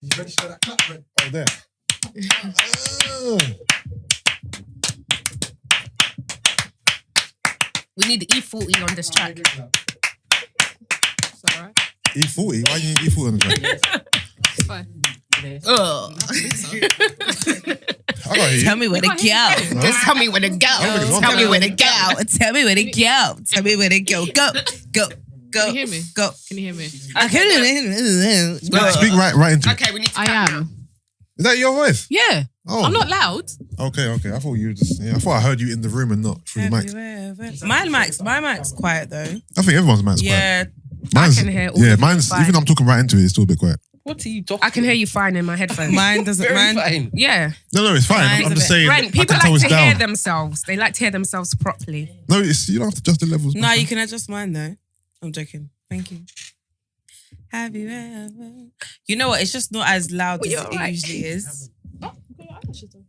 You ready for that clap, Brent? Oh, there. We need E40 on this track. It's alright. E40? Why you need E40 on the track? It's fine. I got you. Tell me where to go. Just tell me where to go. Tell me where to go. Tell me where to go. Tell me where to go. Go. Can you hear me? Go. Can you hear me? I can hear Speak right into it. Okay, we need to I am. Is that your voice? Yeah. Oh. I'm not loud. Okay. I thought you were just... Yeah, I thought I heard you in the room and not through the mic. My mic's quiet though. I think everyone's mic's quiet. Yeah. Mine's, I can hear all yeah, of it mine's... fine. Even though I'm talking right into it, it's still a bit quiet. What are you talking I can hear you fine in my headphones. Mine doesn't. Very Mine. fine. Yeah. No, it's fine. Mine's I'm a just bit- saying... Brent, I people can tell like it's to hear down. themselves. They like to hear themselves properly. No, you don't have to adjust the levels. No, you can adjust mine though. I'm joking. Thank you. Have you ever? You know what? It's just not as loud Well, as you're it right. usually is. Oh, you got your eyelashes done.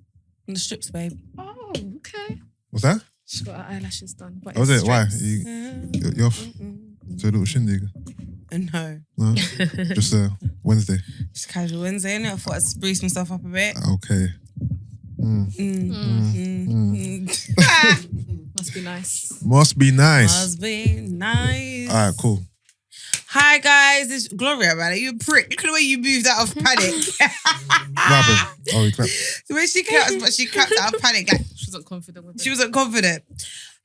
On the strips, babe. Oh, okay. What's that? She's got her eyelashes done. But Oh, was it's it? Why? strips. You're off to a little shindig? No. No? Just Wednesday? Just casual Wednesday, innit? I thought I'd spruce myself up a bit. Okay. Must be nice. Must be nice. Must be nice. All right, cool. Hi guys, it's Gloria, man. You a prick. Look at the way you moved out of panic. What happened? Oh, he clapped. The way she clapped, but she clapped out of panic. Like, She wasn't confident with it. she wasn't confident.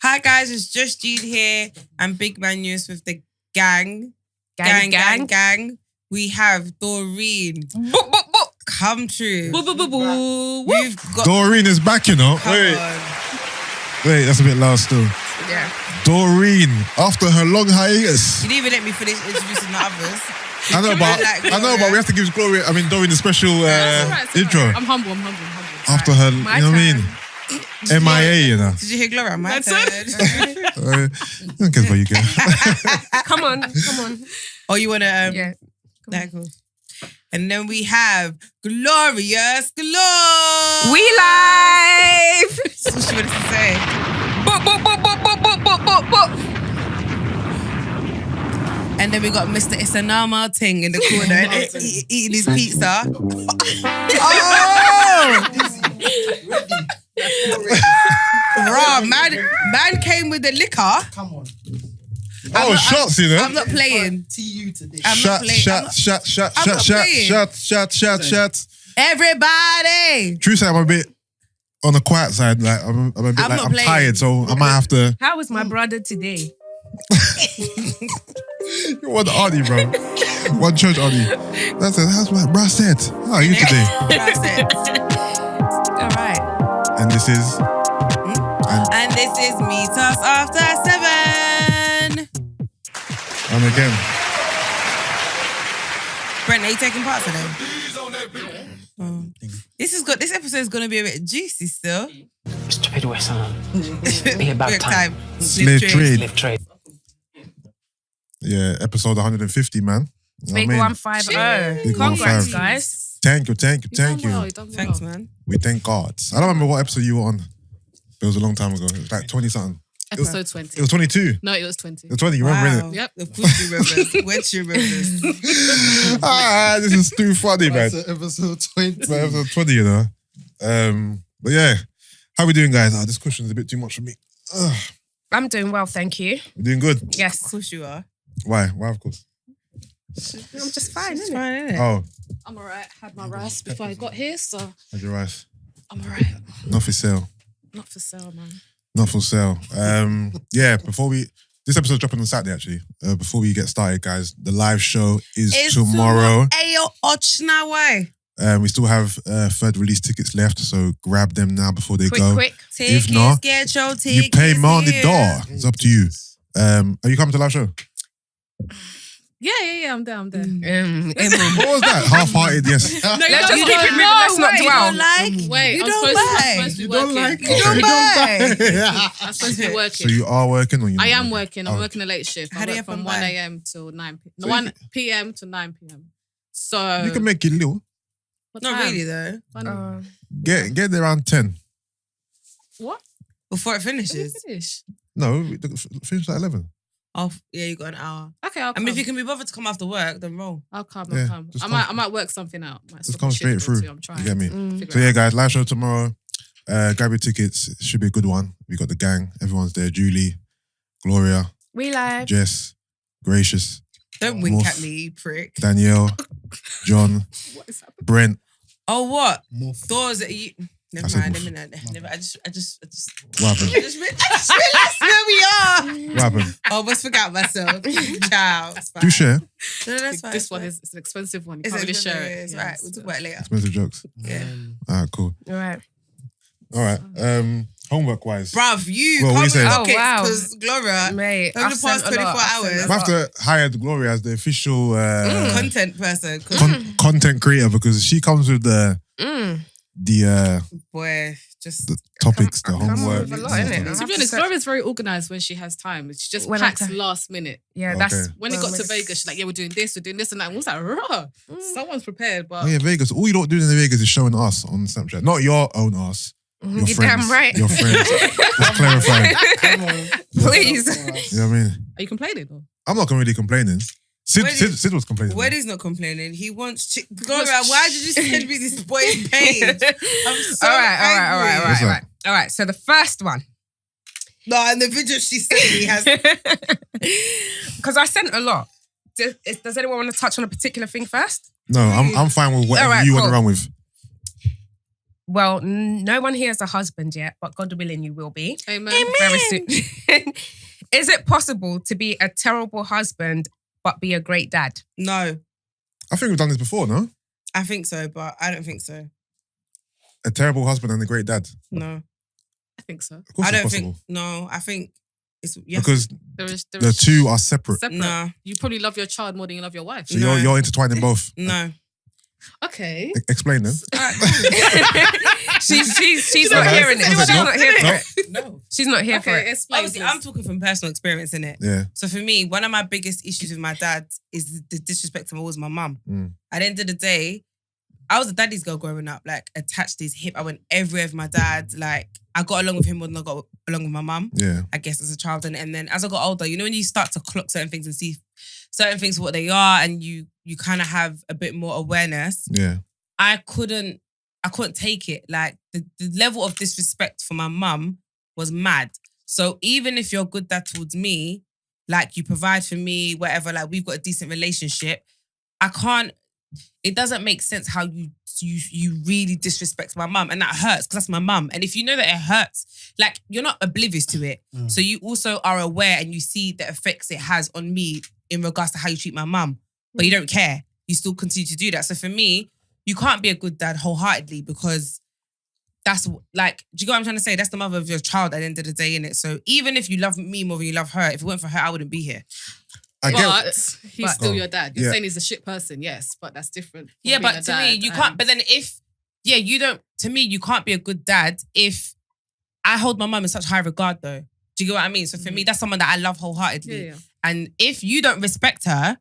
Hi guys, it's just Jean here and Big Man News with the gang. Gang. We have Doreen. Come true. Boo, boo, boo, boo. We've got. Doreen is back, you know. Come Wait, on. that's a bit loud still. Yeah. Doreen, after her long hiatus. You didn't even let me finish introducing the others. I know, but we have to give Doreen the special It's intro. alright. I'm humble. After her, My you know what I mean? turn. MIA, you know. Did you hear Gloria? My That's turn. Don't care about you, girl. Come on. Oh, you want to... Yeah. That cool. And then we have Glorious Galore. We live. That's what she wanted to say. And then we got Mr. Isanama Ting in the corner eating his pizza. Raw, man came with the liquor. Come on. Shots, you know. I'm not playing. TU today. I'm not playing. Shot. Everybody. True say I'm a bit on the quiet side. Like I'm a bit I'm not I'm playing. tired, so I might have to. How was my brother today? You're one auntie, bro. One church auntie. That's it. How's my bro said? How are you today? That's it. All right. And this is. And this is Meet Us After 7. And again. Brent, are you taking part today? Oh. This episode is gonna be a bit juicy still. Stupid West Ham. Be about Quick time. Slave trade. Slave trade. Yeah, episode 150, man. You know Big what I mean? 150. Big Congrats, 150. guys. Thank you. You done well. Thanks, man. We thank God. I don't remember what episode you were on. It was a long time ago. It was like 20 something. Episode 20. It was 22. No, it was 20. It was 20. You remember it? Yep. Of course you remember. When she remembers. This is too funny, man. That's episode 20. But episode 20, you know. But yeah, how we doing, guys? This question is a bit too much for me. I'm doing well, thank you. We're doing good. Of Yes. course you are. Why? Why, of course? I'm just fine, It's isn't it? fine, isn't it? Oh, I'm alright. Had my rice before I got here, so how's your rice? I'm alright. Not for sale. Not for sale, man. Not for sale. Yeah, this episode's dropping on Saturday, actually. Before we get started, guys, the live show is tomorrow. Ayo, ochna way. We still have third release tickets left, so grab them now before they go. Quick. If not, get your tickets. You pay more on the here. door. It's up to you. Are you coming to the live show? Yeah, I'm there. What was that? Half-hearted, yes. Let's just You keep it don't moving. know, Let's not wait, dwell. You don't like? Wait, You I'm don't supposed buy. to be You don't working. like You don't buy. I'm supposed to be So working. you are working or you're I not am working. I'm Oh. working a late shift. How I do you work from have to 1 buy? a.m. till 9 p.m. So 1 p.m. to 9 p.m. So You can make it little. what Not time? really though. Get there around 10. What? Before it When do you finishes. finish? No, finish at 11. Oh, yeah, you got an hour. Okay, I'll I come. mean, if you can be bothered to come after work, then roll. I'll come. Yeah, I'll come. just I come. might work something out. Might Just swap come the straight shift through. too, I'm trying. You get me? Mm. Figure So it yeah, out. guys, live show tomorrow. Grab your tickets. It should be a good one. We got the gang. Everyone's there. Julie, Gloria, We live. Jess, Gracious, Don't wink Morph. at me, you prick. Danielle, John, What is happening? Brent. Oh, what? Morph. Doors that you... Never I said mind. morph. Never. I just. What happened? I just realised where we are. What happened? I almost forgot myself. Ciao. It's fine. Do share. No, that's fine. This one is it's an expensive one. You It's can't really share it. It's Yeah, right. We'll talk about it later. Expensive jokes. Yeah. All right, cool. All right. All right. Homework wise. Bruv, you Well, what come you with saying? pockets Oh, wow. because Gloria, Mate, over I've the past sent a lot. 24 I've sent hours- a I have lot. to hire Gloria as the official content person. 'cause content creator because she comes with the boy, just the topics, the I come homework. with a lot, innit? and I stuff. To be honest, Gloria's very organised when she has time. She just When I packs can. last minute. Yeah, Okay. that's When it well, got to it's- Vegas, she's like, yeah, we're doing this and that. And I was like, raw. Someone's prepared, but Oh yeah, Vegas. All you don't do in Vegas is showing us on Snapchat, not your own ass. Your You're friends, damn right. Your friends. Just clarifying. Come on. Please. You know what I mean? are you complaining? Or? I'm not really complaining. Sid was complaining. Where's not complaining. He wants Gloria, why did you send me this boy's page? I'm so all right. angry. What's All right. So the first one. No, and the video she sent me has. Because I sent a lot. Does anyone want to touch on a particular thing first? No, I'm fine with whatever All right, you want to cool. run with. Well, no one here is a husband yet, but God willing, you will be. Amen. Very soon. Is it possible to be a terrible husband but be a great dad? No, I think we've done this before, no? I think so, but I don't think so. A terrible husband and a great dad. No. I think so. Of course I it's don't possible. think, no, I think it's, yes. Because There the is two are separate. separate. No. You probably love your child more than you love your wife. So No. you're intertwining both. No. Okay. Explain them. She's No, not no, hearing it. no, She's no, not here for no. it. No. She's not here for Okay, it. explain. Obviously, I'm talking from personal experience, innit? Yeah. So for me, one of my biggest issues with my dad is the disrespect towards my mum. Mm. At the end of the day, I was a daddy's girl growing up, like attached to his hip. I went everywhere with my dad. Like I got along with him more than I got along with my mum. Yeah. I guess as a child, and then as I got older, you know when you start to clock certain things and see certain things for what they are, and you kind of have a bit more awareness. Yeah. I couldn't take it. Like the level of disrespect for my mum was mad. So even if you're a good dad towards me, like you provide for me, whatever, like we've got a decent relationship, it doesn't make sense how you really disrespect my mum, and that hurts because that's my mum. And if you know that it hurts, like you're not oblivious to it. So you also are aware and you see the effects it has on me in regards to how you treat my mum, but you don't care. You still continue to do that. So for me, you can't be a good dad wholeheartedly because that's like, do you get what I'm trying to say? That's the mother of your child at the end of the day, innit? So even if you love me more than you love her, if it weren't for her, I wouldn't be here. I But get. he's still your dad. You're Yeah. saying he's a shit person, yes, but that's different. from Yeah, being but a to me, dad you can't. and- But then you can't be a good dad if I hold my mum in such high regard, though. Do you get what I mean? So for me, that's someone that I love wholeheartedly. Yeah. And if you don't respect her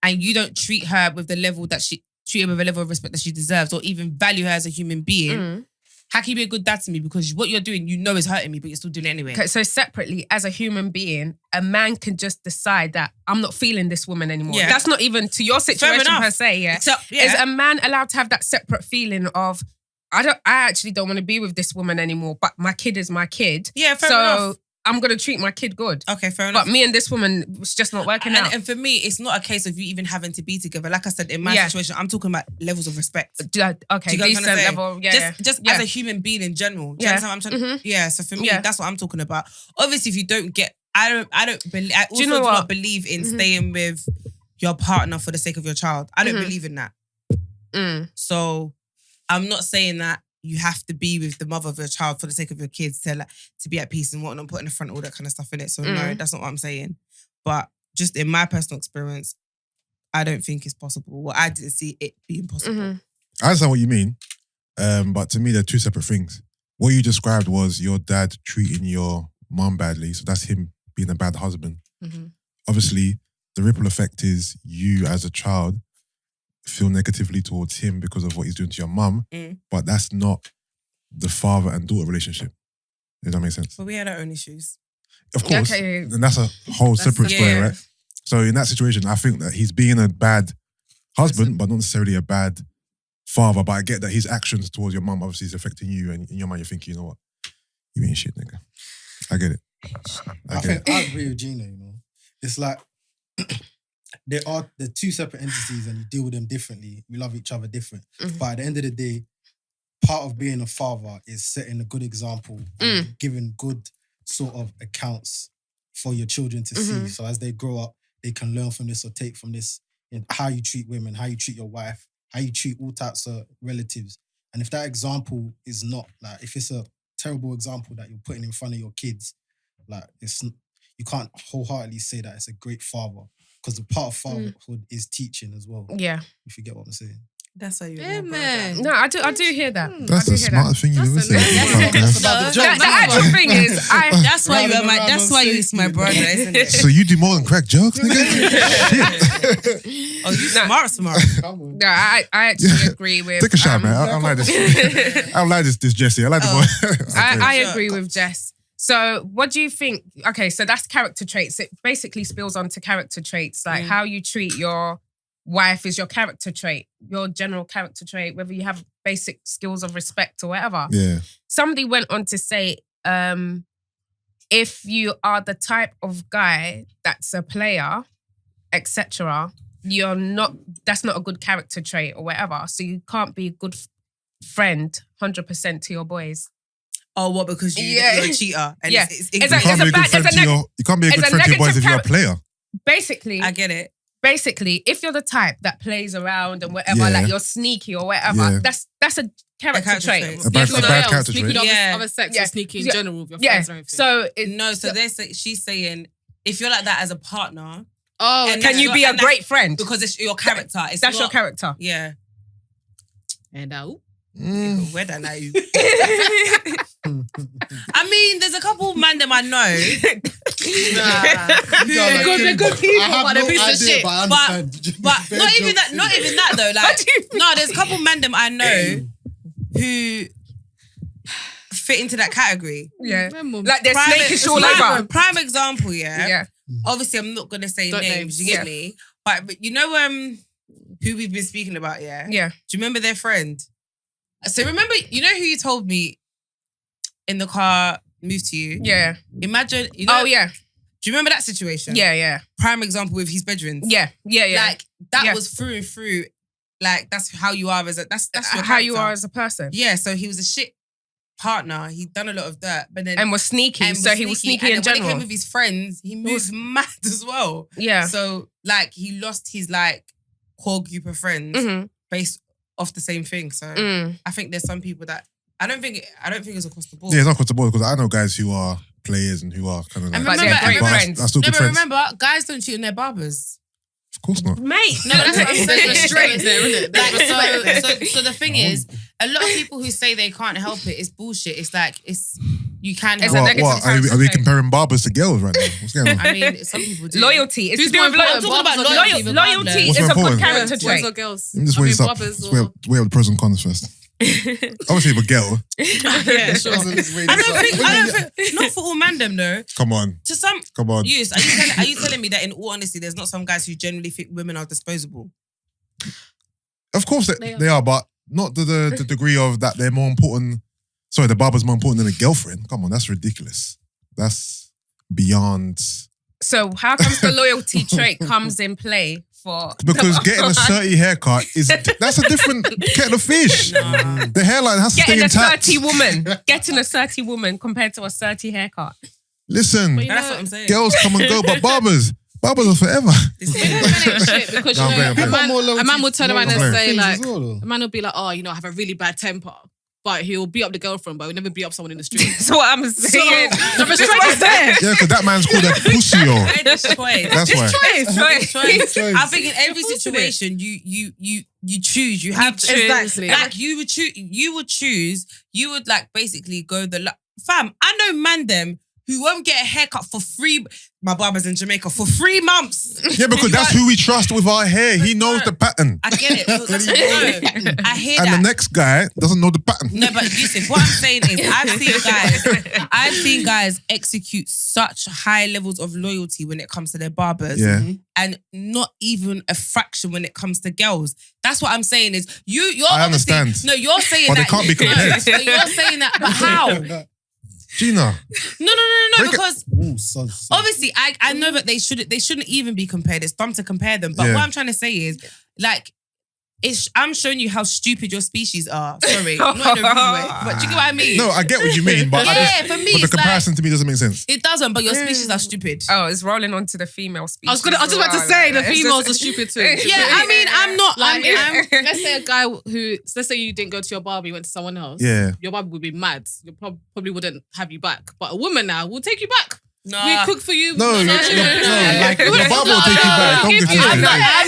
and you don't treat her with the level that treat her with a level of respect that she deserves, or even value her as a human being, how can you be a good dad to me? Because what you're doing, you know, is hurting me, but you're still doing it anyway. Okay, so separately, as a human being, a man can just decide that I'm not feeling this woman anymore. Yeah. That's not even to your situation enough. per se, yeah? So, yeah. Is a man allowed to have that separate feeling of, I actually don't want to be with this woman anymore, but my kid is my kid. Yeah, fair so enough. I'm going to treat my kid good. Okay, fair enough. But me and this woman was just not working out. And for me, it's not a case of you even having to be together. Like I said, in my Yeah. situation, I'm talking about levels of respect. Okay, Do you get what I'm decent trying to say? level. Yeah, Just yeah. as a human being in general. Do you Yeah. understand what I'm trying to? Yeah. So for me, Yeah. that's what I'm talking about. Obviously, if you don't get, I don't believe. I also you know do what? not believe in staying with your partner for the sake of your child. I don't believe in that. Mm. So I'm not saying that you have to be with the mother of your child for the sake of your kids to be at peace and whatnot, put in the front all that kind of stuff in it. So no, that's not what I'm saying. But just in my personal experience, I don't think it's possible. Well, I didn't see it being possible. I understand what you mean, but to me, they're two separate things. What you described was your dad treating your mum badly, so that's him being a bad husband. Mhm. Obviously, the ripple effect is you as a child feel negatively towards him because of what he's doing to your mum, but that's not the father and daughter relationship. Does that make sense? But we had our own issues. Of course. Okay. And that's a whole separate story, yeah. right? So in that situation, I think that he's being a bad husband, but not necessarily a bad father. But I get that his actions towards your mum obviously is affecting you, and in your mind you're thinking, you know what? You ain't shit, nigga. I get it. I think I agree with Gina, you know. It's like they're two separate entities and you deal with them differently. We love each other different. Mhm. But at the end of the day, part of being a father is setting a good example and giving good sort of accounts for your children to see. So as they grow up, they can learn from this or take from this, in how you treat women, how you treat your wife, how you treat all types of relatives. And if that example is not, like, if it's a terrible example that you're putting in front of your kids, like, you can't wholeheartedly say that it's a great father, because the part of fatherhood is teaching as well. Yeah. If you get what I'm saying. That's why you're Yeah, my man. brother. No, I do hear that. That's the smartest thing you've ever said. That's about the joke. The actual thing is, That's why you are my. Round That's on why you safety, is my man. brother, isn't it? So you do more than crack jokes, nigga? Oh, you smart. Come on. no, I actually agree with. Take a shot, man. I don't like this. I don't like this Jesse. I like the boy. I agree with Jess. So what do you think? Okay, so that's character traits. It basically spills onto character traits, like how you treat your wife is your character trait, your general character trait, whether you have basic skills of respect or whatever. Yeah. Somebody went on to say, if you are the type of guy that's a player, etc., that's not a good character trait or whatever. So you can't be a good friend 100% to your boys. Oh, what? Because you're a cheater. And Yeah. it's It's You a- can't be a good it's a friend to your. You can't be a good it's a friend to your boys if negative you're a player. Basically, I get it. if you're the type that plays around and whatever, Yeah. like you're sneaky or whatever, Yeah. that's a character character trait. trait. A bad, Yeah, a bad character sneaky trait. with Yeah. other sex Yeah. or sneaky in Yeah. general with your Yeah. friends or anything. So She's saying if you're like that as a partner, oh, and can you be a and great friend? because it's your character. It's That's your not- character. Yeah. and Where that now? I mean, there's a couple man them I know. They're good people, I have but they're no piece of idea, shit. but I understand. But not even that. Not even that though. Like, no, there's a couple men them I know who fit into that category. Yeah. Like they're snakish all over. Prime example, yeah. Yeah. Obviously, I'm not gonna say Don't names. names. You get Yeah. me? But you know who we've been speaking about, yeah. Yeah. Do you remember their friend? So remember, you know who you told me in the car moved to you? Yeah. Imagine, you know. Oh yeah. Do you remember that situation? Yeah. Yeah. Prime example with his bedrooms. Yeah. Yeah. Yeah. Like that Yeah. was through and through. Like that's how you are as a that's your how you character. are as a person. Yeah, so he was a shit partner. He'd done a lot of dirt, but then And was sneaky. and So he was sneaky and in then when he general. came with his friends, he moved mad as well. Yeah. So like he lost his like core group of friends Mhm. based off the same thing. So Mm. I think there's some people that I don't think it's across the board. Yeah, it's not across the board because I know guys who are players and who are kind of like. And But remember, they're great but friends. are still no, good but friends. remember, guys don't cheat on their barbers. Of course not. Mate. No, that's what I'm saying. Straight there, isn't it? Like, so the thing is, a lot of people who say they can't help it is bullshit. It's like you can It's help a it. negative What? Are we character trait. comparing barbers to girls right now? What's going on? I mean, some people do. Loyalty. It's Who's to do more with important? loyalty. Barbers or Loyalty girls? Loyalty What's is more a good important? character Boys trait. or girls? Let me just I weigh mean, this up. brothers Let's or- weigh up the pros and cons first. Obviously, if a girl. Yeah, sure. I don't think, not for all mandem though. Come on. To some, Come on. yes. Are you telling me that in all honesty, there's not some guys who generally think women are disposable? Of course they are, but not to the degree of that they're more important. Sorry, the barber's more important than a girlfriend. Come on, that's ridiculous. That's beyond. So how comes the loyalty trait comes in play for? Because getting a 30 haircut that's a different kettle of fish. The hairline has to stay Getting a intact. 30 woman. Getting a 30 woman compared to a 30 haircut. Listen, But you That's know, what I'm saying. girls come and go, but barbers are forever. This men ain't shit because No, you I'm know, playing. a man will turn around and I'm say Things like, as well, though. a man will be like, oh, you know, I have a really bad temper. But he'll beat up the girlfriend, but he'll never beat up someone in the street. That's what I'm saying. The restraint is there. Yeah, because that man's called a pussy. It's choice. That's why. Choice. Choice. I think in every Of course it situation, you choose. You have to Exactly. like you would choose. You would like basically go fam. I know man them who won't get a haircut for free. My barber's in Jamaica for 3 months. Yeah, because that's who we trust with our hair. He knows the pattern. I get it. No, I hear And that. the next guy doesn't know the pattern. No, but Yusuff, what I'm saying is I've seen guys execute such high levels of loyalty when it comes to their barbers. Yeah. And not even a fraction when it comes to girls. That's what I'm saying is you're I obviously understand. No, you're saying But they that can't be compared. No, you're saying that, but how? Gina. No, Break it. because Ooh, son. obviously I know that they shouldn't even be compared. It's dumb to compare them. But Yeah. what I'm trying to say is, like, I'm showing you how stupid your species are. Sorry, not in a rude way, but do you get what I mean? No, I get what you mean, but Yeah, for me, but the it's comparison to me doesn't make sense. it doesn't. But your species are stupid. Oh, it's rolling onto the female species. I was just about to say the females are stupid too. Yeah, I mean, I'm not. Like, I'm let's say a guy let's say you didn't go to your barber, you went to someone else. Yeah. Your barber would be mad. You probably wouldn't have you back. But a woman now will take you back. Nah. We cook for you. No, like your wouldn't- barber will take you back. Don't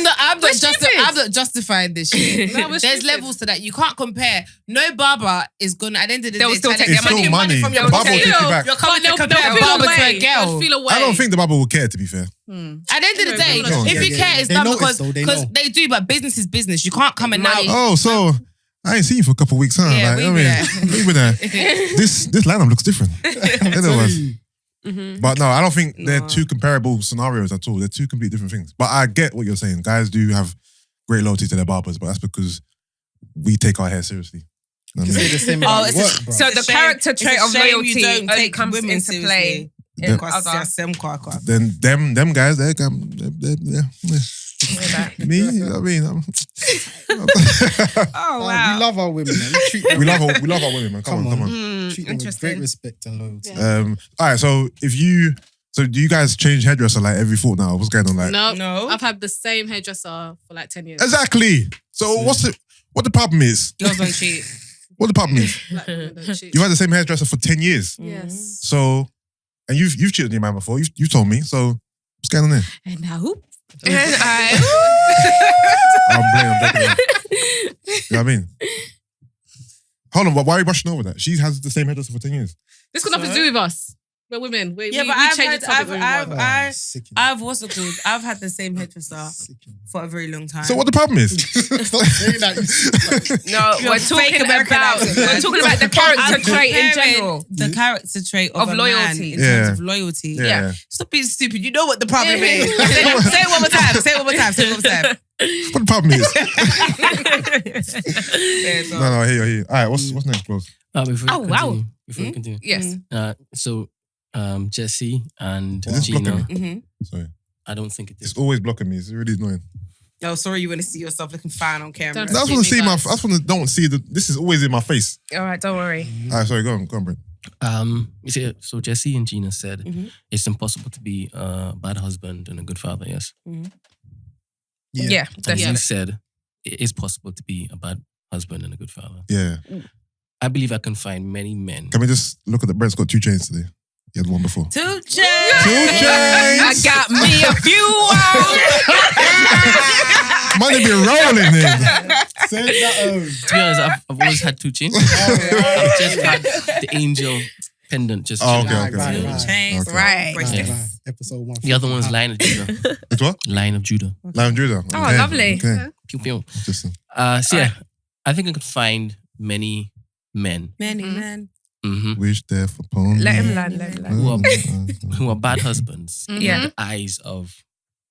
get I'm twisted. I'm not justifying this shit. No, we're There's stupid. levels to that. You can't compare. No barber is gonna at the end of the day. They'll still try to take It's their still money. from The your barber will pocket. take you back. You're coming to They'll compare a feel barber to a away. girl. They'll feel away. I don't think the barber will care, to be fair. At the end of the day, No, if you yeah, care, yeah. it's They done notice, because though, they know. they do. But business is business. You can't come and now. Money. Oh, so I ain't seen you for a couple of weeks, huh? Yeah, like, we I were mean, there. we were there. This lineup looks different. It was. But no, I don't think they're two comparable scenarios at all. They're two completely different things. But I get what you're saying. Guys do have great loyalty to their barbers, but that's because we take our hair seriously. You know what I Say mean? the same Oh, about it's work, bro. So It's the a shame- character it's a trait of shame you loyalty don't only take comes women into play seriously. in Because other. they're Them guys, they're me. I mean, Oh We love our women, man. We treat them, we love our women, man. Come on. treat them with Interesting. great respect and loyalty. All right, so do you guys change hairdresser like every fortnight? What's going on? Like, No. I've had the same hairdresser for like 10 years. exactly. So what the problem is? girls don't cheat. What the problem is? Black women don't cheat. You had the same hairdresser for 10 years. Yes. So, and you've cheated on your man before. You've told me. So what's going on there? And now who? I'm joking. You know what I mean? Hold on, why are you rushing over that? She has the same hairdresser for 10 years. This got nothing to do with us. We're women. We Yeah, but we I've change had- the topic when we I've- want. I- Sickening. I've had the same hairdresser for a very long time. So what the problem is? Stop saying that. No, You're we're fake talking American about accent, man. the character I'm trait in comparing general. the character trait of Of a loyalty. man in terms Yeah. of loyalty. Yeah. Stop being stupid. You know what the problem is. Say it one more time. Say it one more time. Say it one more time. What the problem is? No, I hear you. All right, what's next, bros? Before wow. we continue. Yes. So Jesse and Is this Gina, blocking me? Mm-hmm. Sorry. I don't think it is. It's always blocking me. It's really annoying. Oh, sorry. You want to see yourself looking fine on camera. I just want to see my. I just want to don't see the. This is always in my face. All right, don't worry. All right, sorry. Go on, Brent. You see, so Jesse and Gina said Mhm. it's impossible to be a bad husband and a good father. Yes, Yeah, and that's you said it is possible to be a bad husband and a good father. Yeah. I believe I can find many men. Can we just look at the Brent's got 2 chains today? He had one before. 2 chains. 2 chains. I got me a few Money be rolling in. Say that. To be honest, I've always had 2 chains. I've just had the angel pendant. Just Oh, chilling. okay. Right. Chains. Okay. Right. Bracelets. Episode 1. The other one's Lion of Judah. It's what? Lion of Judah. Lion Judah. Oh, Okay. lovely. Okay. Pew, pew. Interesting. So yeah, I think I could find many men Many men. Wish there for pony. Let him land. Let him land. who are bad husbands Yeah. in the eyes of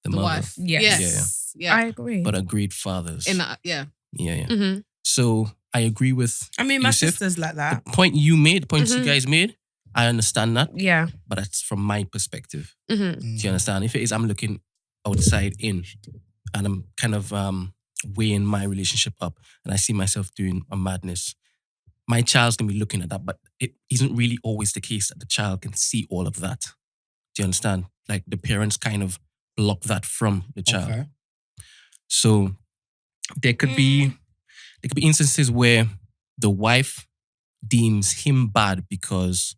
the The mother, wife. Yes. Yes. Yeah. I agree. but are great fathers. In that, yeah. Yeah. Mhm. So I agree with I mean, my Yusuff. sister's like that. the point you made, the points you Mhm. guys made. I understand that, Yeah. but that's from my perspective. Mhm. Do you understand? If it is, I'm looking outside in, and I'm kind of weighing my relationship up, and I see myself doing a madness. My child's gonna be looking at that, but it isn't really always the case that the child can see all of that. Do you understand? Like the parents kind of block that from the child. Okay. So there could be instances where the wife deems him bad because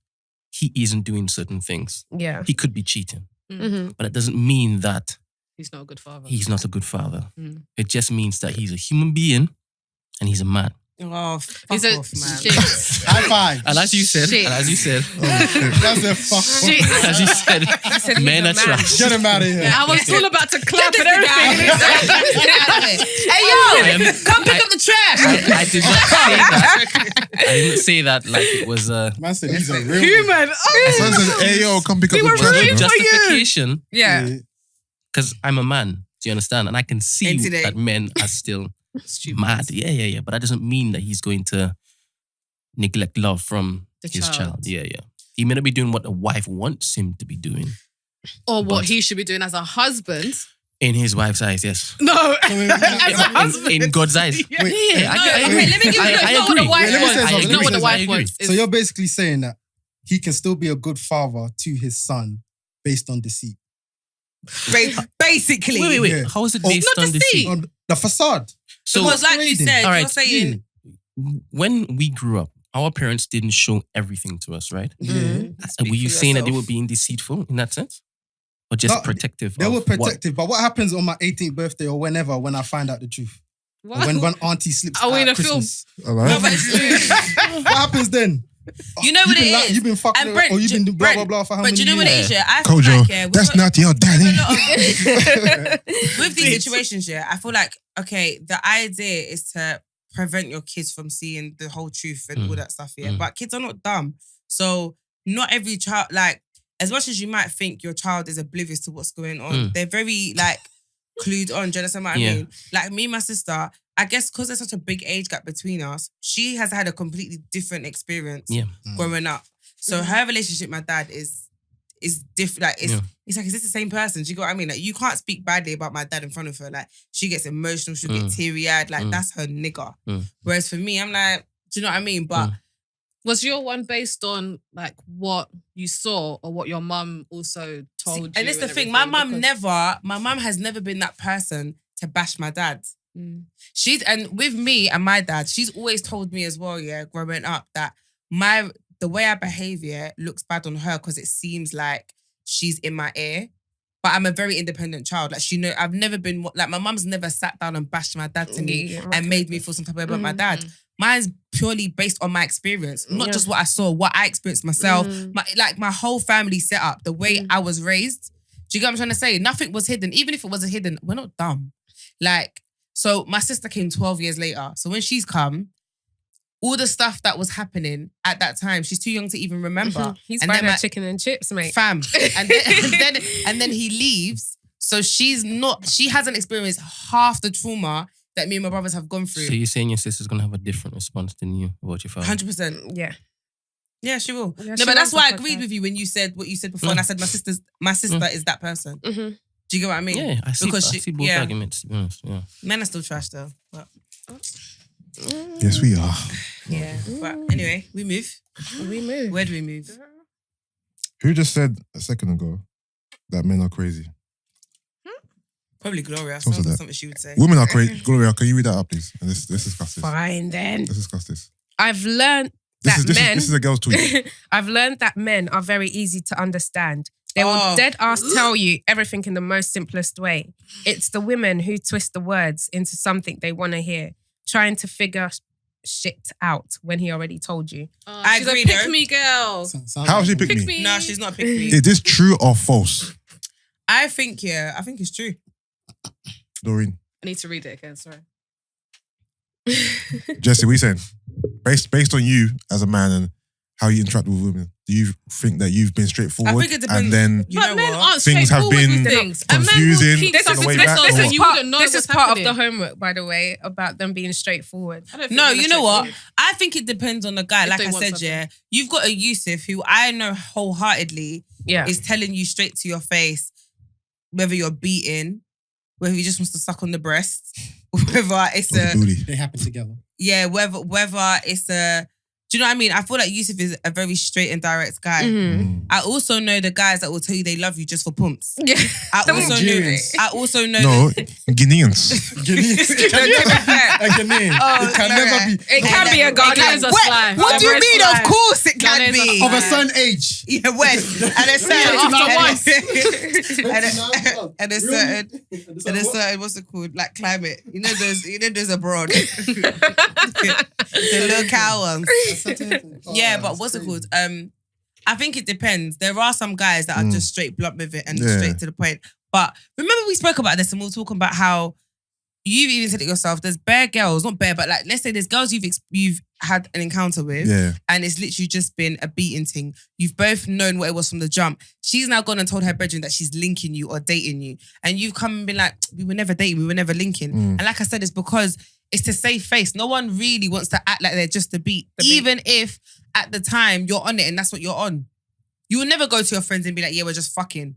he isn't doing certain things. Yeah. He could be cheating, Mhm. but it doesn't mean that He's not a good father. he's not a good father. Mm. It just means that he's a human being and he's a man. Oh, fuck He's a off, man. shit. High five. And as you said, Shit. and as you said, That's a fuck. Shit. as you said, said he's men a are man. trash. Get him out of here. I was all about to clap and everything. Hey, yo, come pick up the trash. I did not say that. I didn't say that like it was a Man said he's a real Human. Oh, Someone says, hey, yo, come pick up the were trash. rooting man. for you. justification Yeah. because I'm a man. Do you understand? And I can see And today- that men are still mad. Yeah. But that doesn't mean that he's going to neglect love from The his child. child. Yeah. He may not be doing what the wife wants him to be doing Or what But- he should be doing as a husband. in his wife's eyes. Yes. No, as a In, husband. in God's eyes. Yeah. Yeah. I okay, agree. let me give you I That's not what the agree. wife Wait, let me say wants. something. It's not what the I wife agree. wants. So you're basically saying that he can still be a good father to his son based on deceit. Basically. Wait. Yeah. How is it Oh, based not on deceit. deceit? On the facade. So Because like you said, all right, you're saying... when we grew up, our parents didn't show everything to us, right? Speak Were you for saying that they yourself. were being deceitful in that sense? Or just No, protective? They of were what? protective. But what happens on my 18th birthday or whenever when I find out the truth? Or when auntie slips Are we out in at a film? Christmas. All right. No, but it's true. What happens then? You know what You've been it is? You've been fucking And around, Brent, or you've been blah, blah, Brent, blah for how But many do you know what it years? is, yeah? I feel Kojo, like, yeah, that's not your daddy. with these situations, yeah, I feel like, okay, the idea is to prevent your kids from seeing the whole truth and all that stuff, yeah. But kids are not dumb. So not every child, like, as much as you might think your child is oblivious to what's going on, they're very, like, clued on. Do you understand what I mean? Like, me and my sister, I guess because there's such a big age gap between us, she has had a completely different experience growing up. So her relationship with my dad is different. Like, it's like, is this the same person? Do you get what I mean? Like, you can't speak badly about my dad in front of her. Like, she gets emotional, she'll get teary-eyed. Like, that's her nigga. Whereas for me, I'm like, do you know what I mean? But Was your one based on like what you saw or what your mum also told you? and it's the thing, my mum has never been that person to bash my dad. And with me and my dad, she's always told me as well, yeah, growing up, that the way I behave, yeah, looks bad on her because it seems like she's in my ear. But I'm a very independent child. Like, I've never been, like, my mum's never sat down and bashed my dad to me and made me feel some type of way about my dad. Mine's purely based on my experience, not just what I saw, what I experienced myself. My whole family set up, the way I was raised. Do you get what I'm trying to say? Nothing was hidden. Even if it wasn't hidden, we're not dumb. Like, so my sister came 12 years later. So when she's come, all the stuff that was happening at that time, she's too young to even remember. He's And buying then her my- chicken and chips, mate. Fam. And then he leaves. So she hasn't experienced half the trauma that me and my brothers have gone through. So you're saying your sister's going to have a different response than you about your father? 100%. Yeah. Yeah, she will. Yeah, No, she but that's loves why I the agreed podcast. with you when you said what you said before, and I said my sister is that person. Do you get what I mean? Yeah, I see, Because I see both arguments, to be honest. Yeah. Men are still trash though. But Yes, we are. yeah. But anyway, we move. We move. Where do we move? Who just said a second ago that men are crazy? Probably Gloria. Also Sounds like that. something she would say. Women are crazy. Gloria, can you read that up, please? And let's discuss this. Fine then. Let's discuss this. I've learned This that is men. this is a girl's tweet. I've learned that men are very easy to understand. They will Oh. dead ass tell you everything in the most simplest way. It's the women who twist the words into something they want to hear, trying to figure shit out when he already told you. I she's agree, a pick though. me girl. How she picked Pick me? me. No, she's not picking me. Is this true or false, I think it's true. Doreen? I need to read it again. Sorry. Jesse, what are you saying? Based on you as a man and how you interact with women, do you think that you've been straightforward? I think it depends. And then You But know men what? aren't Things have straightforward been with things. And men will confusing keep This on is, the way this, back. this or- is you part, wouldn't know this is what's part of the happening. homework, by the way, about them being straightforward. I don't think No, men are you know what? straightforward. I think it depends on the guy. If Like they I want said, something. yeah, you've got a Yusuff who I know wholeheartedly Yeah. is telling you straight to your face whether you're beaten, whether he just wants to suck on the breast, whether it's or the a booty. They happen together. whether it's a Do you know what I mean? I feel like Yusuff is a very straight and direct guy. I also know the guys that will tell you they love you just for pumps. Yeah. I also know. No, Guineans. It can never be. It can be a Ghanaians are sly. What do you mean? Of course it can be. Of a certain age. Yeah, when? And a certain what's it called? Like climate. You know those abroad. The little cow ones. Yeah, but what's it called? I think it depends. There are some guys that are just straight blunt with it and straight to the point. But remember we spoke about this and we were talking about how you've even said it yourself. There's bare girls, not bare, but like let's say there's girls you've had an encounter with, and it's literally just been a beating thing. You've both known what it was from the jump. She's now gone and told her brethren that she's linking you or dating you, and you've come and been like, we were never dating, we were never linking. And like I said, it's because it's to save face. No one really wants to act like they're just a beat, even if at the time you're on it and that's what you're on. You will never go to your friends and be like, yeah, we're just fucking.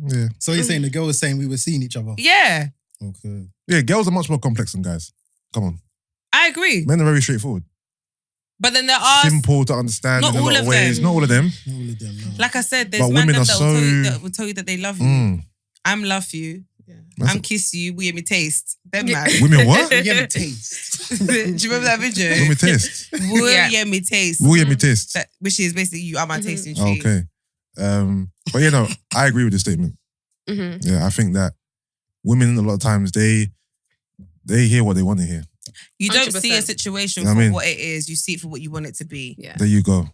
Yeah. So you're saying the girl was saying we were seeing each other? Yeah. Okay. Yeah, girls are much more complex than guys. Come on. I agree. Men are very straightforward. But then there are... Simple to understand Not in a lot all of of ways. them. Not all of them. Not all of them, no. Like I said, there's But men women that are will tell you that they love you. Mm. I'm love you. That's I'm kiss you. We hear me taste. Them man. Women what? You get a taste. Do you remember that video? Women taste. Will hear me taste. Will me taste. That, which is basically you are my tasting Oh, treat. okay. But you know, I agree with the statement. Yeah, I think that women a lot of times they hear what they want to hear. You don't 100%. see a situation You know for what I mean? what it is. You see it for what you want it to be. Yeah. There you go.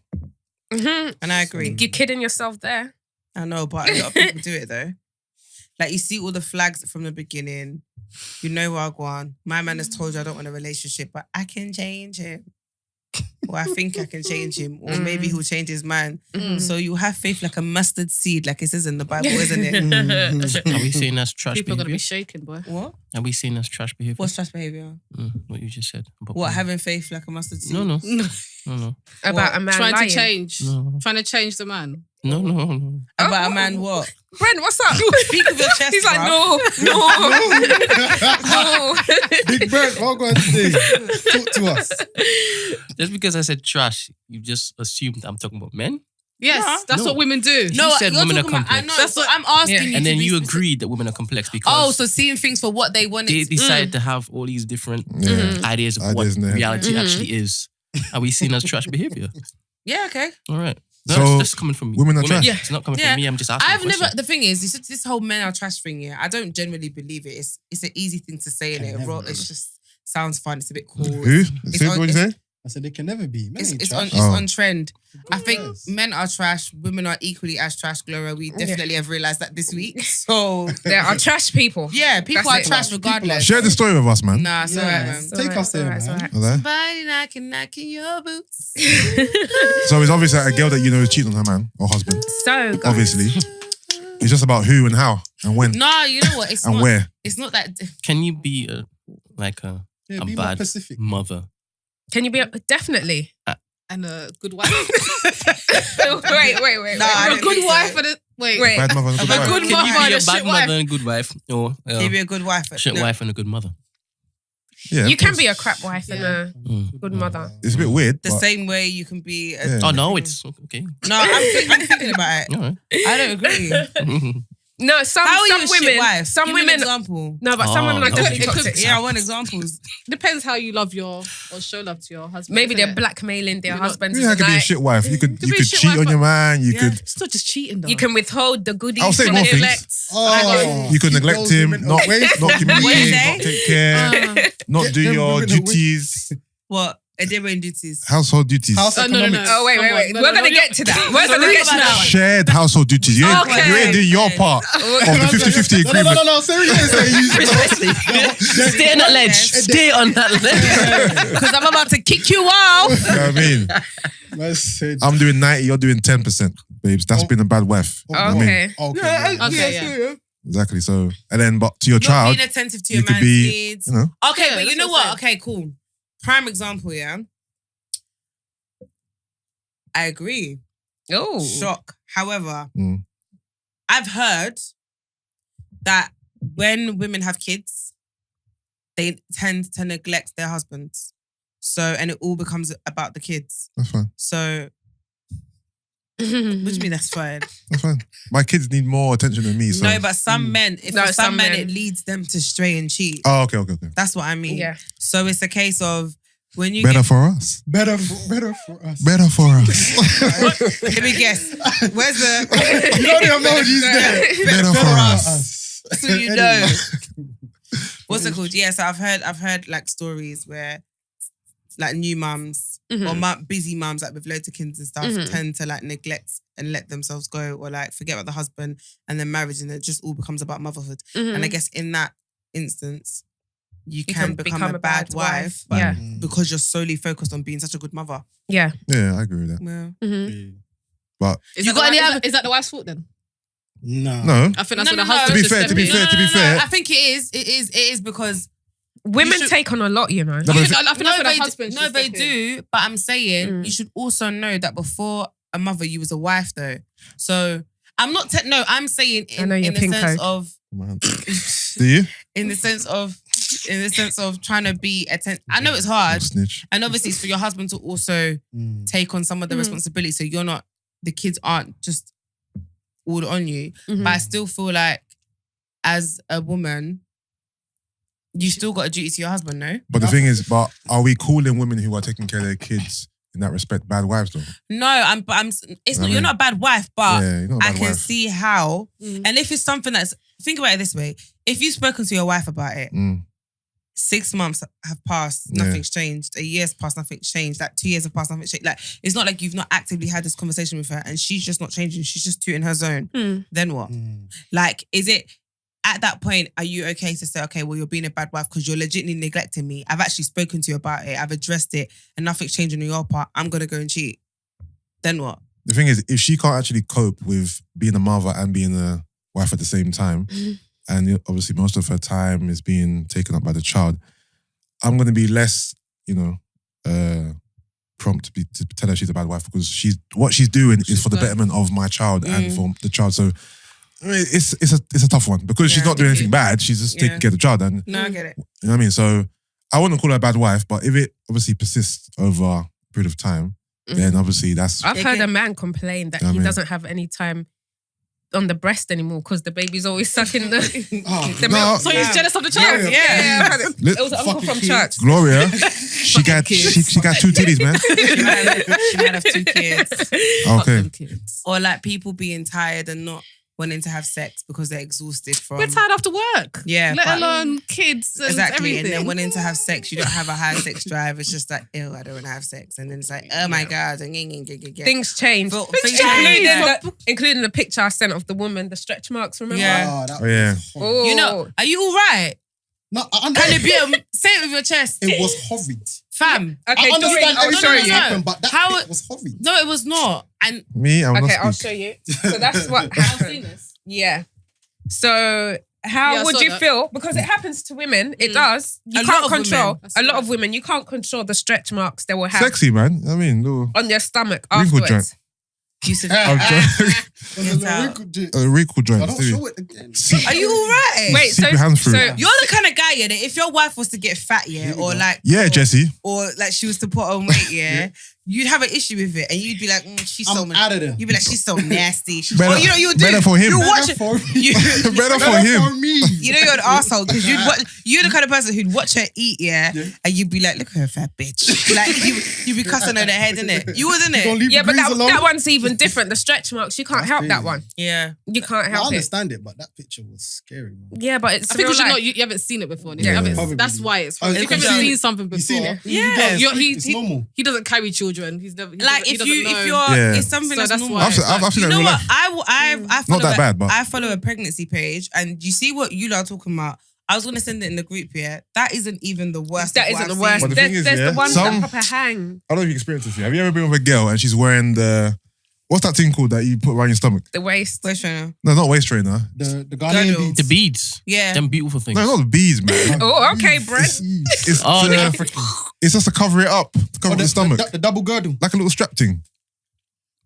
And I agree. You're kidding yourself there. I know, but a lot of people do it though. Like you see all the flags from the beginning. You know where I go on. My man has told you I don't want a relationship, but I can change him. Or I think I can change him. Or maybe he'll change his mind. So you have faith like a mustard seed, like it says in the Bible, isn't it? Are we saying that's trash People are going to behavior? be shaking, boy. What? Are we saying that's trash behavior? What's trash behavior? What you just said. About What, women. having faith like a mustard seed? No. About a man Trying lying. to change. No. Trying to change the man. No. About a man what? Brent, what's up? Speak with your chest, He's like, bruv. no. Big Brent, what going to say? Talk to us. Just because I said trash, you just assumed I'm talking about men? Yes, that's No. what women do. You said you're women are talking about- I complex. know, That's so what- I'm asking Yeah. you. And to then be you specific. agreed that women are complex because Oh, so seeing things for what they want they it to decide to have all these different ideas of Ideas what in their head. reality actually is. Are we seen as trash behavior? Yeah, okay. All right. No, So, that's coming from me. women are trash? Yeah. It's not coming Yeah. from me. I'm just asking. I've a never. question. The thing is, this whole men are trash thing. Yeah, I don't generally believe it. It's an easy thing to say in it. It's just sounds fun. It's a bit cool. Who? Say on- what you say? I said they can never be. Men ain't It's trash. on trend. I think Yes. men are trash. Women are equally as trash. Gloria, we definitely have realized that this week. So There are trash people. yeah, people That's are it. trash regardless. Share the story with us, man. Nah, it's alright, man. Take us there, man. Hello? Somebody knocking your boots. So it's obvious that a girl that you know is cheating on her man or husband. So, guys, Obviously. It's just about who and how and when No, you know what? It's and not. where. It's not that. Can you be a Yeah, be more bad Pacific. mother? can you be definitely? And a good wife. wait. Nah, I a don't good think wife so. and a... Wait. Wait. Bad mother and a good A wife. good Can mother you and be a a bad shit mother wife. and a good wife, or Can you be a good wife? shit No. wife and a good mother? Yeah, You of can course. be a crap wife and a Mm. good mother. It's a bit weird. The but same way you can be. Yeah. Oh no, it's okay. No, I'm thinking about it. All right. I don't agree. No, some How are you a women. shit wife? Some Give me an women. example. No, but some Oh, women are no. definitely It could- toxic. Yeah, I want examples. Depends how you love or show love to your husband. Maybe they're innit? blackmailing their You're not- husbands. yeah, I in the could be a night. shit wife. You could be a shit cheat wife, on your but- man. You could It's not just cheating though. You can withhold the goodies. I'll say from more the things. elect. Oh, you could keep neglect those him, women not away from What communicate, do you not say? take care, not Get do them your women away. duties, What? Adherent duties. household duties. House no. economics. Oh, wait. Come on. We're No, going to no, get to that. We're going to get to that. Shared household duties. You ain't, Okay. you ain't doing your part of the 50-50 agreement. No. Seriously. Stay on that ledge. Stay on that ledge. Because I'm about to kick you off. You know what I mean? I'm doing 90, you're doing 10%, babes. That's been a bad wife. You know what I mean? Okay. Okay, yeah. Exactly. So, and then, but to your Not child, being attentive to you your could man's be, needs. you know, Okay, Yeah, but you that's know what I'm what? Okay, cool. Prime example, yeah. I agree. Oh. Shock. However, Mm. I've heard that when women have kids, they tend to neglect their husbands. So, and it all becomes about the kids. That's fine. So, what do you mean that's fine? That's fine. My kids need more attention than me. So. No, but some men, No, for some some men, men. it leads them to stray and cheat. Oh, okay. That's what I mean. Yeah. So it's a case of when you Better get, for us. Better for us. Better for us. let me guess. Where's the You know the emojis there. Better for us. so you know. What's it called? Yeah, so I've heard like stories where like new mums or busy mums like with loads of kids and stuff tend to like neglect and let themselves go or like forget about the husband and then marriage and it just all becomes about motherhood. And I guess in that instance, you can become a bad wife, but Yeah. because you're solely focused on being such a good mother. Yeah. Yeah, I agree with that. Yeah. But Is You that got any the- other- is that the wife's fault then? No. no. I think that's what the No, husband To be should fair, step to be in. fair, to be fair. I think it is because Women should- take on a lot, you know. No, but I if- think that's what the they husband do, should they step in. do, but I'm saying you should also know that before a mother, you was a wife though. So I'm not. I'm saying I know in your the pin sense code. of Man. Do you? in the sense of trying to be I know it's hard, Snitch. and obviously it's for your husband to also take on some of the responsibility. So you're not, the kids aren't just all on you. But I still feel like as a woman, you still got a duty to your husband, no? But the thing is, are we calling women who are taking care of their kids in that respect bad wives though? No, it's not. You're not a bad wife, but Yeah, you're not a I bad can wife. see how. And if it's something that's, think about it this way: if you've spoken to your wife about it, 6 months have passed, nothing's changed. A year's passed, nothing's changed. Like 2 years have passed, nothing's changed. Like it's not like you've not actively had this conversation with her, and she's just not changing. She's just too in her zone. Then what? Like, is it? At that point, are you okay to say, okay, well, you're being a bad wife because you're legitimately neglecting me? I've actually spoken to you about it. I've addressed it and nothing's changing on your part. I'm going to go and cheat. Then what? The thing is, if she can't actually cope with being a mother and being a wife at the same time, and obviously most of her time is being taken up by the child, I'm going to be less, prompt to tell her she's a bad wife because what she's doing is for the betterment of my child and for the child. So I mean, it's a tough one because she's not doing anything bad. She's just taking care of the child. And No, I get it. you know what I mean? So I wouldn't call her a bad wife, but if it obviously persists over a period of time, then obviously that's... I've heard a man complain that he doesn't have any time on the breast anymore because the baby's always sucking the milk. So he's jealous of the child. Yeah. It was an uncle from church. Gloria, she got 2 titties, man. She might have 2 kids. Okay. Or like people being tired and not wanting to have sex because they're exhausted from... We're tired after work. Yeah, Let but- alone kids and Exactly, everything. and then wanting to have sex, you don't have a high sex drive. It's just like, ew, I don't want to have sex, and then it's like, oh my god, and Things change. Things change. Including the picture I sent of the woman, the stretch marks, remember? Yeah. that Oh, yeah. was horrid. Oh. You know, are you all right? No, I Can it be? Say it with your chest, it was horrid. fam. Okay, I understand Doreen, I'll everything show that's you. happened, but that How bit was horrid. No, it was not. And Me, I will Okay, not I'll speak. show you. So that's what happened. Yeah. So how Yeah, I would saw you that. feel? Because it happens to women. It does. You A lot can't of control. women. I A saw lot of that. women. You can't control the stretch marks they will have Sexy, man. I mean, little on their stomach Wrinkle afterwards. Yusuff, I'm Get out. wrinkle I joint. don't show it again. are you all right? Wait, Seep your hands through it. You're the kind of guy, yeah, that if your wife was to get fat, yeah, Here we or go. like, Yeah, Jesse. or like she was to put on weight, yeah, you'd have an issue with it, and you'd be like, she's so I'm out of there. You'd be like, she's so nasty. Better- Or you know, you do. better for him. You watch Better it. for me. You, Better for Better him. for me. you know you're an asshole because you're the kind of person who'd watch her eat, yeah, and you'd be like, look at her fat bitch. Like you'd be cussing her the head, innit? You wasn't You gonna it? leave Yeah, the but greens alone? that one's even different. The stretch marks, you can't That's help that crazy. one. Yeah. You can't I help it. understand it, but that picture was scary, man. Yeah, but it's I think real because life. you haven't seen it before. Yeah, probably. That's why it's Oh, hard. you If you've seen seen it? something before, You seen it? Yeah. It's normal. he doesn't carry children. He's never Like he if doesn't know. you're Yeah. it's something So that's that's normal. why. I've seen You that know in real what? life. I follow Not that bad, but- I follow a pregnancy page, and you see what you lot are talking about. I was gonna send it in the group. Yeah, that isn't even the worst. That of what isn't the I've worst. But the There's, thing is, there's yeah, the ones some- that proper hang. I don't know if you experienced this. Have you ever been with a girl and she's wearing the... What's that thing called that you put around your stomach? The waist. Where's Shona? No, not waist trainer. The Girdle. Ghanaian beads. The beads. Yeah. Them beautiful things. No, not the beads, man. Oh, okay, Brent. It's, Oh, the it's just to cover it up, to cover the stomach. The double girdle. Like a little strap thing.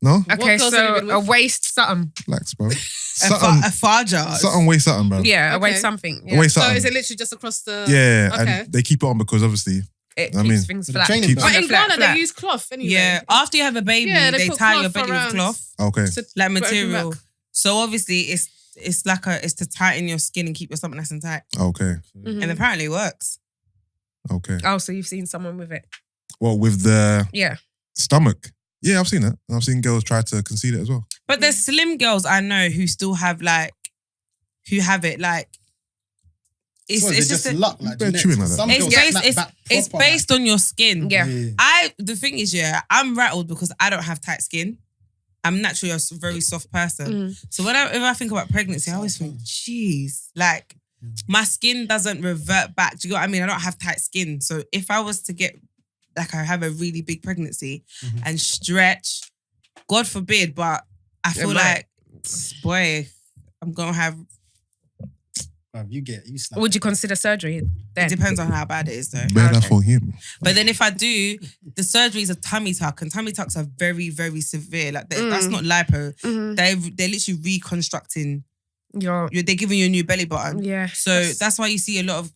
No? Okay, What clothes have you so been a with? waist something. Relax, bro. A Something, farja. something waist something, bro. Yeah, a waist Okay. something. A Yeah. waist So something. is it literally just across the? Yeah, Okay. and they keep it on because obviously It I keeps mean, things the flat. training belt. But in Flat, Ghana, flat. they use cloth anyway. Yeah, after you have a baby, Yeah, they put tie your cloth belly around with cloth, Okay. to like open material. back. So obviously, it's to tighten your skin and keep your stomach nice and tight. Okay. Mhm. And apparently it works. Okay. Oh, so you've seen someone with it? Well, with the Yeah. stomach. Yeah, I've seen it. And I've seen girls try to conceal it as well. But there's slim girls I know who still have who have it It's What, is it just just luck, like They're genetics? chewing like that. Some it's girls based snap it's, back it's proper, based on your skin. Yeah. The thing is, I'm rattled because I don't have tight skin. I'm naturally a very soft person. Mm. So if I think about pregnancy, I always think, geez, like my skin doesn't revert back. Do you know what I mean? I don't have tight skin. So if I was to get, like, I have a really big pregnancy and stretch, God forbid, but I feel like, boy, I'm going to have... You snap. Would you consider surgery then? It depends on how bad it is, though. Better Okay. for him. But then if I do, the surgery is a tummy tuck, and tummy tucks are very, very severe. Like that's not lipo. Mhm. They're literally reconstructing. Your They're giving you a new belly button. yeah. So that's why you see a lot of,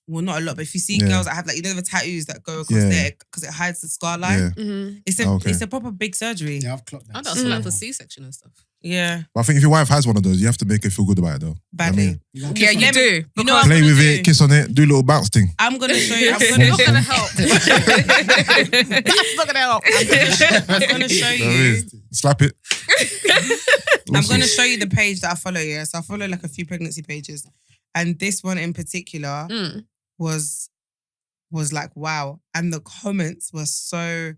well, not a lot, but if you see Yeah. girls that have the tattoos that go across Yeah. there because it hides the scar line. Yeah. Mhm. It's a proper big surgery. Yeah, I've clocked that. I don't like for C-section and stuff. Yeah, But I think if your wife has one of those, you have to make her feel good about it though. badly. I mean, You gonna Yeah, kiss you on do. You know what I'm play gonna with do? it, kiss on it, do a little bounce thing. I'm gonna show you. I'm It's gonna, not gonna help. That's not gonna help. I'm gonna show There you. is. Slap it. I'm going to show you the page that I follow, yeah? So I follow like a few pregnancy pages. And this one in particular Mm. was like, wow. And the comments were so,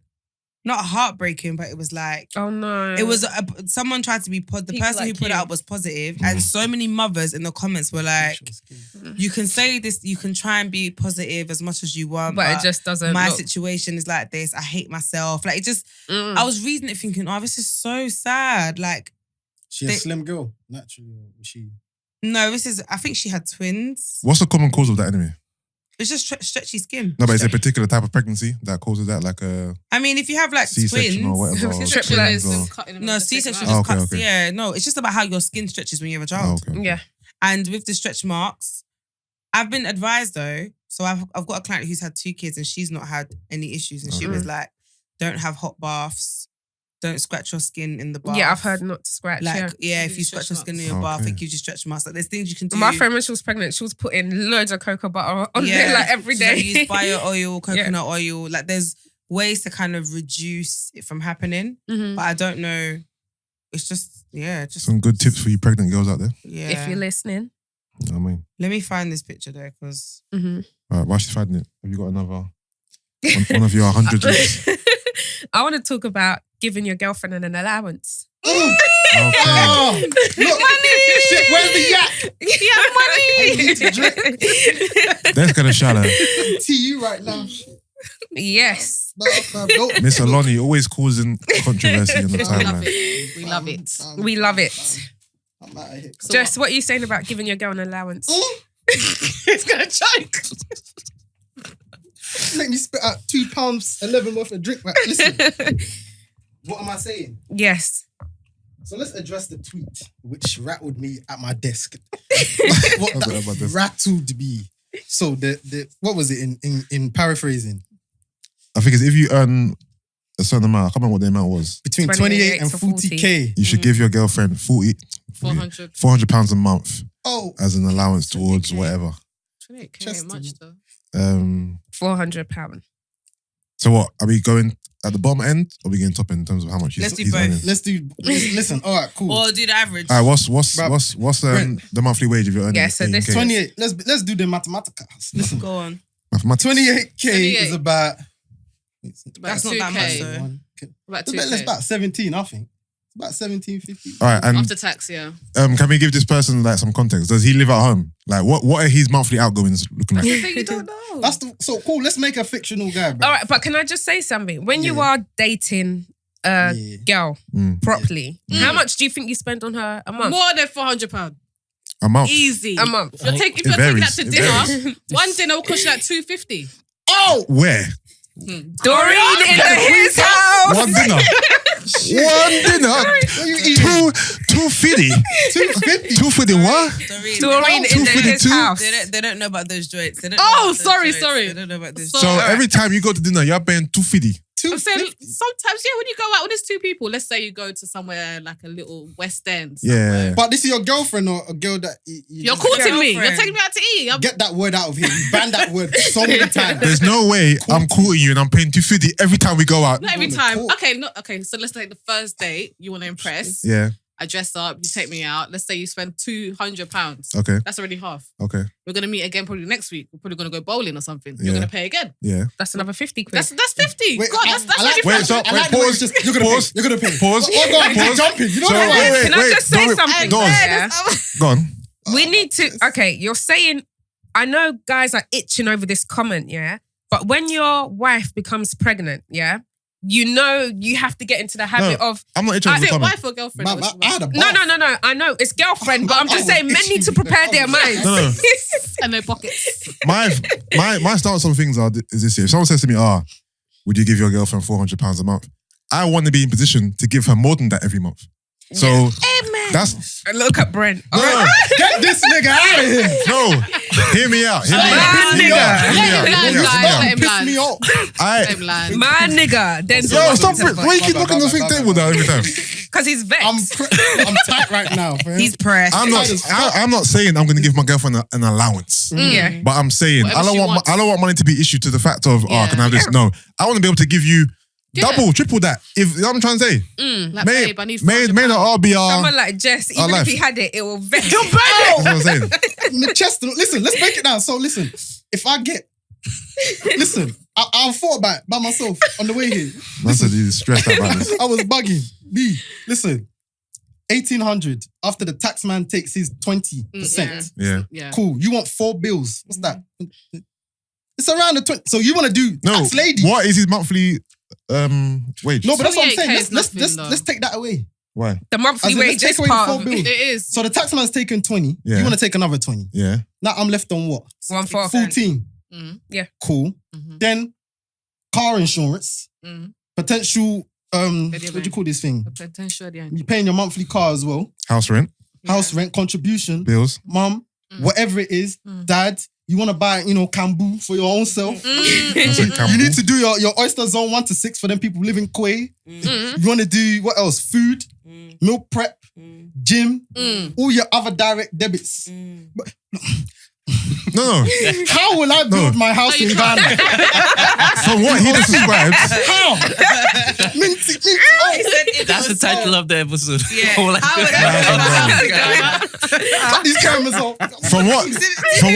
not heartbreaking, but it was like, Oh no. it was, someone tried to be, the People person who like put it you. up was positive. And so many mothers in the comments were like, you can say this, you can try and be positive as much as you want, but it just doesn't. my look. situation is like this. I hate myself. Like it just, Mm. I was reading it thinking, oh, this is so sad. Like, She a slim girl, naturally. Or was she? no, I think she had twins. What's the common cause of that anyway? It's just stretchy skin. No, but is there a particular type of pregnancy that causes that, like a I mean, if you have like C-section or twins. whatever? or C-section twins is them or- cutting them No, off the C-section second just Oh, okay, cuts. okay. Yeah, no, it's just about how your skin stretches when you have a child. Oh, okay. Yeah. And with the stretch marks, I've been advised though. So I've got a client who's had 2 kids and she's not had any issues. And she Okay. was like, don't have hot baths. Don't scratch your skin in the bath. Yeah, I've heard not to scratch. Like, yeah. if you scratch your skin in your bath, Okay. it gives you stretch marks. Like, there's things you can do. My friend, when she was pregnant, she was putting loads of cocoa butter on there like every She's like, day. use bio oil, coconut oil. Like, there's ways to kind of reduce it from happening. Mhm. But I don't know. It's just, just Some good tips for you pregnant girls out there. yeah. If you're listening. You know what I mean? Let me find this picture though, because Mhm. All right, while she's finding it, have you got another one of your 100 drinks? I want to talk about giving your girlfriend an allowance. Okay. Oh, look, shit, where's the yak? I need to drink. That's kind of shallow. To you right now. Yes. No, fam, don't. Miss Aloni always causing controversy on the We love timeline. it. We love it. We love it. I'm out of here. So Jess, what are you saying about giving your girl an allowance? It's gonna choke. Make me spit out £2.11 worth of drink. Right, listen, what am I saying? Yes. So let's address the tweet which rattled me at my desk. What I've got about that this. rattled me. So the what was it in paraphrasing? I think it's if you earn a certain amount, I can't remember what the amount was, Between 28 28 and to 40k. you should give your girlfriend 400. £400 a month Oh, as an allowance towards 28K. whatever. 28K Just ain't much though. £400. So what, are we going at the bottom end or are we going top end in terms of how much Let's do he's both. earning? listen. All right, cool. or do the average. All right, what's Bruh, Brent. the monthly wage if you're earning? Yeah, so this 18K? 28. Let's do the mathematicals. Listen, Go on. Mathematics. 28k 28. is about. That's not that 2K. much though. About Let's 2K. about 17. I think it's about 17.50. All right, and After tax, yeah. can we give this person like some context? Does he live at home? Like, what are his monthly outgoings looking like? You don't know. That's so cool. Let's make a fictional guy, bro. All right, but can I just say something? When you Yeah. are dating a Yeah. girl Mm. properly, how much do you think you spend on her a month? More than £400. A month. Easy. A month. If you're taking It varies. that to It dinner, one dinner will cost you like $250. Oh, Where? Doreen in his house. One dinner. One dinner. what are you eating? 250? 250. 250 what? Doreen in his 252? house. They don't know about those joints. They don't Oh, know about those sorry, joints. sorry. They don't know about those So joints. every time you go to dinner, you're paying 250. I'm saying sometimes, when you go out with these two people, let's say you go to somewhere like a little West End. Yeah. But this is your girlfriend or a girl that You're courting me. You're Girlfriend. taking me out to eat. Get that word out of here. You ban that word so many times. There's no way I'm courting you and I'm paying 250 every time we go out. Not every on the time. court. Okay, so let's take the first date. You want to impress. Yeah. I dress up, you take me out. Let's say you spend £200. Okay. That's already half. Okay. We're gonna meet again probably next week. We're probably gonna go bowling or something. Yeah. You're gonna pay again. Yeah. That's another 50 quid. That's 50. Wait, God, that's I like, really Wait, fun. so- I like the way it's just, you're gonna pause. pay. You're gonna pay. Pause. Oh, go on, keep jumping. You know So, what I mean? wait, Can I just say wait, something? Go on. Yeah. Go on. We need to. Okay, you're saying. I know guys are itching over this comment, yeah. But when your wife becomes pregnant, yeah, you know you have to get into the habit of. I'm not interested Is in it comment. wife or girlfriend? I had a No. bath. I know it's girlfriend, but I'm just saying men need to prepare their minds. No. And no pockets. My stance on things is this here. If someone says to me, would you give your girlfriend £400 a month? I want to be in position to give her more than that every month. So that's Look at Brent. no, Get this nigga out of here. no. Hear me out. Hear me Man, out. Hear me nigga. out. Hear me out. Let Hear him me out. lie, Hear me let out. him Piss land. me off. Let him land. My nigga. Then Yo, stop it. Why you keep knocking the thing table down every time? because he's vexed. I'm tight right now, fam. He's pressed. I'm not saying I'm going to give my girlfriend an allowance. Yeah. But I'm saying Whatever she wants. I don't want money to be issued to the fact of Yeah. can I have this? No, I want to be able to give you double, triple that. If you know what I'm trying to say, Like, may babe, I need may £400. not all be Someone like Jess, even life. if he had it, it will vex. That's what I'm saying. My chest. Listen, let's break it down. So listen, if I get, listen, I thought about it by myself on the way here. Man said he's stressed out about this. I was bugging. Listen, 1,800 after the tax man takes his 20%. Yeah. Yeah. Cool. You want 4 bills? What's that? It's around the 20. So you want to do No. tax lady? What is his monthly wage? No, but that's what I'm 28K saying. is nothing, though. Let's take that away. Why? The monthly As in, wage let's take is away the part 4 of bills. It is. So the tax man's taking 20. Yeah. You want to take another 20. Yeah. Now I'm left on what? 1/4. 14. Yeah. Cool. Mhm. Then car insurance, Mhm. potential. What Video do you bank. call this thing? Potential, yeah. You're paying your monthly car as well. House rent, House rent, contribution, bills. mum, whatever it is. Dad, you want to buy, Kambu for your own self. That's like You Campbell. need to do your oyster zone 1 to 6 for them people living Quay. You want to do what else? Food, meal prep, gym, all your other direct debits. But No. how will I build my house in Ghana? From what he just described, How? Minty. Oh, That's the title of the episode. Yeah. All I- How would I cut these cameras off. from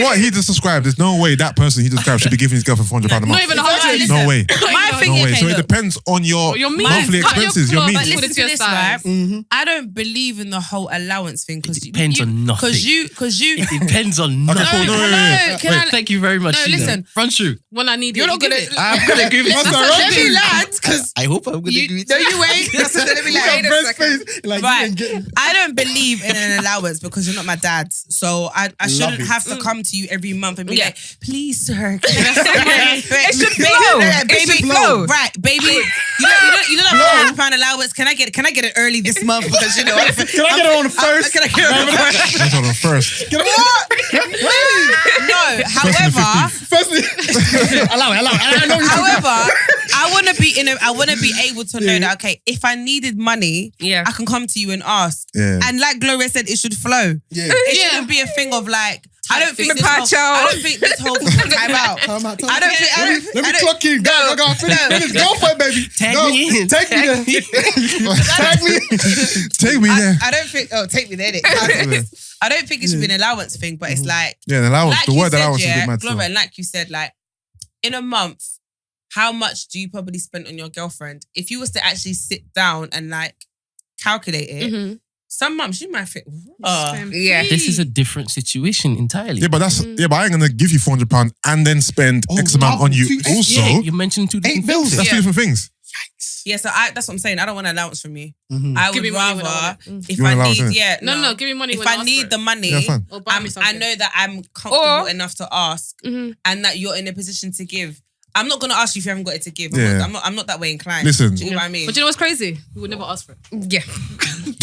what he just described, there's no way that person he described should be giving his girlfriend £400 a month. Not even 100. No way. My thing No way. is, So it look, depends on your Your means. monthly Cut your expenses, your cloth. means. but Put it listen to to your this, side. right? I don't believe in the whole allowance thing because It depends on nothing. Because you. It depends on Okay, nothing. cool. No, Hello, can I- Thank you very much. No, Sheena. listen. Front shoe. When I need You're it, not you gonna. give it. I'm gonna agree with That's you. the Let me wrong land because I hope I'm gonna agree with no, you. you wait. Let me You got land. best face. Like, you Right. ain't getting. I don't believe in an allowance because you're not my dad. So I shouldn't it. have to come to you every month and be Yeah. like, please, sir. Can I have some money?" It should Baby, flow. no, It baby, should flow. Right, baby. You don't have £400 allowance. Can I get it early this month? Because Can I get it on the first? Can I get it on the first? That's on the first. Can I No, however, Firstly, allow it. I know you. however, I want to be able to know that, okay, if I needed money, Yeah. I can come to you and ask. Yeah. And like Gloria said, it should flow. Yeah. It shouldn't be a thing of like, I don't think this whole time out. Time out. I don't think. Let me clock in. Go. Finish. Go for it, baby. Tag Go. me in. Take me there. Tag me. Take me there. I don't think. Oh, take me there. I don't think it should be an allowance thing, but it's like, Yeah, the allowance. like The you word said, allowance is a bit mad. Gloria, still. and like you said, like in a month, how much do you probably spend on your girlfriend? If you was to actually sit down and like calculate it, some months you might think, Yeah. This is a different situation entirely. Yeah, but I ain't gonna give you £400 and then spend X amount on you. two- Also, Yeah, you mentioned two 8 different bills. things. that's two different things. yeah. So that's what I'm saying. I don't want an allowance from you. Mhm. I Give would me money when I rather want if You want I allowance, need, innit? No, give me money If when I I ask need for the it. money, Yeah, fine. Or buy me I something. know that I'm comfortable Or- enough to ask, and that you're in a position to give. I'm not gonna ask you if you haven't got it to give. Yeah. I'm not that way inclined. Listen. Do you know what I mean? But you know what's crazy? We would never ask for it. Yeah.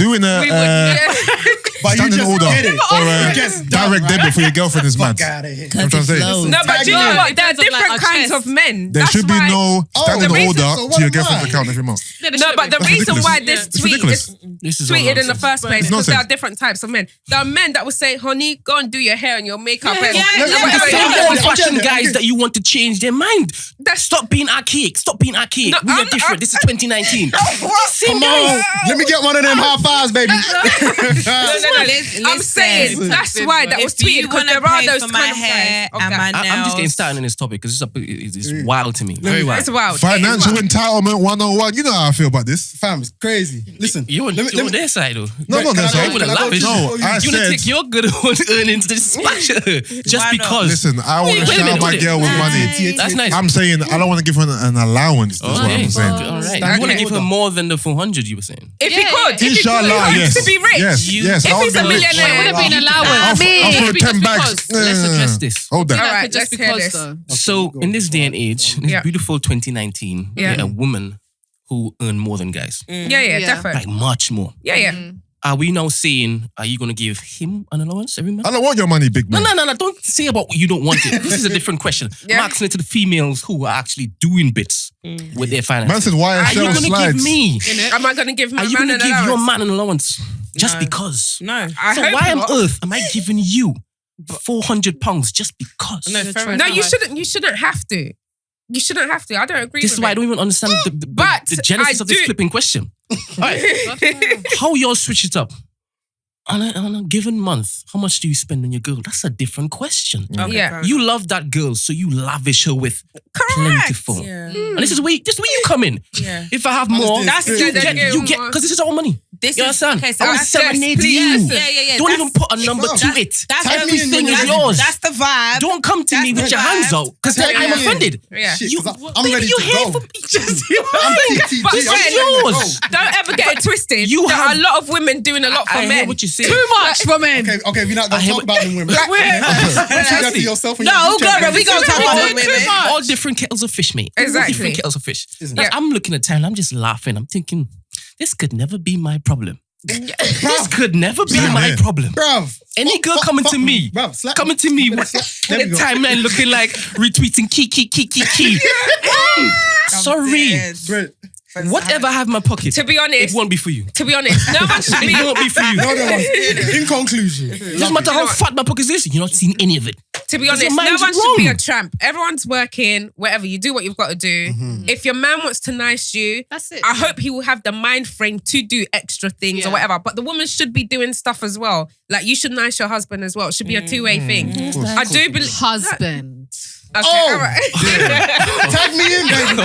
doing a We would, But you standing just order get it. or a Gets done, direct right? debit for your girlfriend is mad. Fuck out of here. You know what I'm trying to say? No, but do you know what? There are In terms of, like, different our kinds chest. of men. There That's should be why- no standing the reason- order so to what your am girlfriend's I? account every month. No, but the reason why this It's tweet ridiculous. is This is all tweeted in the nonsense. first place It's because there are nonsense. different types of men. There are men that will say, honey, go and do your hair and your makeup. and Yeah, whatever the you same want." old fashioned guys that you want to change their mind. That's- Stop being archaic. Stop being archaic. No, We are I'm- different. This is 2019. Same Come on. guys. Let me get one of them high fives, baby. I'm saying that's why that was If you tweeted because want to there are pay those for my kind of hair guys. and my I'm just getting nails. started on this topic because it's wild to me. Very wild. It's wild. Financial It is entitlement 101. You know how I feel about this. Fam, it's crazy. Listen, You're on, let me- you're let on me- their side though. No, Wait, no, can that's I all. go- with a can I go lavish. to- No, show you? I You want to said, take your good earnings to splash her just Why not? because. listen, I want to Wait a shower minute, my hold it. girl with money. That's nice. I'm saying I don't want to give her an allowance. That's what Okay. I'm saying. All right. Stand You want to in give her order. more than the 400 you were saying? If Yeah, he could, yeah. if he could, Inshallah, he yes. wants to be rich. Yes, You- yes. If I he's would a be rich. millionaire, It would have been allowance. I'll Just throw 10 bags. because. Let's address this. Hold All that. right, Just let's hear because this. though. So in this day and age, in this Yeah. beautiful 2019, Yeah. a woman who earn more than guys, Yeah, Yeah. definitely. like much more. Yeah. Are we now saying, are you going to give him an allowance every month? I don't want your money, big No, man. no. Don't say about you don't want it. This is a different question. Yeah. I'm asking it to the females who are actually doing bits with their Man finances. said, why Are you shell going to slides? give me? Am I going to give my Are you man going to an give your allowance? man an allowance just No. because? No. I So hope why on not. earth am I giving you £400 just because? No, fair No, enough. you shouldn't. You shouldn't have to. You shouldn't have to. I don't agree. This with is why I it. don't even understand But the genesis I of this do- flipping question. All right. How y'all switch it up? On a given month, how much do you spend on your girl? That's a different question. Okay, Yeah. fair You love that girl, so you lavish her with plentiful. enough. And this is where you come in. Yeah. If I have more, That's you good. get because this is our money. This You is understand? okay. So I will that's serenade please. you. Yeah. Don't That's- even put a number to That's- it. That's Tag me in Everything when is you're yours. That's the vibe. Don't come to That's me with the your hands vibe. out because Tag I'm me in. offended. Yeah. Shit, You, 'cause I'm baby, ready you to here go. for just I'm TTG. But This wait, is let me yours. Don't ever get it twisted. You there have- are a lot of women doing a lot for I hear men. what you say. Too much for men. Okay, we're not I going to hear talk about them women. Like, What you got for yourself and your No, future? Gloria, we gonna talk about all, women. all different kettles of fish, mate. All Exactly. different kettles of fish. Isn't Now, it? I'm looking at time. I'm just laughing. I'm thinking, this could never be my problem. This could never be Same my here. problem. Bruv. Any girl coming to me, Bruv, slap coming to me with There we a go. timeline looking like retweeting key. Sorry. Brent, Whatever I have in my pocket, To be it honest, won't be for you. no one should be. It won't be for you. no, in conclusion. Doesn't matter how fat my pocket is, you're not seeing any of it. To be Because honest, your no mind's one should be a wrong. tramp. Everyone's working, whatever. You do what you've got to do. If your man wants to nice you, That's it. I hope he will have the mind frame to do extra things Yeah. or whatever. But the woman should be doing stuff as well. Like you should nice your husband as well. It should be a two-way thing. I do believe. Husband. Okay, Oh, all right. Tag me in, baby.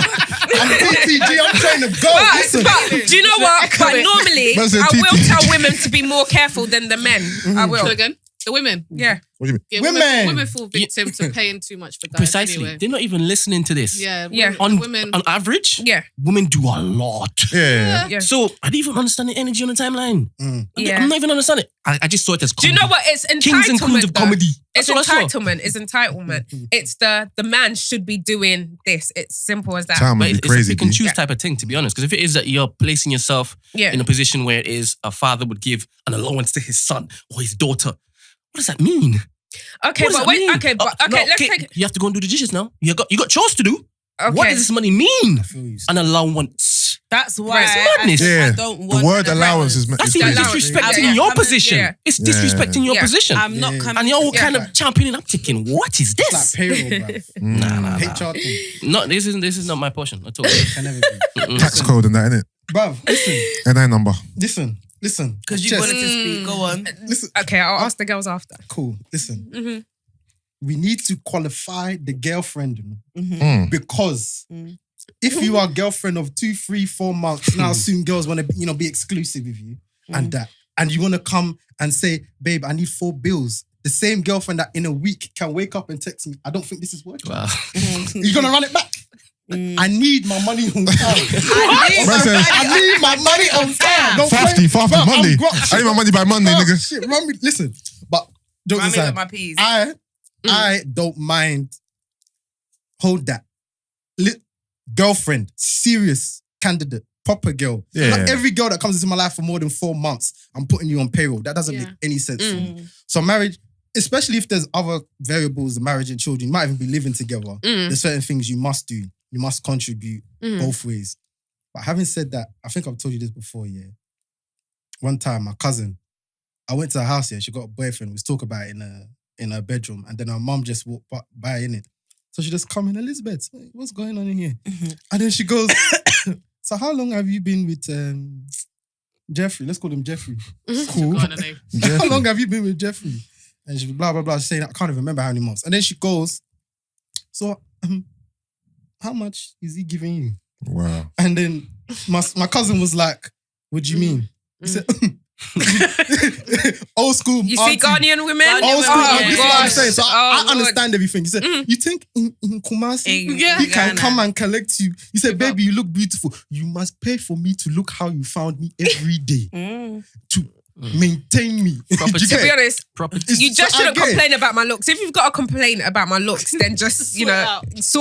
I'm TTG. I'm trying to go. Listen. But do you know what? But normally, Man said I will TT. tell women to be more careful than the men. I So will. again, the women. Yeah. What do you mean? Yeah, Women. women fall victim to paying too much for guys. Precisely. Anyway. They're not even listening to this. Yeah. Yeah. Women. On average, Yeah. women do a lot. Yeah. Yeah. So I don't even understand the energy on the timeline. Yeah. I'm not even understanding it. I just saw it as Do you comedy. know what? It's entitlement. Kings and queens of though. comedy. It's That's what I saw. entitlement. It's entitlement. It's the man should be doing this. It's simple as that. Time But would be it's a crazy. pick and B. choose Yeah. type of thing, to be honest. Because if it is that you're placing yourself Yeah. in a position where it is a father would give an allowance to his son or his daughter, what does that mean? Okay, What does but that wait. mean? Okay, but Oh, okay. no, Let's take. You have to go and do the dishes now. You got chores to do. Okay. What does this money mean? feel you. An allowance. That's why It's I madness. Yeah. don't The want word the allowance is That's is even allowance. crazy. disrespecting Yeah. your I'm- position. yeah. It's disrespecting your Yeah. position. I'm not Yeah. coming. And you're all Yeah. kind of championing. I'm thinking, what is It's like this? payroll, bruv. Nah. HR thing. No, this is not my portion at all. Can never be. Tax code and that, innit? Bruv, listen. NI number. Listen. Because you Jess, wanted to speak. Go on. Listen. Okay, I'll ask the girls after. Cool. Listen. Mhm. We need to qualify the girlfriend, you know, Mm. because if you are girlfriend of 2, 3, 4 months, now soon girls want to, be exclusive with you and that, and you want to come and say, babe, I need 4 bills. The same girlfriend that in a week can wake up and text me, I don't think this is working. Wow. You're gonna run it back. I need my money on time. Man said, I need my money on time. Don't Fafty, play- Bruv, I'm Monday. gro- I need my money by Monday, Bruv, nigga. Shit, run me. Listen, but jokes Run me with aside, my peas. I don't mind. Hold that. Girlfriend, serious candidate, proper girl. Yeah. Not every girl that comes into my life for more than 4 months, I'm putting you on payroll. That doesn't make any sense to me. So marriage, especially if there's other variables, marriage and children, you might even be living together. There's certain things you must do. You must contribute both ways. But having said that, I think I've told you this before, yeah. One time, my cousin, I went to her house, yeah, she got a boyfriend. We was talking about it in her bedroom. And then her mum just walked by in it. So she just come in, Elizabeth, what's going on in here? And then she goes, so how long have you been with Jeffrey? Let's call him Jeffrey. Cool. How long have you been with Jeffrey? And she blah, blah, blah, saying, I can't even remember how many months. And then she goes, so how much is he giving you? Wow. And then my cousin was like, what do you mean? He said, old school. You see Ghanaian women? Old school. Oh, This is what I'm saying. So I Lord. understand everything. He said, you think in Kumasi, Yeah. he can Ghana. come and collect you? He said, baby, you look beautiful. You must pay for me to look how you found me every day to maintain me. Property. You To get be it? honest, It's- you just I shouldn't get it. complain about my looks. If you've got a complaint about my looks, then just, sort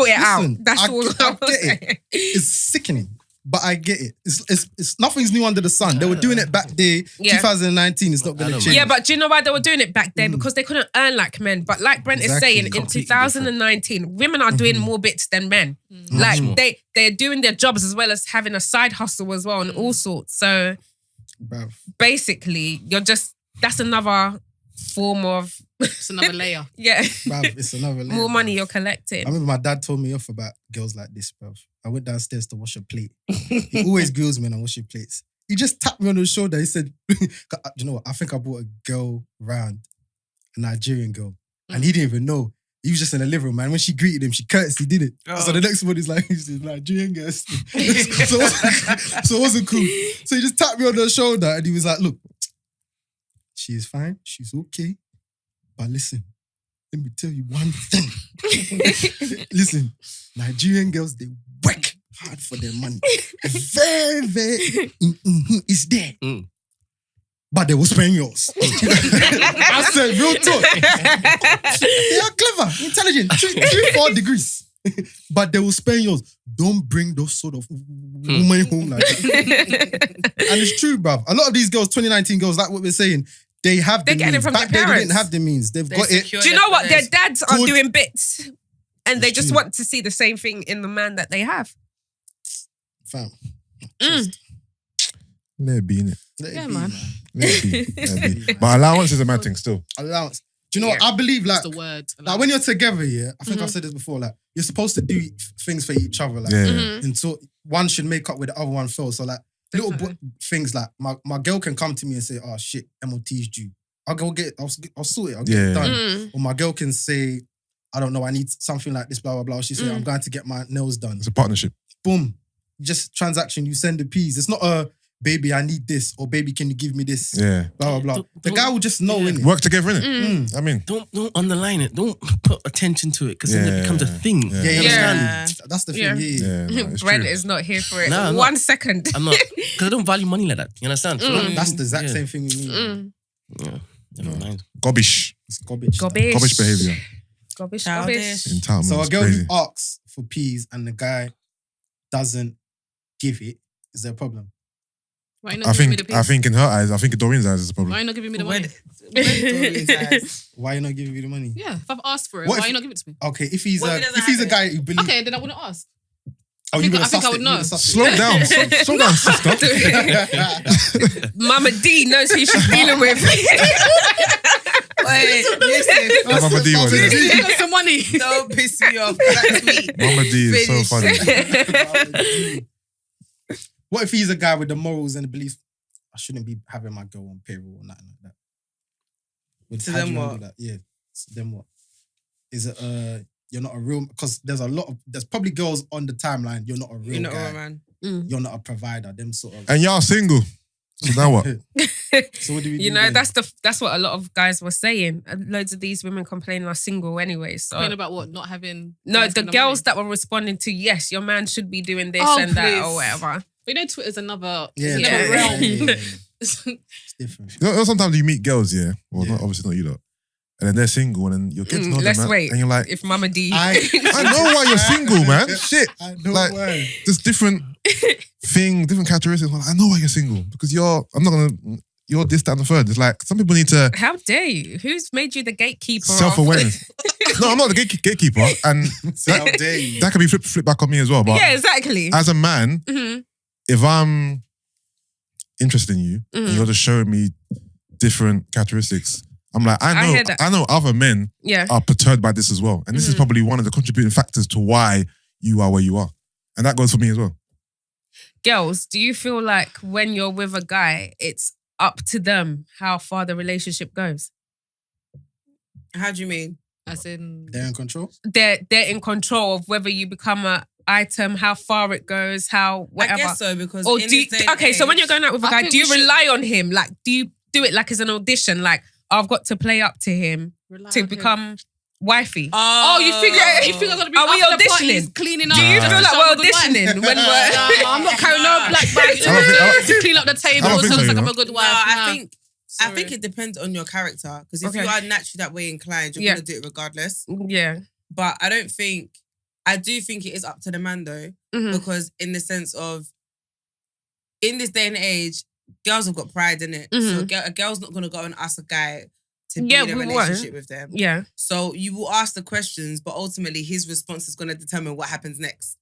it out. Listen, That's I all get- I I was get it. saying. It's sickening. But I get it. It's nothing's new under the sun. They were doing it back there. Yeah. 2019 it's not going to change. Yeah, but do you know why they were doing it back then? Because they couldn't earn like men. But like Brent is Exactly. saying, in Completely 2019, women are doing more bits than men. Like more. they're doing their jobs as well as having a side hustle as well and all sorts. So Bruv. basically, that's another form of It's another layer. Bruv, it's another level. more money you're collecting. I remember my dad told me off about girls like this, bruv. I went downstairs to wash a plate. He always grills me when I wash your plates. He just tapped me on the shoulder. He said, do you know what? I think I brought a girl round, a Nigerian girl. And he didn't even know. He was just in the living room, man. When she greeted him, she curtsied, did it. So the next one is like, he's a Nigerian girl. so it wasn't cool. So he just tapped me on the shoulder and he was like, look, she is fine. She's okay. But listen, let me tell you one thing. Listen, Nigerian girls, they work hard for their money. Very, very, it's there. But they will spend yours. I said, real talk. They are clever, intelligent, 3-4 degrees. But they will spend yours. Don't bring those sort of women home like that. And it's true, bruv. A lot of these girls, 2019 girls, like what we're saying, they have the They're getting means. it from Back their then, they didn't parents. have the means. They've got it. Do you know what? Their dads are Good. doing bits and they It's just true. want to see the same thing in the man that they have. Fam. Let it be, innit? Let it Yeah, be, man. Let it be. Let it be. But allowance is a mad thing still. Allowance. Do you know what? I believe like, That's the word. like when you're together, yeah, I think I've said this before, like you're supposed to do things for each other. Like, Yeah. and so one should make up with the other one fails. So like little things like my girl can come to me and say, oh shit, MOT's due. I'll go get it. I'll sort it. I'll get it done. Or my girl can say, I don't know, I need something like this, blah, blah, blah. She say, I'm going to get my nails done. It's a partnership. Boom. Just transaction, you send the P's. It's not a, baby, I need this, or baby, can you give me this? Yeah. Blah, blah, blah. The guy will just know, innit? Work together, innit? I mean, Don't underline it. Don't put attention to it because then it becomes a thing. Yeah. Yeah, You yeah. understand? That's the thing, Yeah. yeah. yeah, no, it's Brent true. is not here for it. Nah, I'm not. 1 second. I'm not, because I don't value money like that. You understand? So That's the exact Yeah. same thing with me. Yeah, never mind. Gobbish. It's garbage. Gobbish. Gobbish behaviour Gobbish. Childish. in town, man. So a It's girl crazy. who asks for peas and the guy doesn't give it, is there a problem? Why you not I giving me think the I piece? think in her eyes, I think in Doreen's eyes is a problem. Why you not giving me the Where money? Why you not giving me the money? Yeah, if I've asked for it, What why if- you not giving it to me? Okay, if he's What a if he doesn't if he's a have guy who believes, Okay, then I wouldn't ask. oh, I you think- would I have think I sussed would it. know. You would have sussed Slow it. down, slow down, sister. Mama D knows who she's dealing with. Wait, listen. Mama D was there. You got some money. Don't piss me off. That's me. Mama D is so Finish. funny. What if he's a guy with the morals and the beliefs? I shouldn't be having my girl on payroll or nothing like that. So how do then you what? handle that? Yeah. So then what? Is it you're not a real, because there's probably girls on the timeline, you're not a real You're not guy. a man. You're not a provider. Them sort of. And y'all single. So now what? So what do we do? You know, then? that's what a lot of guys were saying. And loads of these women complaining are single anyway. So Complaining about what? Not having. no, guys the giving them girls money? that were responding to, yes, your man should be doing this Oh, and that please. or whatever. But you know, Twitter's another, Yeah, it's another yeah. realm. yeah. It's different. You know, sometimes you meet girls, yeah? Well, Yeah. not obviously not you lot. And then they're single and then your kids know them. Let's man. wait. And you're like, If Mama D, I know why you're single, man. Shit. I know Like, why. there's different different characteristics. I'm like, I know why you're single because you're this, that, and the third. It's like some people need to How dare you? Who's made you the gatekeeper? self-awareness. No, I'm not the gatekeeper, and How dare you? that can be flipped back on me as well. But Yeah, exactly. as a man, Mhm. if I'm interested in you and you're just showing me different characteristics, I'm like, I hear that. I know other men Yeah. are perturbed by this as well, and this is probably one of the contributing factors to why you are where you are, and that goes for me as well. Girls, do you feel like when you're with a guy, it's up to them how far the relationship goes? How do you mean? As in, They're in control. They're in control of whether you become a item, how far it goes, how whatever. I guess so because Or in do you, this day and okay, so when age- you're going out with a I guy, think do you we should- rely on him? Like, do you do it like as an audition? Like, I've got to play up to him to become wifey. Oh, you think I'm gonna be Are we after the auditioning? parties cleaning up? Do you just feel to like show we're I'm a good wife? auditioning when we're? No, I'm not carrying no black bags I don't think- to clean up the table. I don't think So so, it's you like I'm know. a good No, wife. I Sorry. think it depends on your character because if Okay. you are naturally that way inclined, you're Yeah. gonna do it regardless. Yeah. But I do think it is up to the man though, Mhm. because in the sense of, in this day and age, girls have got pride in it. Mhm. So a girl's not gonna go and ask a guy to be Yeah, in a we relationship won't. with them. Yeah. So you will ask the questions, but ultimately his response is gonna determine what happens next.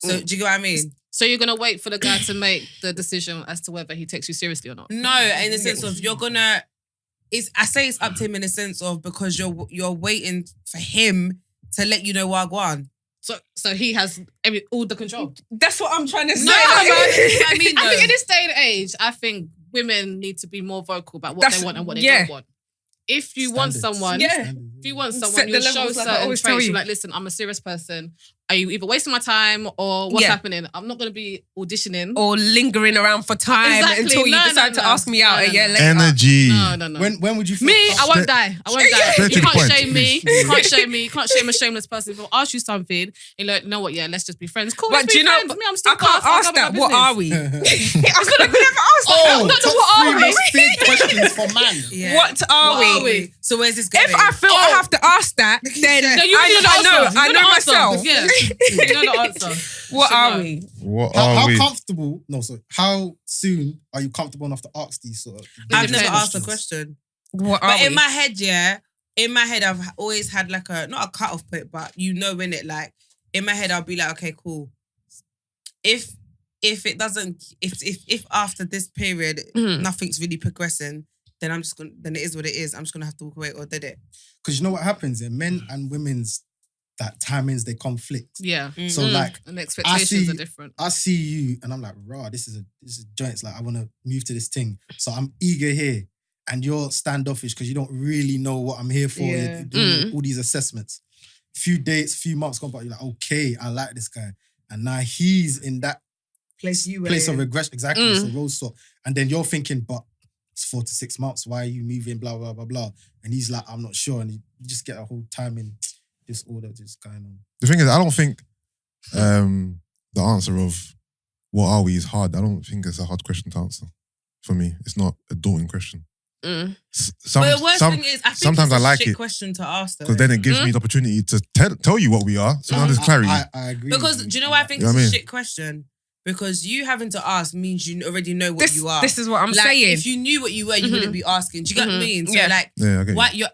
So do you get what I mean? So you're gonna wait for the guy to make the decision as to whether he takes you seriously or not? No, in the sense of you're gonna. I say it's up to him in the sense of because you're waiting for him to let you know what I want. So he has all the control. That's what I'm trying to say. No, Like- man, that's what I mean. I think though. in this day and age, I think women need to be more vocal about what That's- they want and what they yeah. don't want. If you want Standards. someone, Yeah. if you want Set someone, the you'll show levels like I certain always traits. tell you. You're like, listen, I'm a serious person. Are you either wasting my time or what's Yeah. happening? I'm not going to be auditioning. Or lingering around for time Exactly. until you No, decide no, to no. ask me out No, a no, year no. later. Energy. No. When would you feel Me, I comfortable? won't die. I won't die. Straight to You the can't point. shame me. You can't shame me. You can't shame a shameless person. If I ask you something, you're like, you know what? Yeah, let's just be friends. Cool. But let's do be you know? friends. Me, I'm still I can't boss. I'll ask go about that. What business. are we? I could have never asked that. Oh, What top are we? big questions for man. Yeah. What are What we? So where's this going? If I feel I have to ask that, then No, you need an I know. answer. I You know know the answer. myself. Yeah. You know the answer. What Should are know. we? What are How we? comfortable? No, sorry. How soon are you comfortable enough to ask these sort of? I've never depends. asked a question. What are But we? in my head, I've always had like not a cut-off point, but in it, like in my head, I'll be like, okay, cool. If it doesn't, if after this period Mhm. nothing's really progressing, then then it is what it is. I'm just gonna have to walk away or did it. Because you know what happens? Men and women's that timings they conflict. Yeah. So like And the expectations are different. I see you and I'm like, raw, this is joints. Like I want to move to this thing. So I'm eager here. And you're standoffish because you don't really know what I'm here for. Yeah. You're doing all these assessments. Few dates, few months gone by, you're like, okay, I like this guy. And now he's in that Place of regression. Exactly. Mm. So rose swap. And then you're thinking, but it's 4 to 6 months. Why are you moving? Blah, blah, blah, blah. And he's like, I'm not sure. And you just get a whole timing disorder just going on. The thing is, I don't think the answer of what are we is hard. I don't think it's a hard question to answer. For me, it's not a daunting question. Mm. But the worst thing is, I think sometimes it's a I like shit it. question to ask though. Because then it gives me the opportunity to tell you what we are. So now there's clarity. I agree. Because with do you know why I think You know it's what I a mean? shit question? Because you having to ask means you already know what you are. This is what I'm like, saying. if you knew what you were, you wouldn't be asking. Do you get what I mean? So Yeah. like, Yeah, I get you.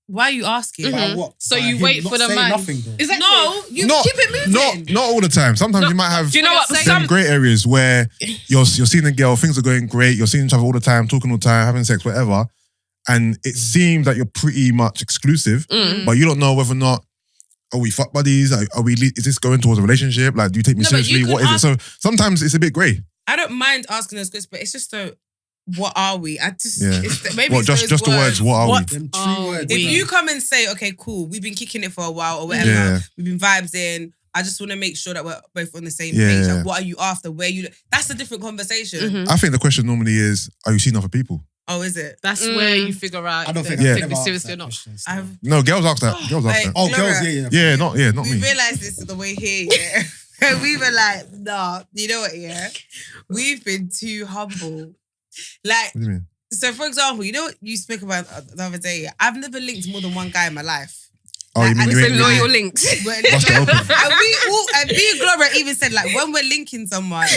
why are you asking? By what? So By you him wait not for the saying man. Nothing, bro. Exactly. No, you Not- keep it moving. Not all the time. Sometimes you might have Do you know what? Saying- some Some, great areas where you're seeing a girl, things are going great, you're seeing each other all the time, talking all the time, having sex, whatever. And it seems that you're pretty much exclusive, but you don't know whether or not, are we fuck buddies? Are we? Is this going towards a relationship? Like, do you take me No, but you seriously? could What is it? So sometimes it's a bit grey. I don't mind asking those questions, but it's just what are we? I just Yeah. maybe What, it's just the words, what are we? Them Oh, three words. If we- you come and say, okay, cool, we've been kicking it for a while or whatever, Yeah. we've been vibes in. I just want to make sure that we're both on the same Yeah. page. Like, what are you after? Where you? That's a different conversation. I think the question normally is, are you seeing other people? Oh, is it? That's where you figure out I don't if think they Yeah. I've take me never seriously or asked that not. question, so. I've No, girls ask that. Girls ask Wait. that. Oh, Gloria. girls, yeah. Yeah, not we me. realized this the way here, yeah. We were like, nah, you know what, yeah? We've been too humble. Like, What do you mean? so for example, you know what you spoke about the other day? I've never linked more than one guy in my life. Oh, you mean you It's ain't a loyal really links. bust it open? And me and Gloria even said, like, when we're linking someone,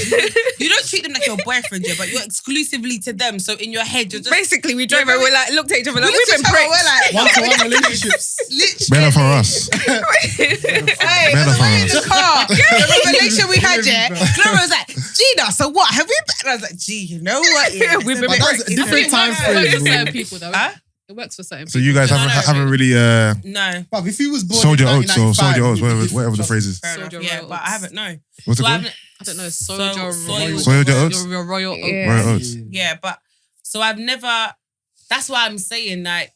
you don't treat them like your boyfriend, yeah, but you're exclusively to them. So in your head, you're just Basically, we drove and we're like, looked at each other like, we we've been pricks. we're like, One-to-one relationships. literally. Better for us. Hey, Better for in us. the car. The revelation we had, yeah. Gloria was like, Gina, so what? Have we been? And I was like, gee, you know what? Yeah, We've been But that's a different time It works for frame. certain people, though. Huh? It works for certain So people. you guys No, haven't really No. But if he was born sold in your oats or 1995, sold your oats, it'd be whatever the different. phrase is. Fair enough. Sold your Yeah, royal but I oats. haven't, no. What's it So I called? haven't, I don't know. So- Sold your oats? Your royal oats. Yeah. Royal oats. yeah, but so I've never, that's why I'm saying, like,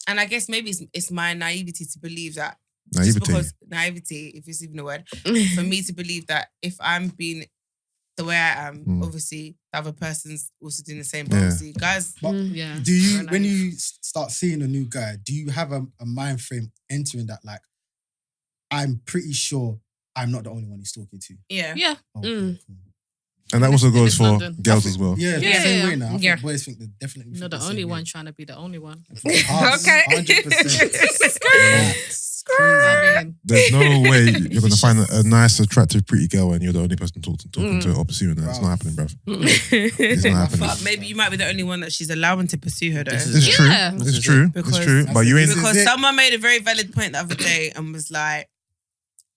and I guess maybe it's my naivety to believe that. Just Naivety. because naivety, if it's even a word, for me to believe that if I'm being the way I am, obviously the other person's also doing the same. But Yeah. obviously, guys, But Yeah. do you, Very when naive. you start seeing a new guy, do you have a mind frame entering that, like, I'm pretty sure I'm not the only one he's talking to? yeah. Yeah. Oh, Mm. cool. And that also In goes this for London. girls as well. Yeah, Yeah, the same yeah. way now. I think Yeah. boys think they're definitely Not think the same only way. one trying to be the only one. Okay. 100%. I mean, There's no way you're gonna find a nice, attractive, pretty girl and you're the only person talking to her or pursuing her. It's not happening, bruv. It's not happening. But maybe you might be the only one that she's allowing to pursue her, though. This is- It's true. Yeah. It's true. It's Because- true. But you ain't. This is Because it. someone made a very valid point the other day and was like,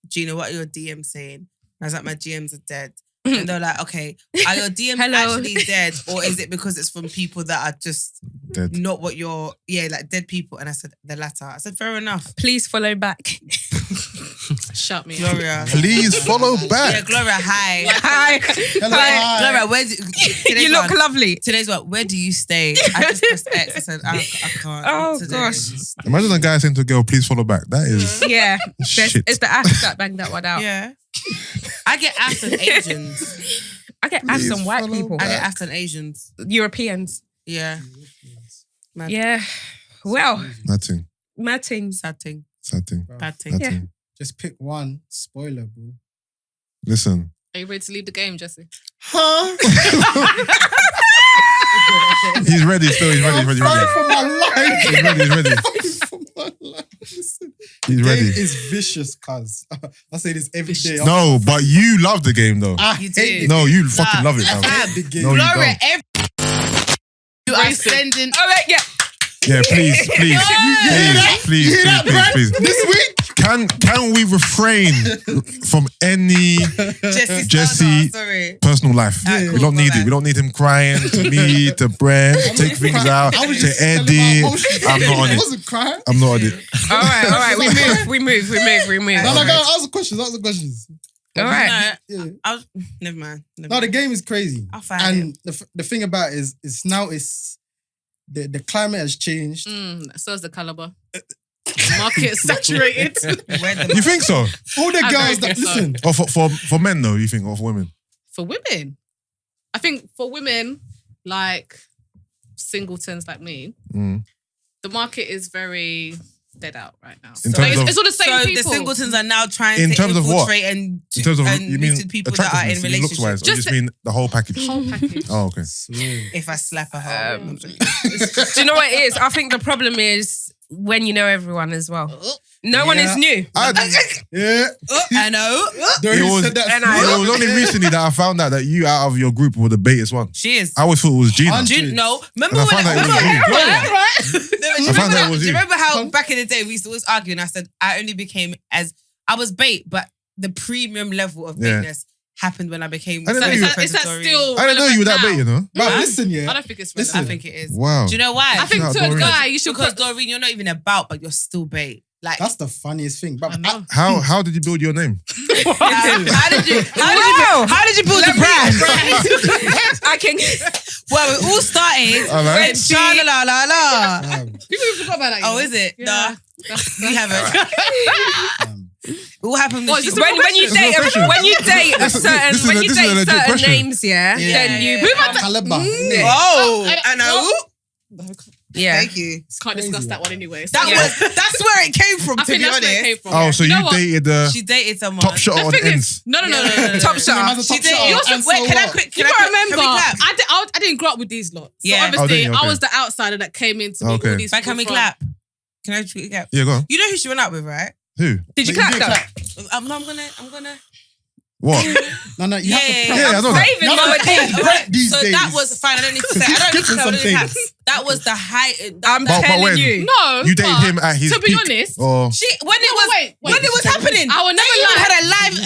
Gina, what are your DMs saying? And I was like, my DMs are dead. And they're like, okay, are your DMs Hello. actually dead? Or is it because it's from people that are just Dead. not what you're, like dead people? And I said, the latter. I said, fair enough. Please follow back. shut me. Gloria. Please follow Yeah, back. Gloria, hi. Hi. Hello, Hi. hi. Gloria, where do today's You look one, lovely. Today's what? Where do you stay? I just pressed X. I said, I can't. Oh, today. gosh. Imagine a guy saying to a girl, "Please follow back." That is Yeah. shit. It's the ass that banged that one out. Yeah. I get asked on Asians. I get asked Please on white follow people. I get asked on Asians. Europeans. Yeah. Mad. Yeah. Well, Nothing. mad things. Sad thing. Sad thing. Bad thing. Sad Yeah. thing. Just pick one. Spoiler, bro. Listen. Are you ready to leave the game, Jesse? He's ready still. He's ready. He's ready. Fighting for my life. He's ready. He's ready. Fighting for my life. Listen, He's game ready. is vicious, cuz. I say this every day. No, but you love the game though. I You hate did. the No, you fucking love it, Nah, fam. hate the game. No, you Gloria, don't. you are Racist. sending. All right, yeah. Yeah, please, please. This week? Can we refrain from any Jesse- Sorry. personal life? Alright, We don't cool, need bye-bye. it. We don't need him crying to me, to Brent, to take things out, I was to just telling Eddie. my emotions. I'm not on I it. wasn't crying. I'm not on it. All right. We move. No, ask the questions. All right. No, Yeah. never mind. No, the game is crazy. I'll find And the thing about it is now it's the climate has changed. So is the caliber. Market saturated. You think so? All the I girls very that think so. listen, Or for men though, you think, or for women? For women, I think for women, like singletons like me, Mm. the market is very dead out right now. In So terms of- it's all the same So people. the singletons are now trying In to terms of what? infiltrate and In terms of, and you mean mix with people that are in attractiveness, you mean looks wise, relationships. or you just mean the whole package? Whole package. Oh, okay. If I slap a hoe. Do you know what it is? I think the problem is when you know everyone as well. No one is new. yeah. I know. Doreen It was- said that. And I- It was only recently that I found out that you out of your group were the baitest one. She is. I always thought it was Gina. Hundred. No, remember And I when? found out it was you. Do I found out it was you you. remember how back in the day we used to always argue and I said I only became as I was bait, but the premium level of Yeah. baitness happened when I became. I didn't know Is you- that, is that still? I didn't know you were that bait, relevant you now? know? But Huh? listen, I yeah. don't think it's Listen. I relevant. think it is. Wow. Do you know why? I think Shout out to a Doreen. guy, you should Because put. Doreen, you're not even about, but you're still bait. Like That's the funniest thing. But I know. How did you build your name? how did you build the brand? I can. Well, it all started All right. when sha la la la la. People forgot about that. you Oh, know? is it? Yeah. Nah, we haven't. It all happened. What, is this When you That's no date question. when you date a This is certain a- when you this is a date legit certain question. names, then you Caliber. Oh, I- I know. yeah. Thank you. Can't discuss that one anyway. So That yeah. was that's where it came from. I To think be that's where it honest, came from. Oh, so You know you what? dated the she dated someone. top shot on thing is- ends. No. Top shot. Top She dated. shot. You also, And wait, so can I what? quick? You Can gotta I remember, Can we clap? I didn't grow up with these lots. So Yeah. obviously, Oh, didn't you? I Okay. was the outsider that came into Okay. all these. But can we people clap? Can I recap? Yeah, go on. You know who she went out with, right? Who? Did you But clap that? No, I'm gonna. What? No, you have to Yeah, I know that. Braving Mama D. Brent these So days. that was fine. I don't need to say. I don't need to Skipping some say. things. That was the height. I'm But telling when? you. No. You dated but him at his to be peak, honest, or When it was wait. when it was happening. I will never They even lie. had a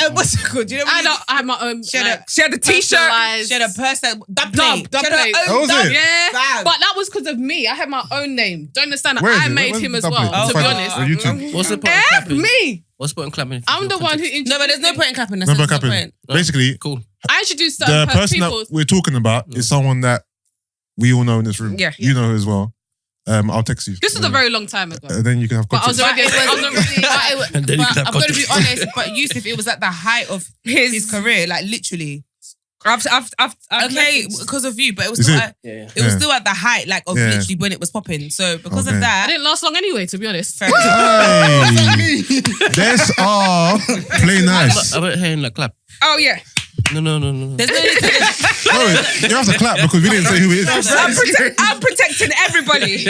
live. What's it called? Do you know? I had my own. She had She had a t-shirt. personalised- She had a person. Dub Dub plate. That was it? Yeah, Fam. but that was because of me. I had my own name. Don't understand that Where is I it? made Where's him the as dub well. plate? To Find be it honest, on YouTube. What's the point of clapping? Me. What's the point of clapping? I'm the one who introduced. No, but there's no point in clapping. no, but There's no Captain. point. Basically, Cool. I introduced the certain person people. that we're talking about is someone that we all know in this room. Yeah. You know her as well. I'll text you. This was a very long time ago. Then you can have But I was context. already. And then you can have I'm going to be context. honest, but Yusuff, it was at the height of his career, like literally. I've Okay, messaged. because of you, but it was Is still it? at, Yeah. it was still at the height, like of Yeah. literally when it was popping. So because Okay. of I that, didn't last long anyway, to be honest. fair enough. Hey, that's all. Play nice. I went here and like clap. Oh yeah. No. There's no need to. No, you have to clap because we didn't say who it is. I'm protecting everybody.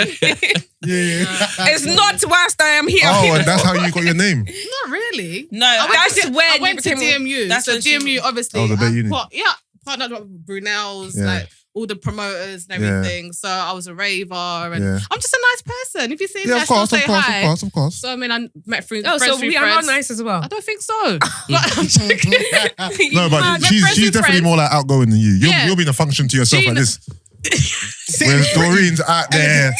It's not whilst I am here. Oh, and that's how you got your name. Not really. No, That's where I you went to became- DMU. That's so when she- DMU, obviously. Oh, the day uni. Partnered up with Brunel's, Yeah. like all the promoters and everything. So I was a raver, and Yeah. I'm just a nice person. If you see me, Yeah, I of still course, say of course, hi. of course, of course. So I mean, I met friends. Oh, friends so through we are friends. not nice as well. I don't think so. But I'm joking. No, but My she's friends with definitely friends. more like outgoing than you. Yeah. You'll be in a function to yourself Gina- like this. Whereas Doreen's out there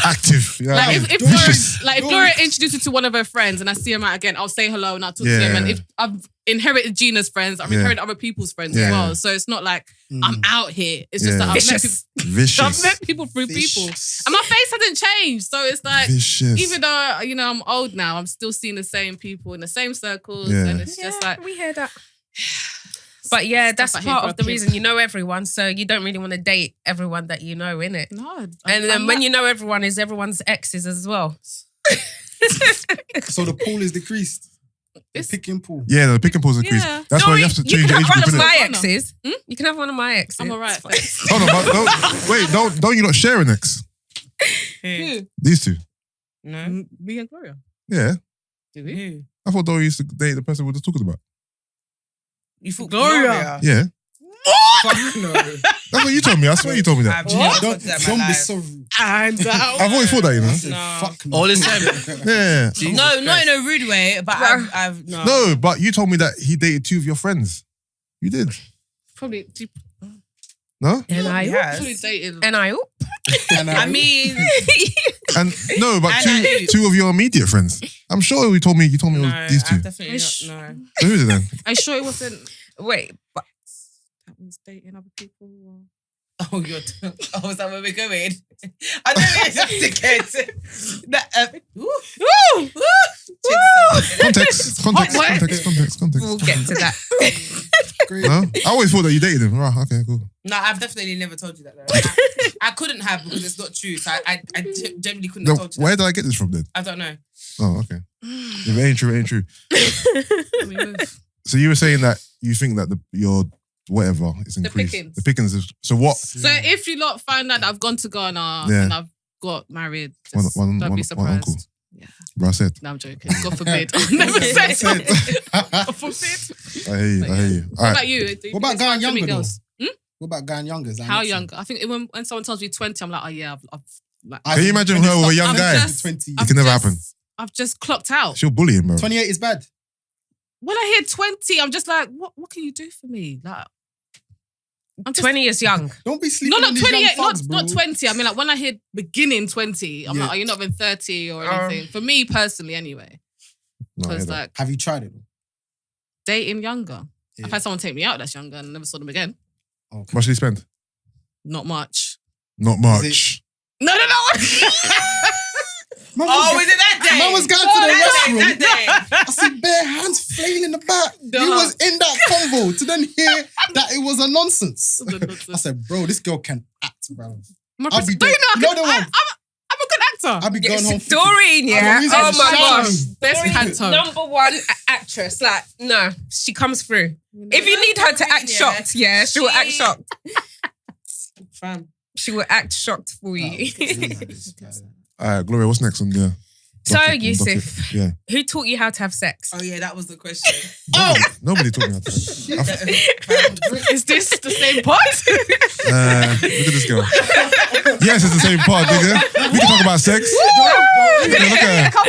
active. You know what I Like mean? if Vicious. Gloria, Gloria introduces to one of her friends and I see him out again, I'll say hello and I'll talk to Yeah. him. And if I've inherited Gina's friends, I've Yeah. inherited other people's friends Yeah. as well. So it's not like I'm out here. It's just Yeah. that I've met Vicious. people. Vicious. I've met people through people. And my face hasn't changed. So it's like, Vicious. even though, you know, I'm old now, I'm still seeing the same people in the same circles. Yeah. And it's just like, we hear that. But yeah, that's Stuff I hear part for of a the kid. reason you know everyone, so you don't really want to date everyone that you know, innit? no. And then when you know everyone is everyone's exes as well. So the pool is decreased. The It's- picking pool. Yeah, the pick and pause increase. Yeah. That's why you have to you change can your age have one group. of my innit? exes. You can have one of my exes. I'm all right. Hold on, but don't you not share an ex? Who? These two. No. Me and Gloria. Yeah. Do we? Who? I thought Dora used to date the person we were just talking about. You thought Gloria. Yeah. Fuck no. That's what you told me. I swear you told me that. I've never Don't, thought that in my don't be life. so rude. And I've always thought that, you know. I said, No. fuck no. All this time. Yeah. Jesus No, not Christ. in a rude way, but I've no. No, but you told me that he dated two of your friends. You did. probably No? And I, Yes. probably dated. and I, And I mean, And no, but And I- two of your immediate friends. I'm sure you told me it no, was these two. I've definitely not. No. So who is it then? Are you sure it wasn't wait, but that was dating other people? Or... Oh, you're. Oh, is that where we're going? I don't think it's to get. That, Context. we'll get to that. great. No? I always thought that you dated him. Right, okay, cool. No, I've definitely never told you that. Though. I couldn't have because it's not true. So I generally couldn't No, have told you where that. did I get this from then? I don't know. Oh, okay. If it ain't true, it ain't true. Let me move. So you were saying that you think that your whatever is increased. pickings. The pickings is so what? So if you lot find out that I've gone to Ghana Yeah. and I've got married, One- just one- don't one- be one surprised. uncle. Yeah. Bro, I said. No, I'm joking. God forbid. I'll never say God forbid. I hear you. All What right. about you? Do you What about think it's going fun to meet younger though? girls? What about going younger? Is that How next young? I think when someone tells me 20, I'm like, oh yeah, I've like, one? Can you imagine When her it with a starts young to guy? be 20. It can never happen. I've just clocked out. She'll bully him, bro. 28 is bad. When I hear 20, I'm just like, what can you do for me? Like, I'm just 20 is young. Don't be No, sleeping not on these young 28, thugs, bro. not 20. I mean, like when I hear beginning 20, I'm Yeah. like, are you not even 30 or anything? For me personally, anyway. No, I hear Because that. like Have you tried it? dating younger. Yeah. I've had someone take me out that's younger and I never saw them again. Okay. Much did he spend? Not much. Not much. No. Man was Oh, go- is it that day? Man was going to the that restroom. day. I see bare hands flailing in the back. You was in that convo to then hear that it was a nonsense. I said, bro, this girl can act, bro. I'll be Do you there. know, You know the one? I'm a good actor. I'll be going home. thinking, Doreen, yeah. Doreen's Oh like, my shine. gosh. Best actor. Number one actress. Like, no, she comes through. If you need her to act shocked, yeah, she will act shocked. Fam. She will act shocked for you. All right, Gloria, what's next on there? So, Docket, Yusuff, yeah. who taught you how to have sex? Oh yeah, that was the question. Nobody taught me how to. Is this the same part? Look at this girl. Yes, it's the same part, nigga. We can talk about sex. Look at her.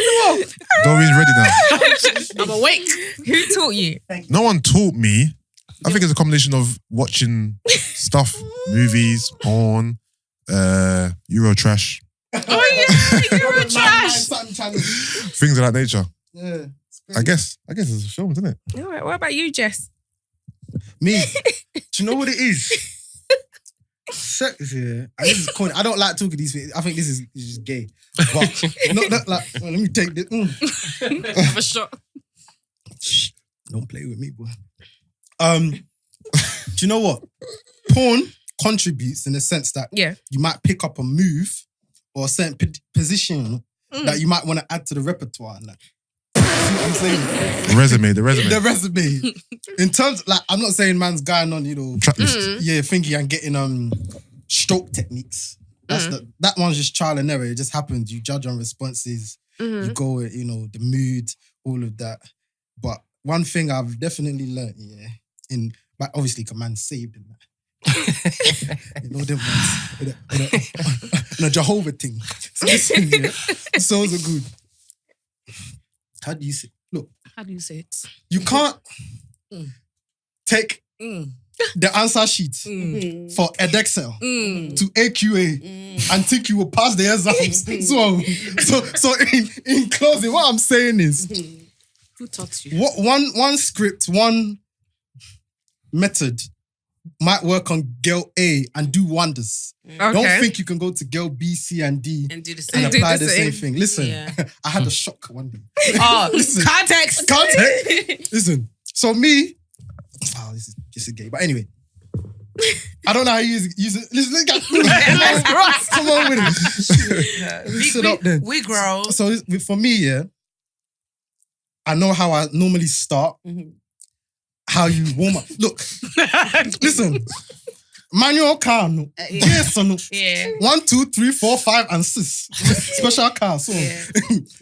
Doreen's ready now. I'm awake. Who taught you? No one taught me. I think it's a combination of watching stuff, movies, porn, Euro trash, Oh yeah, you're a trash. things of that nature. Yeah. I guess it's a film, isn't it? All right, what about you, Jess? Me. Do you know what it is? Sex, yeah. And this is corny. I don't like talking these things. I think this is just gay. But not like, let me take this. Have a shot. Shh, don't play with me, boy. Do you know what? Porn contributes in the sense that you might pick up a move or a certain position that you might want to add to the repertoire and that. See what I'm saying? The resume. In terms, like, I'm not saying man's going on, Track list. thinking and getting stroke techniques. That one's just trial and error. It just happens. You judge on responses. You go with, the mood, all of that. But one thing I've definitely learned, but obviously, a man saved in that. Them ones. And a Jehovah thing. So listen, the songs are good. How do you say? Look. How do you say it? You can't take the answer sheet for Edexcel to AQA and think you will pass the exams. So in closing, what I'm saying is, who taught you? One script, one method might work on girl A and do wonders. Okay. Don't think you can go to girl B, C, and D And do the same. and apply the same thing. Listen, Yeah. I had a shock one day. Oh, context. Listen. So me, this is gay. But anyway, I don't know how you use it. Listen, come on with it. Sit up then. We grow. So for me, I know how I normally start. How you warm up. Look, listen. Manual car, no. Yes, no. Yeah. 1, 2, 3, 4, 5, and 6. Special car. So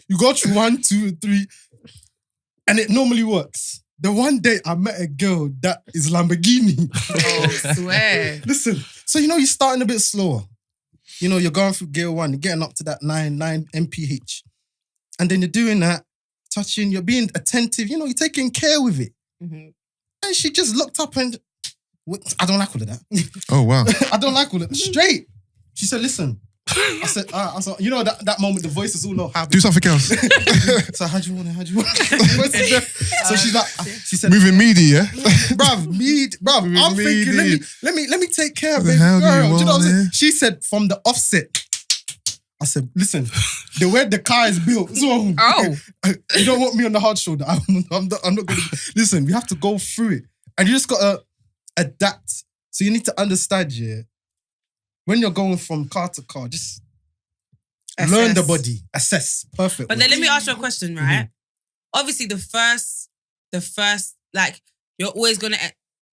you go through 1, 2, 3, and it normally works. The one day I met a girl that is Lamborghini. Oh, swear. Listen, so you're starting a bit slower. You're going through gear 1, you're getting up to that 9 mph. And then you're doing that, touching, you're being attentive, you're taking care with it. And she just looked up and, I don't like all of that. Oh, wow. I don't like all of that. Straight. She said, listen. I said, that moment, the voice is all low. Do something else. So how do you want it? So she's like, she said, Moving media, yeah? bruv, I'm thinking, let me take care of it. How do you Girl. Do you know what I'm want saying? it? She said, from the offset, I said, listen, the way the car is built, so you don't want me on the hard shoulder. I'm not going to. Listen, we have to go through it. And you just got to adapt. So you need to understand, when you're going from car to car, just learn the body, assess. Perfect. But then let me ask you a question, right? Obviously, the first, like, you're always going to,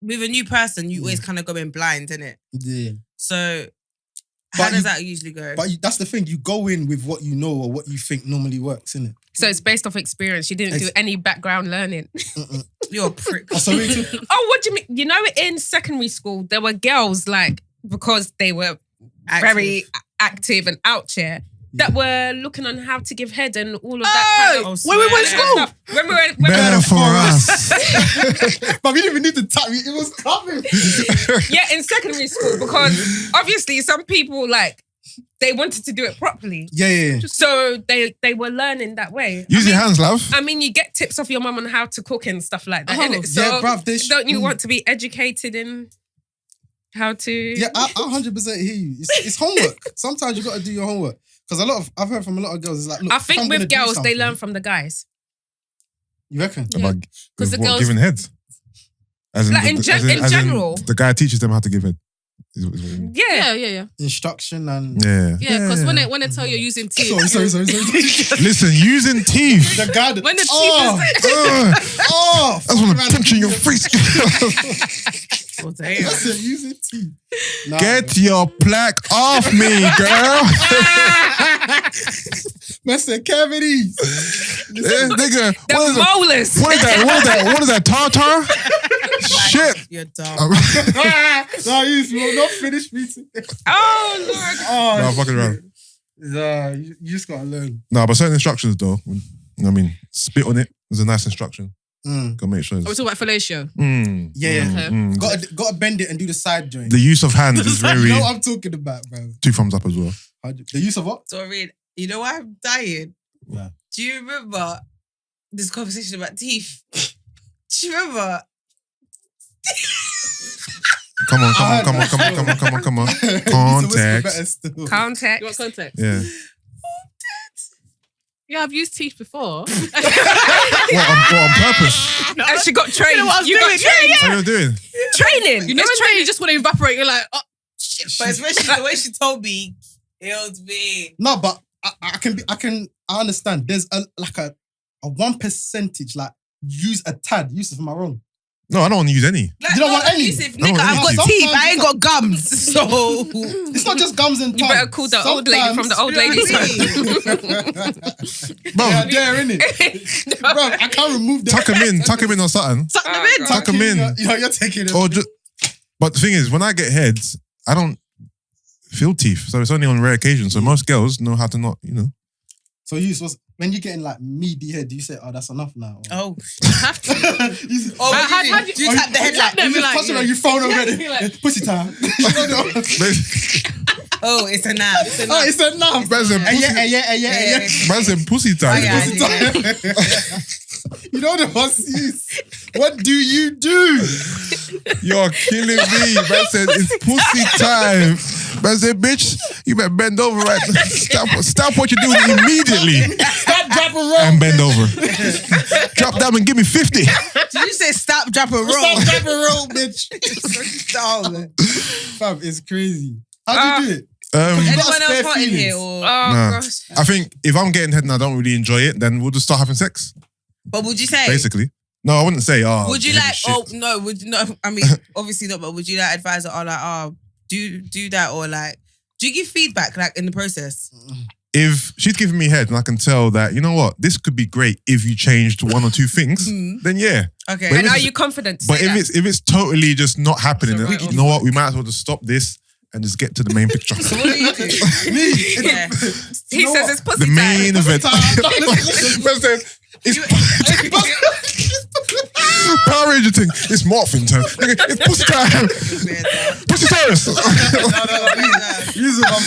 with a new person, you always kind of go in blind, innit? Yeah. So how does that usually go? But that's the thing. You go in with what you know or what you think normally works, innit? So it's based off experience. You didn't do any background learning. You're a prick. Oh, What do you mean? In secondary school, there were girls, like, because they were very active and out there, that were looking on how to give head and all of that kind of when we went to school. When we were better for us. But we didn't even need to tap me. It was coming. in secondary school, because obviously some people, like, they wanted to do it properly. Yeah. So they were learning that way. Use your hands, love. I mean, you get tips off your mum on how to cook and stuff like that. innit? So yeah, bruv, don't you want to be educated in how to? Yeah, I 100% hear you. It's homework. Sometimes you got to do your homework. Because I've heard from a lot of girls, it's like, look, I think with girls, they learn from the guys. You reckon? About Because the what, girls- giving heads? As Like in general. the guy teaches them how to give head. Is what you mean. Yeah. Instruction and... Yeah. Yeah, because when they tell you're using teeth. Sorry. Listen, using teeth. The guy When the teeth is... That's when I'm punching your face. Oh, damn. That's it, using teeth. Nah, Get your plaque off me, girl. Man said cavities. Nigga, The molars. what is that? Tartar? Shit. You're dumb. No, you will not finish me. Oh, Lord. Oh, No, fucking around. Nah, you just gotta learn. No, but certain instructions though. I mean, spit on it is a nice instruction. Gotta make sure. Are we talking about fellatio? Yeah. Okay. Gotta bend it and do the side joint. The use of hands is very. You know what I'm talking about, bro. 2 thumbs up as well. The use of what? Doreen, you know why I'm dying? Yeah. Do you remember this conversation about teeth? Do you remember? Come on. Context. Context. You want context? Yeah. Yeah, I've used teeth before. What, on purpose? And she got trained. You know what I was You got doing? trained. What are you doing? Training. You know when you just want to evaporate, you're like, oh, shit. But especially the way she told me, killed me. No, but I understand. There's a 1% like use a tad. Yusuff, am I wrong? No, I don't want to use any. Like, You don't want any? Yusuf, I don't nigga, want I've any got teeth. teeth. I ain't got gums. So It's not just gums and You tongue. better call the old lady from the old ladies' home. Bro, Yeah, there, innit? Bro, I can't remove that. tuck him in or something. Suck them in. Tuck him in. You're taking it. Or just, but the thing is, when I get heads, I don't feel teeth. So it's only on rare occasions. So most girls know how to not, So when you're getting like meaty head, do you say, "Oh, that's enough now"? Or- Oh, Have to. do you tap the head like? them You like, just on your phone already. You're like- Pussy time. Oh, it's enough. It's enough. Oh, it's enough. Man said pussy, Yeah. man said pussy time. Oh, yeah. Pussy time. You know the ones. What do you do? You're killing me. Man said it's pussy time. Man said, bitch, you better bend over right now. Stop what you're doing immediately Stop, drop, and roll. and bend over. Drop down and give me 50. Did you say stop, drop, and roll? Stop, drop, and roll, bitch. Stop. Fam, it's crazy. How do you do it? Um, You got Anyone spare else hot in feelings. here? Or... Nah. gosh. I think if I'm getting head and I don't really enjoy it, then we'll just start having sex, But would you say? basically. No, I wouldn't say, Would you heavy like? shit. Oh no, would you not? I mean, obviously not. But would you like advise or like, do that or like, do you give feedback like in the process? If she's giving me head and I can tell that, you know what, this could be great if you changed 1 or 2 things, then yeah. Okay. But And if are it's- you confident to But say that? if it's totally just not happening, So then right you off. know what, we might as well just stop this and just get to the main picture. So what do you do? Me. Yeah. He know says what? it's pussy The main time. event. Man said, it's Power Ranger thing. It's morphin time. Nigga, it's pussy time. Pussy terrace. Yusuff, I'm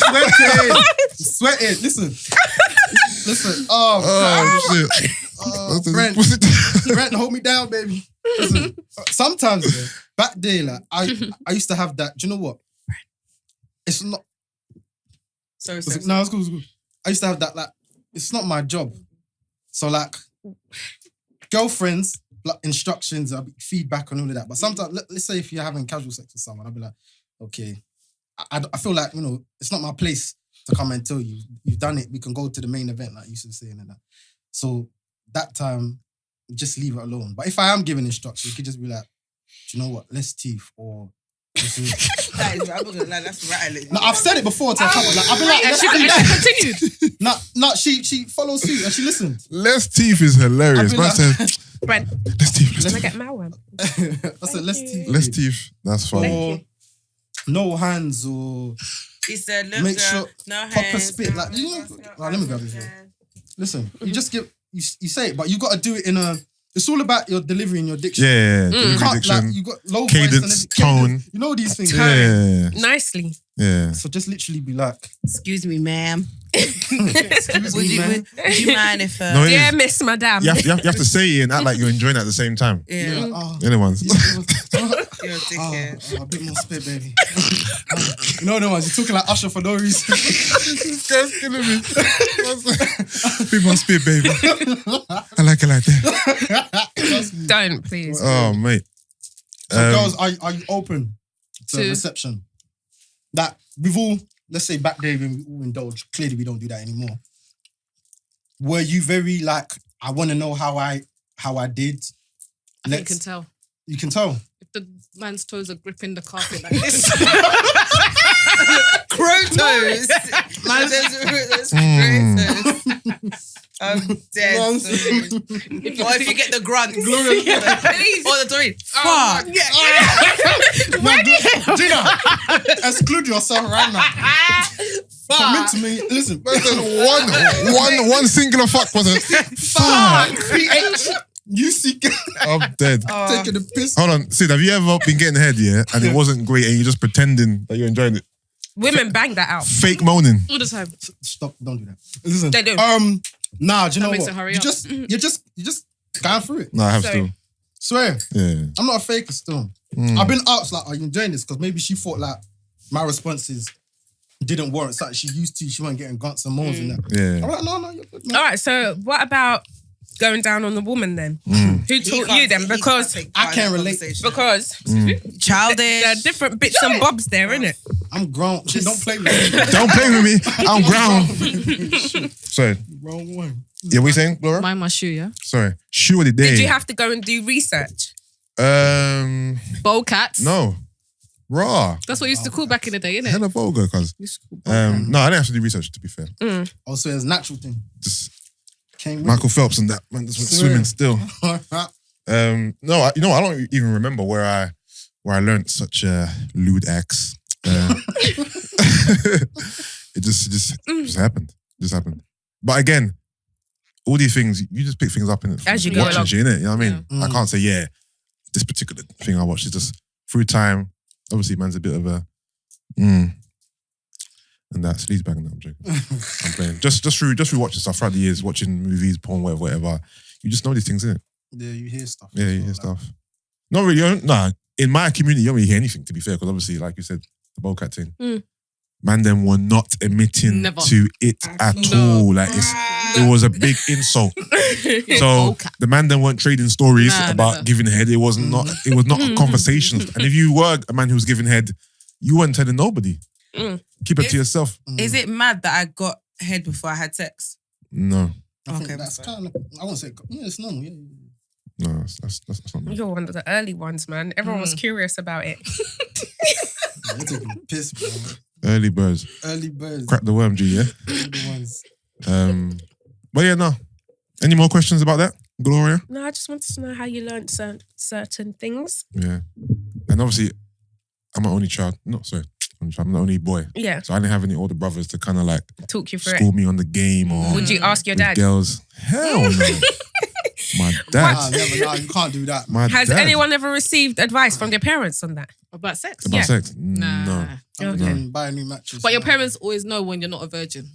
sweating. Listen. Oh, shit. Brent, Pussy time. Brent, hold me down, baby. Listen, sometimes back there, like I used to have that. Do you know what? It's not. Sorry. No, it's cool. I used to have that. Like, it's not my job. So like, girlfriends, like instructions, feedback and all of that. But sometimes, let's say if you're having casual sex with someone, I'll be like, okay, I feel like, it's not my place to come and tell you you've done it. We can go to the main event, like you were saying and that. So that time, just leave it alone. But if I am giving instructions, you could just be like, do you know what? Less teeth or. That is, I'm not gonna lie, that's right. No, I've said it before to a couple. Like, I've been like, And she continued. no, she follows suit and she listened. Less teeth is hilarious. I've Man been said, Brent, less teeth. can I get my one? I said, less teeth. Less teeth. That's fine. Or no hands or It's a look, make sure no proper hands, spit. no Like, you know, hands, no right, let me grab hands, this. no Here. hands. Listen, you just give you say it, but you got to do it in a. It's all about your delivery and your diction. Yeah, You can't diction, like you got low cadence, voice and tone. cadence. You know these things. yeah, Nicely. yeah. So just literally be like, Excuse me, ma'am. excuse me, man. Would you mind if? No, it Yeah, is. Miss Madame. You have to say it and act like you're enjoying it at the same time. Yeah, Like, oh, Anyone's. you're a dickhead. a bit more spit, baby. You know the ones you're talking like Usher for no reason. This guy's killing me. People spit, baby. I like it like that. Trust me. Don't, please. Oh, mate. So girls, are you open to To- reception? That we've all, let's say back there when we all indulged, clearly we don't do that anymore. Were you very like, I want to know how I did? I think you can tell. You can tell. If the man's toes are gripping the carpet like this. Crotos. There's crotos. I'm dead. Or if you get the grunt. Gloria. Please. Or the Doreen. Fuck. Gina, exclude yourself right now. Come into me. Listen. One singular fuck was a fuck. UC. I'm dead. Taking the piss. Hold on, Sid, have you ever been getting head, and it wasn't great and you're just pretending that you're enjoying it? Women bang that out. Fake moaning. All the time. Stop, don't do that. Listen. They do. Nah, do you know makes what? it hurry You up. just going through it. No, I have Sorry. still. Swear. Yeah. I'm not a faker still. I've been asked, like, are you enjoying this? Because maybe she thought, like, my responses didn't warrant something she used to. She wasn't getting grunts and moans and that. Yeah. I'm like, no, you're good, man. All right, so what about going down on the woman then? Who taught you then? Because I can't relate. because Childish. there are different bits and bobs there, innit? I'm grown. Don't play with me. Don't play with me. I'm ground. Sorry. Wrong one. Yeah, what you saying, Gloria? Mind my shoe, yeah? Sorry. Shoe of the day. Did you have to go and do research? Bowl cats. No. Raw. That's what we used to call back in the day, innit? Hella vulgar, cuz. No, I didn't have to do research, to be fair. Also, it's a natural thing. Just Came with Michael Phelps and that, man, just went swimming still. it. No, I don't even remember where I learned such lewd acts. It just happened. Just happened. But again, all these things, you just pick things up in it. As you go watching along. shit, innit? You know what I mean? Yeah. I can't say, this particular thing I watched is just through time. Obviously, man's a bit of a and that sleaze bag. No, I'm joking. I'm playing. Just through watching stuff throughout the years, watching movies, porn, whatever. You just know these things, innit? Yeah, you hear stuff. Yeah, you hear stuff. Not really. Nah, in my community, you don't really hear anything, to be fair, because obviously, like you said, the bowcat thing. Man, them were not admitting Never. to it at all. Like it was a big insult. So the man then weren't trading stories about never. giving head. It was not a conversation. And if you were a man who was giving head, you weren't telling nobody. Keep it to yourself. Is it mad that I got head before I had sex? No. I think Okay, that's kind of. I won't say. Yeah, it's normal. Yeah. No, that's not normal. You're one of the early ones, man. Everyone was curious about it. Yeah, they're taking the piss, bro. Early birds. Early birds. Crack the worm, G, yeah? They're the ones. But yeah, no. Any more questions about that, Gloria? No, I just wanted to know how you learned certain things. Yeah. And obviously, I'm an only child. No, sorry. I'm the only boy. Yeah, So I didn't have any older brothers to kind of like talk you through school me on the game or Would you ask your with dad? girls. Hell no. My dad. Nah, never. Nah, you can't do that. My Has dad. anyone ever received advice from their parents on that? About sex? About Yeah. sex? Nah. No. Okay. Buy a new mattress. But your parents always know when you're not a virgin.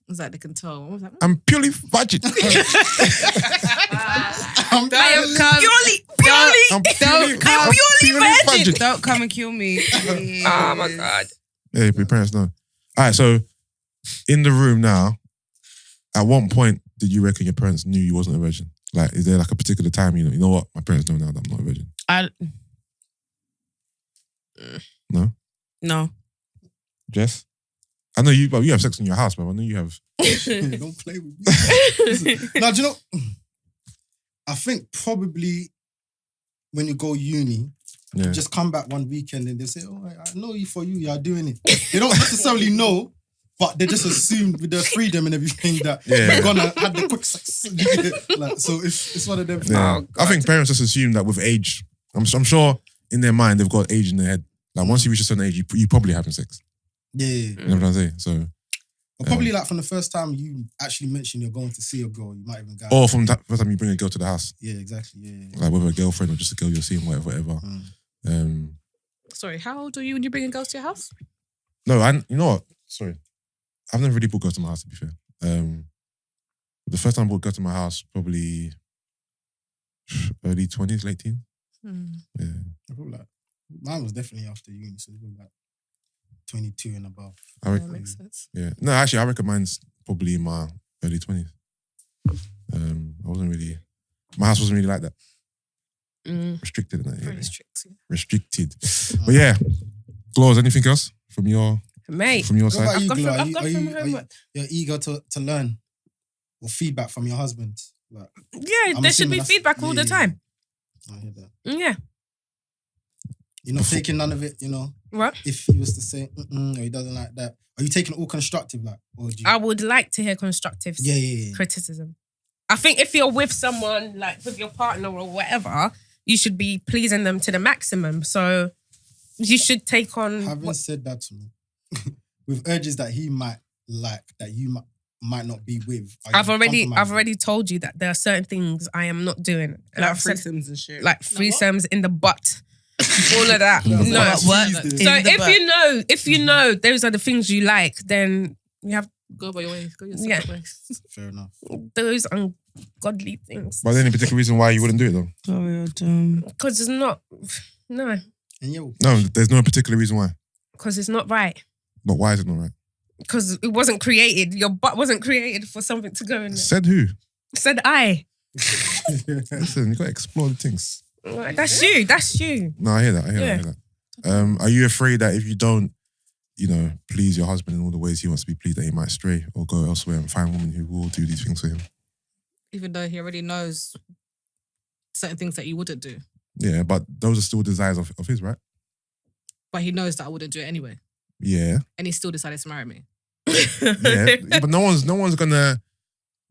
It's like they can tell. I was like, I'm purely virgin. I'm Don't come. I'm purely virgin. Don't come and kill me. Oh my god. Yeah, your parents know. All right, so in the room now, at one point, did you reckon your parents knew you wasn't a virgin? Like, is there like a particular time, you know what? My parents know now that I'm not a virgin. No. Jess? I know you, but you have sex in your house, man. I know you have. Don't play with me. Listen, now, do you know? I think probably when you go uni, Yeah. just come back one weekend and they say, "Oh, I know you for you. You're doing it." They don't necessarily know, but they just assume with their freedom and everything that Yeah. you're gonna have the quick sex. Like, so it's one of them. Yeah. things. I think parents just assume that with age, I'm sure in their mind they've got age in their head. Like once you reach a certain age, you probably having sex. Yeah. You know what I'm saying? So, But probably like from the first time you actually mention you're going to see a girl, you might even go. or from that first time you bring a girl to the house, Yeah, exactly. Yeah. like whether a girlfriend or just a girl you're seeing, whatever. sorry, how old are you when you bring girls to your house? No, you know what? Sorry, I've never really brought girls to my house. To be fair, the first time I brought girls to my house probably early 20s, late teens. Yeah. I feel like mine was definitely after uni, so it was like 22 and above. I That reckon, makes sense. yeah. No, actually, I reckon mine's probably in my early 20s. I wasn't really. My house wasn't really like that. Restricted in that. Very Yeah. strict. Yeah. Restricted. But yeah, Gloria, anything else from your Mate, from your What side? about you, got Glo? from- I've got from homework. You're eager to learn or feedback from your husband? Like, yeah, I'm there should assuming be that's- feedback all the yeah. time. I hear that. Yeah. You're not taking none of it, you know? What? If he was to say, or he doesn't like that, are you taking it all constructive, like? Or do you... I would like to hear constructive criticism. I think if you're with someone, like with your partner or whatever, you should be pleasing them to the maximum. So you should take on... Having said that to me, with urges that he might like, that you might not be with. I've already told you that there are certain things I am not doing. Like threesomes and shit. Like threesomes in the butt. All of that. No. So if you know those are the things you like, then you have Go by your way. Go your separate ways. Fair enough. those ungodly things. But any particular reason why you wouldn't do it though? Because it's not... No. No, there's no particular reason why. Because it's not right. But why is it not right? Because it wasn't created. Your butt wasn't created for something to go in there. Said who? Said I. Listen, you got to explore the things. That's you. That's you. No, I hear that. Are you afraid that if you don't, please your husband in all the ways he wants to be pleased, that he might stray or go elsewhere and find a woman who will do these things for him? Even though he already knows certain things that you wouldn't do. Yeah, but those are still desires of his, right? But he knows that I wouldn't do it anyway. Yeah. And he still decided to marry me. Yeah, but no one's gonna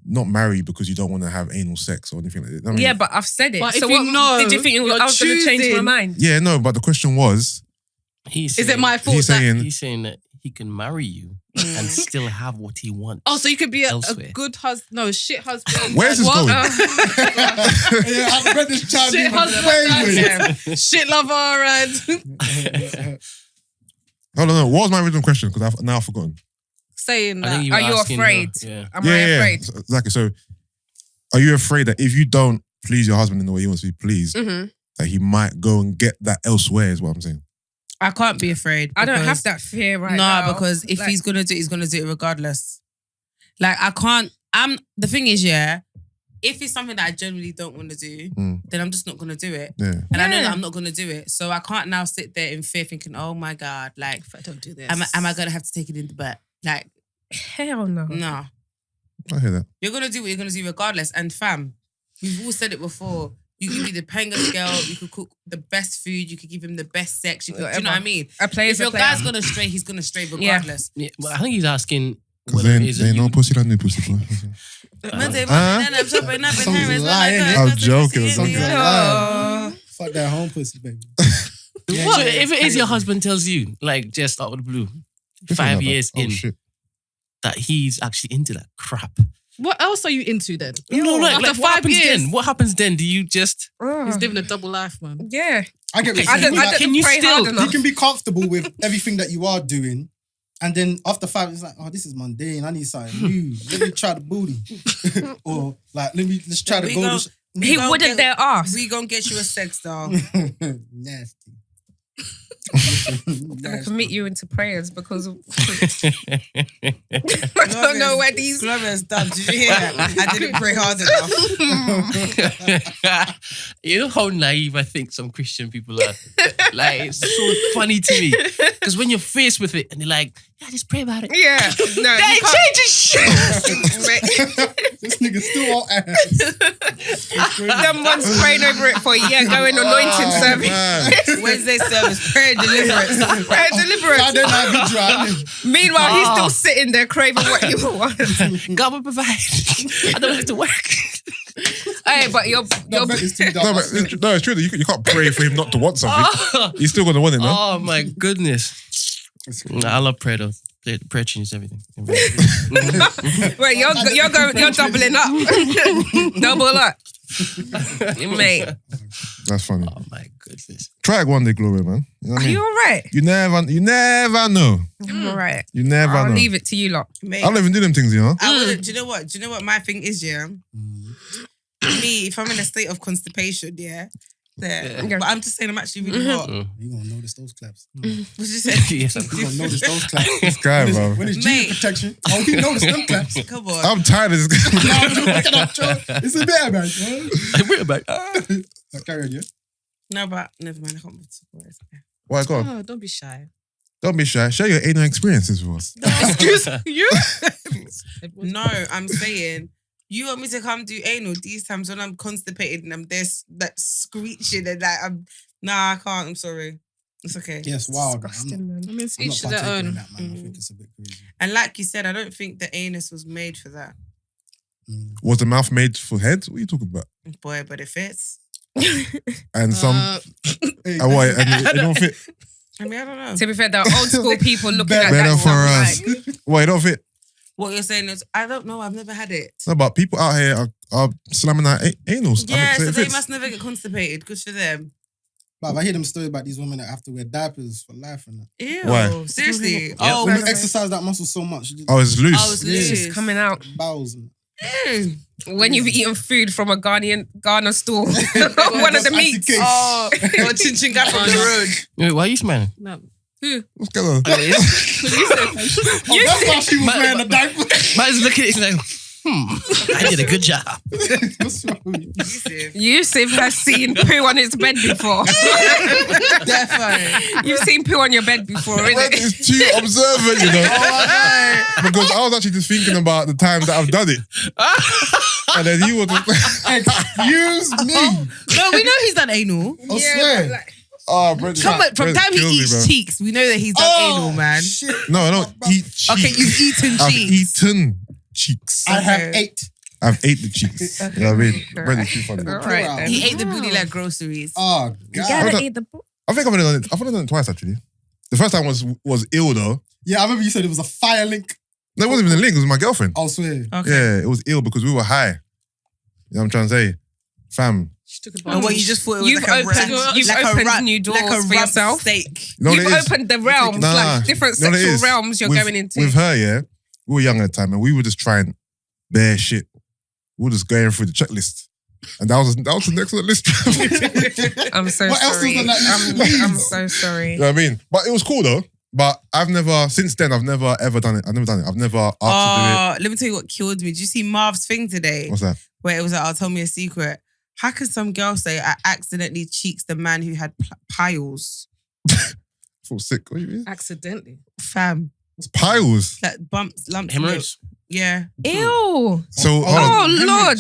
not marry you because you don't want to have anal sex or anything like that. I mean, Yeah, but I've said it. But so if you know, did you think I was going to change my mind? Yeah, no, but the question was... Is it my fault? He's saying that he can marry you and still have what he wants. Oh, so you could be a good husband. No, shit husband. Where's this going? Yeah, I've read this child Shit husband. Shit lover and... Hold on, what was my original question? Because I've now forgotten. Saying that. Are you afraid? Yeah. Am I afraid? Exactly. So, are you afraid that if you don't please your husband in the way he wants to be pleased, that he might go and get that elsewhere? Is what I'm saying. I can't be afraid. I don't have that fear right now. No, because if he's gonna do it, he's gonna do it regardless. Like I can't. The thing is, if it's something that I generally don't want to do, then I'm just not gonna do it. Yeah. And I know that I'm not gonna do it, so I can't now sit there in fear, thinking, "Oh my god, like if I don't do this, am I gonna have to take it in the butt?" Like, hell no. No. I hear that. You're gonna do what you're gonna do regardless. And fam, we've all said it before. You can be the pengast girl. You could cook the best food. You could give him the best sex. You could, do you know what I mean? If your guy's gonna stray, he's gonna stray regardless. Yeah, well, I think he's asking. They know pussy like new pussy. I'm joking. Fuck that home pussy, baby. So if it is your husband tells you, like just out of the blue, 5 years in, that he's actually into that crap. What else are you into then? No, like after what 5 happens years, then? What happens then? Do you just... He's living a double life, man. Yeah. I get what I you're saying. can you still... You can be comfortable with everything that you are doing, and then after 5, it's like, oh, this is mundane. I need something new. Let me try the booty. Or like, let's try to go... He wouldn't dare ask. We gonna get you a sex doll. Nasty. I'm gonna commit you into prayers because I don't know where these... Gloria's done. Did you hear that? I didn't pray hard enough. You know how naive I think some Christian people are? Like, it's so funny to me. Because when you're faced with it and you're like, yeah, just pray about it. Yeah. No, they change shit. This nigga still on ass. Them ones praying over it for a year, going anointing service. Wednesday service, prayer deliverance. Prayer deliverance. Saturday night be dry. Meanwhile, he's still sitting there craving what you want. God will provide. I don't have to work. Hey, but you're No, but it's true. You can't pray for him not to want something. He's still going to want it, no? Oh, my goodness. I love prayer, though. Prayer changes everything. Wait, you're doubling up. Double up. Mate. That's funny. Oh, my goodness. Try it one day, Gloria, man. You know what I Are mean? you alright? You never know. I'm alright. You never know. I'll leave it to you lot. Mate, I don't even do them things, you know? I wouldn't. Do you know what? Do you know what my thing is, yeah? Me, if I'm in a state of constipation, but I'm just saying I'm actually really hot. You gonna notice those claps. What you say? Yes, You gonna notice those claps. This guy, bro. When it's Mate. G protection, we notice them claps. Come on. I'm tired of this guy. It's a bit, man. We're back. Carry on, yeah? No, but never mind. I can't talk about it. Why, go on. Oh, don't be shy. Don't be shy. Share your anal experiences with us. Excuse you? No, I'm saying you want me to come do anal these times when I'm constipated and I'm that screeching and like I can't. I'm sorry. It's okay. Yes, wild. Disgusting, man. I mean, it's I'm not each to their partaking in own. that, man. I think it's a bit crazy. And like you said, I don't think the anus was made for that. Was the mouth made for heads? What are you talking about? Boy, but it fits. And some, Hey, what? And it don't fit. I mean, I don't know. To be fair, the old school people looking at Better that for one us. like, What? It don't fit. What you're saying is, I don't know. I've never had it. No, but people out here are slamming out anals. Yeah, so it they fits. must never get constipated. Good for them. But I hear them stories about these women that have to wear diapers for life and that. Ew. Why? Seriously. Yeah. Oh, When you exercise that muscle so much, Oh, it's loose. Oh, it's loose. it's coming out. bowels and When you've eaten food from a Ghana store, one of the meats. Oh, or chin chin gap on the road. Wait, why are you smiling? No. What's going on? Oh, that's why she was wearing a diaper. Man's looking at it like, I did a good job. What's wrong with you? Yusuf has seen poo on his bed before. Definitely. You've seen poo on your bed before, Brent isn't it? is too observant, you know. Because I was actually just thinking about the time that I've done it. And then he was Excuse me. No, we know he's done anal. I swear. oh, Brent. Come on, from Brent time he kills me, eats bro. cheeks, we know that he's done anal, man. Shit. No, I don't eat cheeks. Okay, you've eaten I've cheeks. eaten cheeks. I have Okay. 8. I've ate the cheeks. You know what I mean? Brent is too funny. All right, then. He ate the booty like groceries. Oh, You God. gotta Hold eat the book. I think I've only done it. I've only done it twice actually. The first time was ill though. Yeah, I remember you said it was a fire link. No, it wasn't even a link. It was my girlfriend. I swear. Okay. Yeah, it was ill because we were high. You know what I'm trying to say? Fam. She took And what you just thought it was You've like a opened- rump- you've like a opened rump- new doors like a for rump yourself. steak. You know what You've it is? opened the realms, Nah, like different you know what it sexual is? realms you're With- going into. With her, yeah, we were young at the time and we were just trying bare shit. We were just going through the checklist. And that was the next on the list. I'm so What else sorry. was on that list? I'm so sorry. You know what I mean? But it was cool though. But since then, I've never ever done it. I've never done it. I've never asked to Let me tell you what killed me. Did you see Marv's thing do today? it. What's that? Where it was like, "Oh, tell me a secret." How can some girl say I accidentally cheeks the man who had piles? I feel sick. What do you mean? accidentally. Fam, It's piles. like bumps, lumps. Hemorrhoids. Yeah. Ew. So, hold Oh, on. Lord.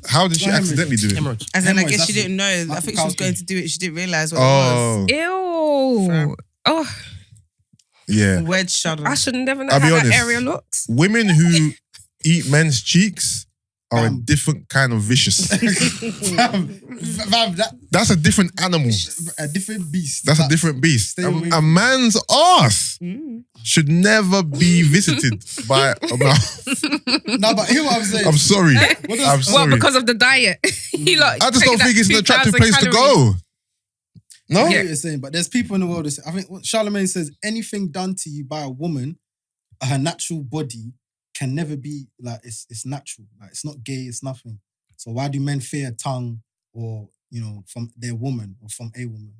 How did she Not accidentally do it? Hemorrhoids. As in, I Hemorrhoids, guess she that's didn't know. I Like think she was Falcon. going to do it. She didn't realize what it was. Oh, Ew. Fam. Oh, yeah. Wedge shuttle. I should never know I'll be how that honest. area looks. Women who eat men's cheeks are a Fam. different kind of vicious. Fam, That's a different animal. a different beast. That's a different beast. Stay away A from- man's ass Mm. should never be visited by a mouth. No, but hear what I'm saying. I'm sorry. What does- I'm Well, sorry. because of the diet. You lot I just take don't that think it's an attractive 2,000 place to calories. go. No? I hear what you're saying, but there's people in the world that say, I think what Charlemagne says, anything done to you by a woman, her natural body can never be like it's natural. Like it's not gay, it's nothing. So why do men fear a tongue or from their woman or from a woman?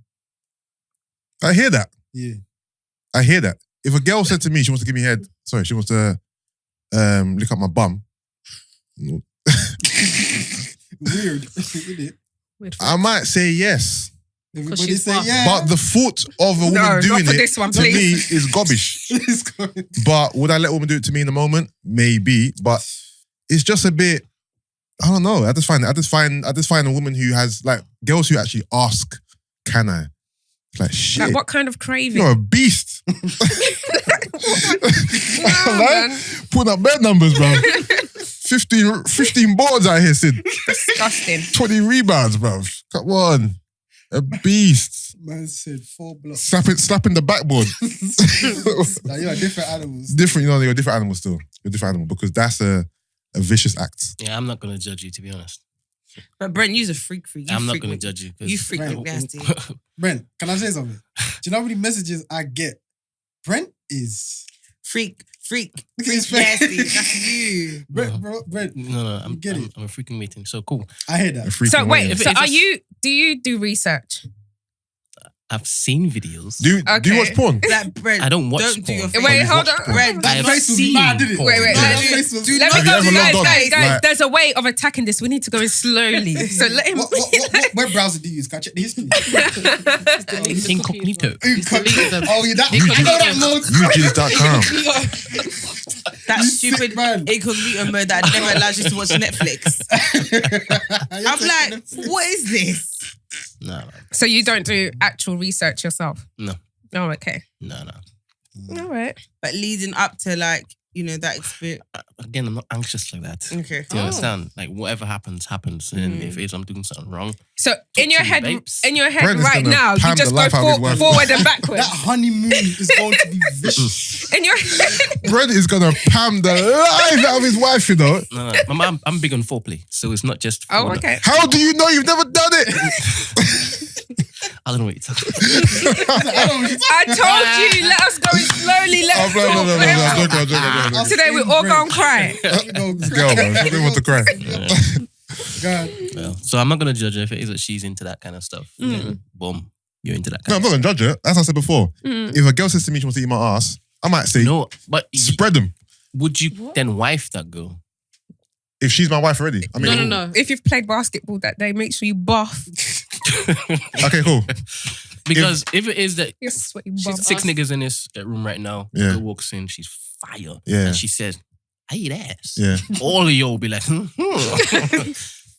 I hear that. Yeah. I hear that. If a girl said to me she wants to give me head, she wants to lick up my bum, Weird, isn't it? Weird. I might say yes. Everybody she's say far. yeah. But the thought of a woman No, doing not for it this one, to me please. is gobbish. It's going- But would I let a woman do it to me in the moment? Maybe. But it's just a bit. I don't know. I just find a woman who has like girls who actually ask, "Can I?" It's like shit. Like what kind of craving? You're a beast. No, Like, man. putting up bed numbers, bro. 15 boards out here, Sid. Disgusting. 20 rebounds, bro. Come on. A beast. Man said 4 blocks. Slapping the backboard. Now you're different animals. Different, you're a different animal still. You're a different animal because that's a vicious act. Yeah, I'm not going to judge you, to be honest. But Brent, you're a freak. You I'm not freak going to with- judge you. 'cause- You freak Right. with nasty. Brent, can I say something? Do you know how many messages I get? Brent is Freak. Look at his face. Nasty. That's you. Brent, Mm. No, You get it. I'm a freaking meeting. So cool. I hear A that. freaking So wait, way. If so it's do you do research? I've seen videos. Do you Okay. watch porn? Like, Brent, I don't watch Don't do your porn. face. Wait, you hold watch on. porn. Brent, I have face was seen mad, didn't it? porn. Wait. Yeah. Let That face was- me Have you go. ever logged on? Guys, Like- there's a way of attacking this. We need to go in slowly. So let him. What web browser do you use? Can I check the history? Incognito. deleted them. Oh, yeah, that. You I know that deleted mode. Youtube.com. That You stupid sick man. incognito mode that never allows you to watch Netflix. I'm like, what is this? No. So you don't do actual research yourself? No. Oh, okay. No. All right. But leading up to like, you know, that experience. Again, I'm not anxious like that. Okay. Do you understand? Like whatever happens. And if I'm doing something wrong, So in your to me, head, babes. right Brent is gonna now, you pound just the go life out of his wife. forward and backwards. That honeymoon is going to be vicious. In your head. Brent is gonna pam the life out of his wife, you know. No. I'm big on foreplay, so it's not just. Oh, for the- okay. How do you know you've never done it? I don't know what you're talking about. I told you, let us go in slowly. Let us No, talk. I'm joking. Today we're all going to cry. This girl, man, she don't want to cry. God. Well, so I'm not gonna judge her if it is that she's into that kind of stuff. Then, boom, you're into that No, kind I'm not gonna judge her. As I said before, if a girl says to me she wants to eat my ass, I might say, No, but spread them. would you then wife that girl? If she's my wife already. I mean, No. If you've played basketball that day, make sure you buff. Okay, cool. Because if it is that You're sweaty buff. she's 6 niggas in this room right now, Yeah. girl walks in, she's fire, Yeah. and she says, "I eat ass." Yeah. All of you will be like,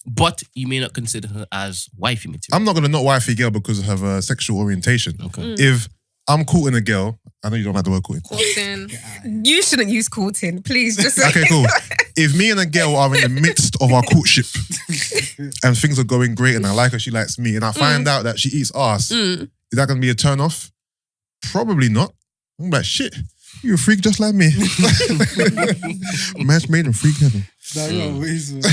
but you may not consider her as wifey material. I'm not gonna not wifey girl because of her sexual orientation. Okay. If I'm courting a girl, I know you don't have the word courting. Courting. You shouldn't use courting, please. Just Okay, cool. If me and a girl are in the midst of our courtship and things are going great and I like her, she likes me, and I find out that she eats ass, is that going to be a turn off? Probably not. I'm like, shit, you a freak just like me. Match made in freak heaven. Nah, you're ways, man.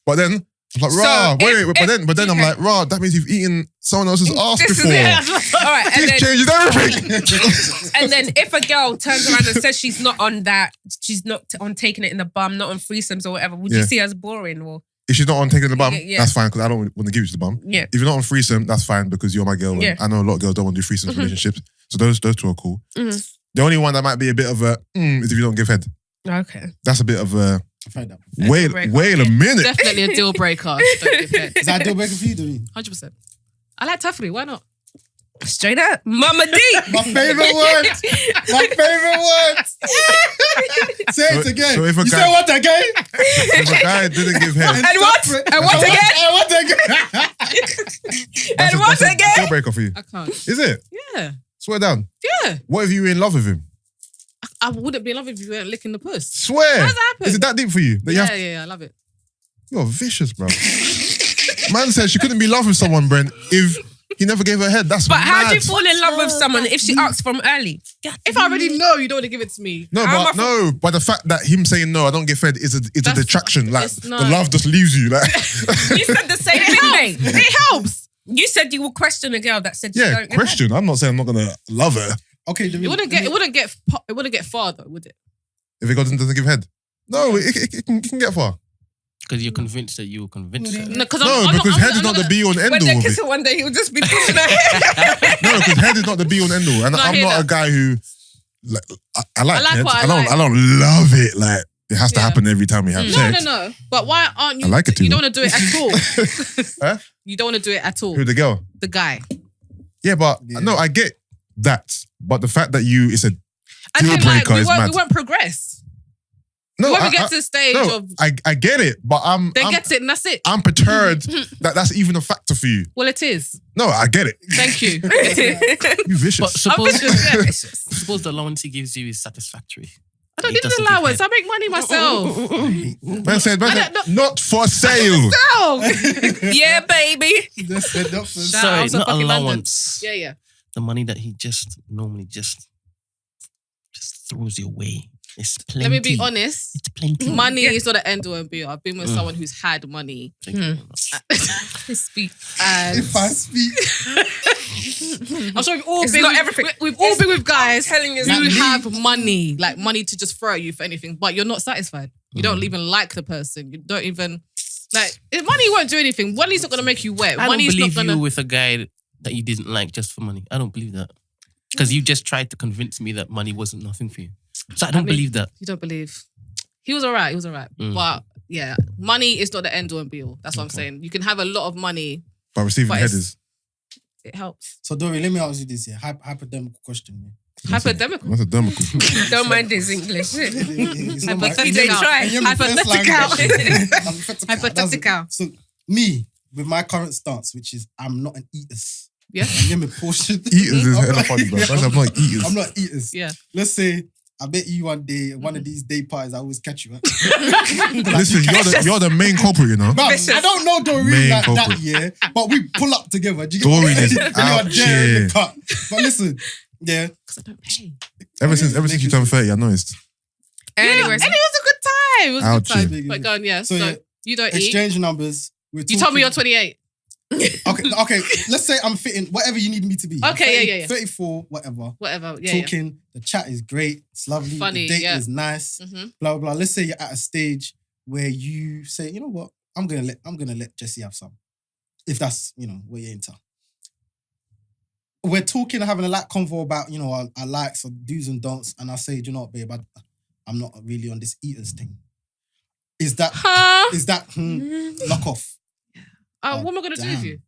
But then, I'm like, So rah, if- but then I'm like, rah, that means you've eaten someone else's ass This is before. it. All right, and This then, changes everything. and then if a girl turns around and says she's not on that, she's not on taking it in the bum, not on threesomes or whatever, would you Yeah. see her as boring? Or If she's not on taking the bum, Yeah. that's fine because I don't want to give you the bum. yeah, If you're not on threesome, that's fine because you're my girl. And Yeah. I know a lot of girls don't want to do threesome relationships. So those two are cool. Mhm. The only one that might be a bit of a is if you don't give head. okay. That's a bit of a I've heard that. wait a minute. Definitely a deal breaker. Don't give head. Is that a deal breaker for you, Doreen? 100%. I like Tafri. Why not? Straight up, Mama D. My favorite word. My favorite word. Say it again. so if a you guy- say what again? If a guy didn't give head, And what? And what again? And what again? And what that's a again? deal breaker for you. I can't. Is it? Yeah. Swear down. Yeah. What if you were in love with him? I wouldn't be in love if you weren't licking the puss. Swear. How does that happen? Is it that deep for you? That you have Yeah, I love it. You're vicious, bro. Man said she couldn't be in love with someone, Brent, if he never gave her head. That's But mad. how do you fall in love with someone if she asks from early? If I already know you don't want to give it to me, No, but the fact that him saying no, I don't get fed is a That's- detraction. Like it's the not. love just leaves you. Like You said the same thing, mate. it helps. You said you would question a girl that said you yeah, don't. question. I'm not saying I'm not gonna love her Okay, Doreen. It wouldn't get far though, would it? if it doesn't give head. No, it can get far. Because you're convinced that you will convince her. No, because Because head is not the be all and end When all they of kiss it. her one day, he'll just be pushing her head. No, because head is not the be all and end all. And No, I I'm hear not a that. guy who like I like I like head. what I I don't like. I don't love it. Like it has to Yeah. happen every time we have sex. No. But why aren't you? I like it too. You don't want to do it at all. Huh? You don't want to do it at all. Who the girl? The guy. Yeah, but Yeah. no, I get that. But the fact that it's a I deal feel like breaker we is won't, mad. we won't progress. No, When we I- get I- to the stage no, of I get it, but they get it and that's it. I'm perturbed that that's even a factor for you. Well, it is. No, I get it. Thank you. You vicious. But suppose, Yeah. suppose the allowance he gives you is satisfactory. I don't He need an doesn't give allowance. head. I make money myself. Man said, not for sale. Oh. Yeah, baby. Just head up for Shout Sorry, out to not fucking London. allowance. Yeah. The money that he just normally just throws you away. It's plenty. Let me be honest. It's plenty. Money is not the end all and be all. I've been with someone who's had money. Thank you very much. Speak. And If I speak, I'm sure we've all It's been not with, everything. we've all been with guys telling you, who it's have money, like money to just throw at you for anything, but you're not satisfied. You don't even like the person. You don't even like money won't do anything. Money's not gonna make you wet. I don't Money's believe not gonna you with a guy that you didn't like just for money. I don't believe that. Because you just tried to convince me that money wasn't nothing for you. So I don't believe that. You don't believe. He was all right. But yeah, money is not the end all and be all. That's what I'm saying. You can have a lot of money. But receiving But head it's- is It helps. so Doreen, let me ask you this here. Hypothetical question. Yeah. Hypothetical. that's a dermical. Don't mind his English. It's not my- Hypothetical. They try. And you're my first language. Hypothetical. Hypothetical. Hypothetical. So me, with my current stance, which is I'm not an eaters. Yeah. You get me? Portion. Eaters is hella funny, bro. I'm not eaters. I'm not eaters. Yeah. Let's say I bet you one day, one of these day parties, I always catch you. Right? Listen, you're the main culprit, you know. Bruv, I don't know Doreen Main like that, culprit. yeah, but we pull up together. Do you get Doreen what I mean? is You are out there in here. the cut. But listen, yeah. Because I don't pay. Ever since you turned 30, I noticed. Anyways, and it was a good time. It was a Ouch. good time. But go on, yeah. So, So, yeah, you don't eat. Exchange numbers. You told me you're 28. Okay. Let's say I'm fitting whatever you need me to be. Okay, yeah. 34, whatever. Whatever. Yeah. Talking, the chat is great, it's lovely, Funny, the date yeah. is nice, Mm-hmm. blah, blah, blah. Let's say you're at a stage where you say, you know what, I'm gonna let Jessie have some. If that's, what you're into. We're talking, having a light convo about, our likes or do's and don'ts, and I say, do you know what, babe, I'm not really on this eaters thing. Is that knock off? What am I going to do with you?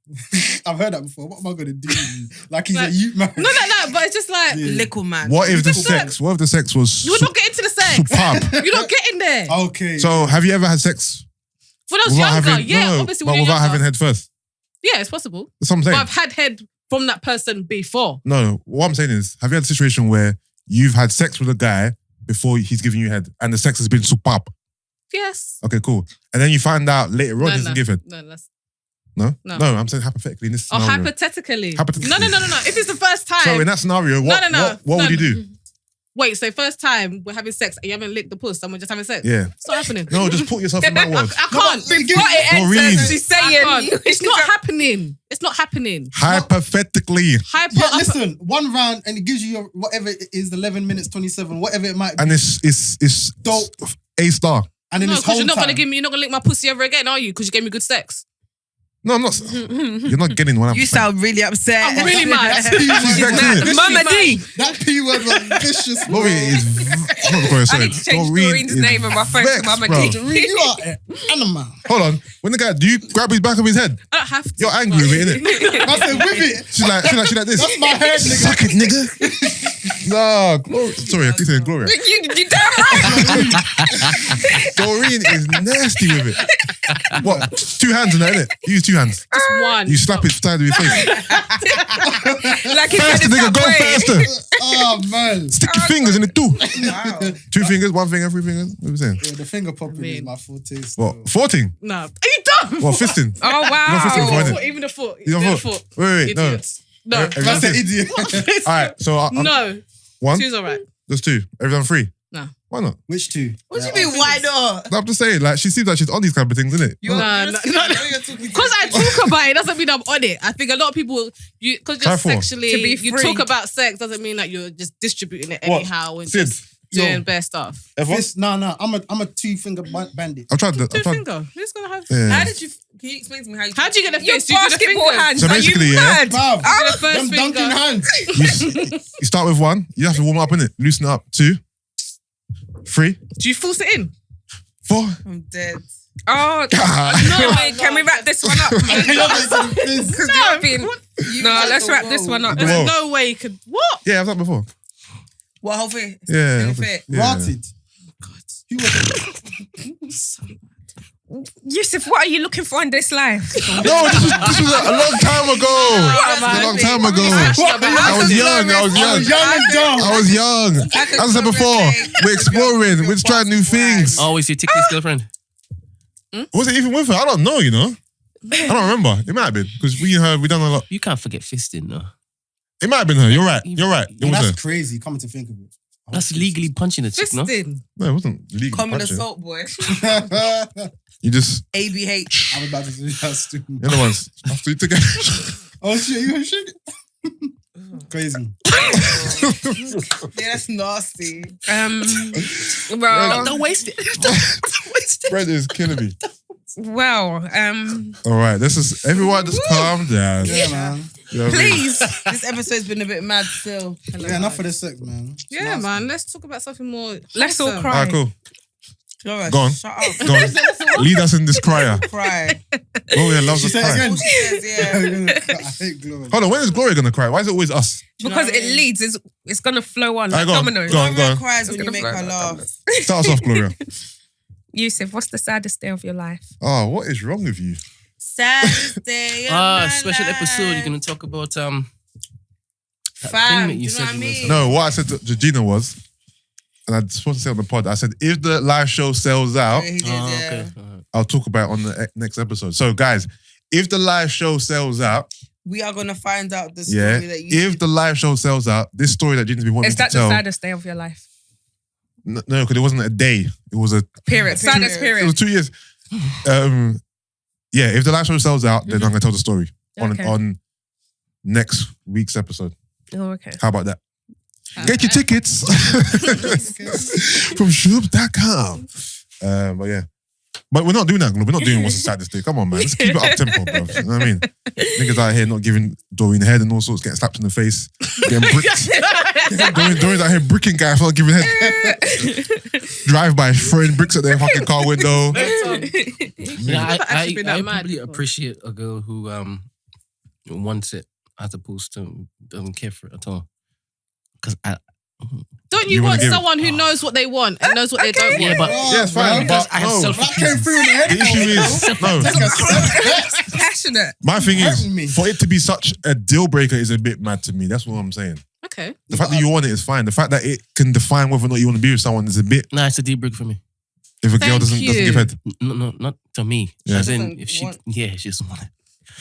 I've heard that before. What am I going to do with you? Like he's a youth man. No, but it's just like, Little man. What if the Just sex was you would not get into the sex. superb? You're not getting there. Okay. So have you ever had sex When I was younger, obviously but when you're without younger. having head first? Yeah, it's possible. That's what I'm saying. But I've had head from that person before. No. What I'm saying is, have you had a situation where you've had sex with a guy before he's giving you head, and the sex has been superb? Yes. Okay, cool. And then you find out later on he doesn't give head. No, that's... No? No. No, I'm saying hypothetically in this Oh, scenario. hypothetically. Hypothetically. No. If it's the first time... So in that scenario, what would you do? Wait, so first time we're having sex and you haven't licked the puss and we're just having sex? Yeah. It's not happening. No, just put yourself in that world. I can't. before it Doreen. ends, she's I saying can't. It's not happening. It's not happening. Hypothetically. Yeah, listen, one round and it gives you your, whatever it is, 11 minutes, 27, whatever it might be. And it's Dope. A star. And then No, this because whole you're not time, gonna give me. You're not gonna lick my pussy ever again, are you? Because you gave me good sex. No, I'm not. You're not getting what I'm You saying. sound really upset. I'm really mad. She's vexed. Mama D. that P word was vicious. Gloria is not Gloria, I sorry. need to change Doreen Doreen's is name on my phone to vexed, Mama bro. D. Doreen, you are an animal. Hold on. When the guy, do you grab his back of his head? I don't have to. You're angry with it, innit? I said, with it. She's like this. That's my head, nigga. Suck it, nigga. No, sorry, I keep saying Gloria. You damn right. Doreen is nasty with it. What? 2 hands in that, innit? You use 2 hands. Just one. You slap it side of your face. Like it's Faster, nigga, go faster. Oh, man. Stick your fingers in it too. Wow. 2 fingers, 1 finger, 3 fingers. What are you saying? Yeah, the finger popping is mean- my forte. What? 14? No. Are you dumb? What? Fisting? Oh You're not fisting wow. before, innit? Even the foot. You Even the don't foot. foot? Wait, no. Idiots. No. Have you That's done an fist? idiot. All right, so I'm No. 1? Two's alright. There's 2. Have you done 3? No. Why not? Which two? What do you mean, why not? No, I'm just saying, like, she seems like she's on these kind of things, isn't it? No. Because I talk about it doesn't mean I'm on it. I think a lot of people, because Try you're 4. sexually, To be you free. talk about sex doesn't mean that you're just distributing it What? anyhow and Sid? just doing Yo. bare stuff. Ever? Fist, no. I'm a 2-finger bandit. I've tried that. Two finger. Who's gonna have? Yeah. How did you? Can you explain to me how you? How do you get the Your fist? You do the basketball fingers. hands. So Are you basically, yeah. mad? Bruv, You do the first them dunking finger. hands. You start with 1. You have to warm up, innit? Loosen it up. 2, 3, Do you force it in? 4. I'm dead. Oh no! Can we wrap this one up? Because you're being. No, let's wrap this one up. Whoa. There's no way you could. What? Yeah, I've done it before. What whole thing? Yeah. Didn't I've been- fit. yeah. Rotted. Who was it? Yusuff, what are you looking for in this life? No, this was a long time ago. This was a long time ago. I was young. I was young and dumb. I was young. As I said before, we're exploring. We're trying new things. Oh, is your ticklish girlfriend? Was it even with her? I don't know, you know. I don't remember. It might have been because we done a lot. You can't forget fisting, though. It might have been her. You're right. You're right. It Yeah, was her. that's crazy, coming to think of it. That's legally punching a chick, no? Fisting. No, it wasn't legal. Common punching. assault, boy. You just, ABH. I'm about to say that stupid. you're the ones. After you took it. Oh shit, you shit. Crazy. Yeah, that's nasty. Well, Don't waste it. Brent is killing me. well, All right, everyone just calm down. Yeah, man. You know what I mean? Please. This episode's been a bit mad still. Yeah, enough of the sex, man. It's Yeah, nasty. man. Let's talk about something more. let's all wholesome. cry. All right, cool. Gloria, Go on. shut up. Go on. Lead us in this crier. Cry. Gloria loves She us said cry. again. Oh, she is, yeah. I hate Gloria. Hold on, when is Gloria gonna cry? Why is it always us? Because what I it mean? leads. It's gonna flow on Alright, like go on, dominoes. go on. Gloria cries when It's you make gonna her flow like laugh. Start us off, Gloria. Yusuff, what's the saddest day of your life? Oh, what is wrong with you? Saddest day of my special life. episode. You're gonna talk about that Fam, thing that do you you know said what I you were mean? No, what I said to Gina was, and I was supposed to say on the pod, I said, if the live show sells out, He did, Oh, yeah. okay. I'll talk about it on the next episode. So, guys, if the live show sells out, We are gonna find out the story yeah, that you if the live show sells out, this story that Gina's been wanting Is to that the tell. saddest day of your life? No, because it wasn't a day. It was Period. Saddest it period. was 2 years. Yeah, if the live show sells out, then I'm gonna tell the story Okay. on next week's episode. Oh, okay. How about that? Get your tickets from shub.com. But yeah. But we're not doing that, Glo. We're not doing what's the saddest day. Come on, man. Let's keep it up tempo, bro. You know what I mean? Niggas out here not giving Doreen head and all sorts, getting slapped in the face, getting bricked. Doreen's out here bricking guys for not giving head. Drive by throwing bricks at their fucking car window. Yeah, actually been that I mad probably before. appreciate a girl who wants it as opposed to doesn't care for it at all. Because Don't You you wanna want give it- someone who knows what they want and knows what they don't yeah, want? but Yeah, it's fine. because But I have no, That came self-accusation. through in the head. the issue is, no. Passionate. My thing Hurting me. is, for it to be such a deal breaker is a bit mad to me. That's what I'm saying. Okay. The fact that you want it is fine. The fact that it can define whether or not you want to be with someone is a bit. Nah, it's a deal breaker for me. If a girl Thank doesn't you. give head, No, not to me. Yeah. As in, Doesn't if she, want- she doesn't want it.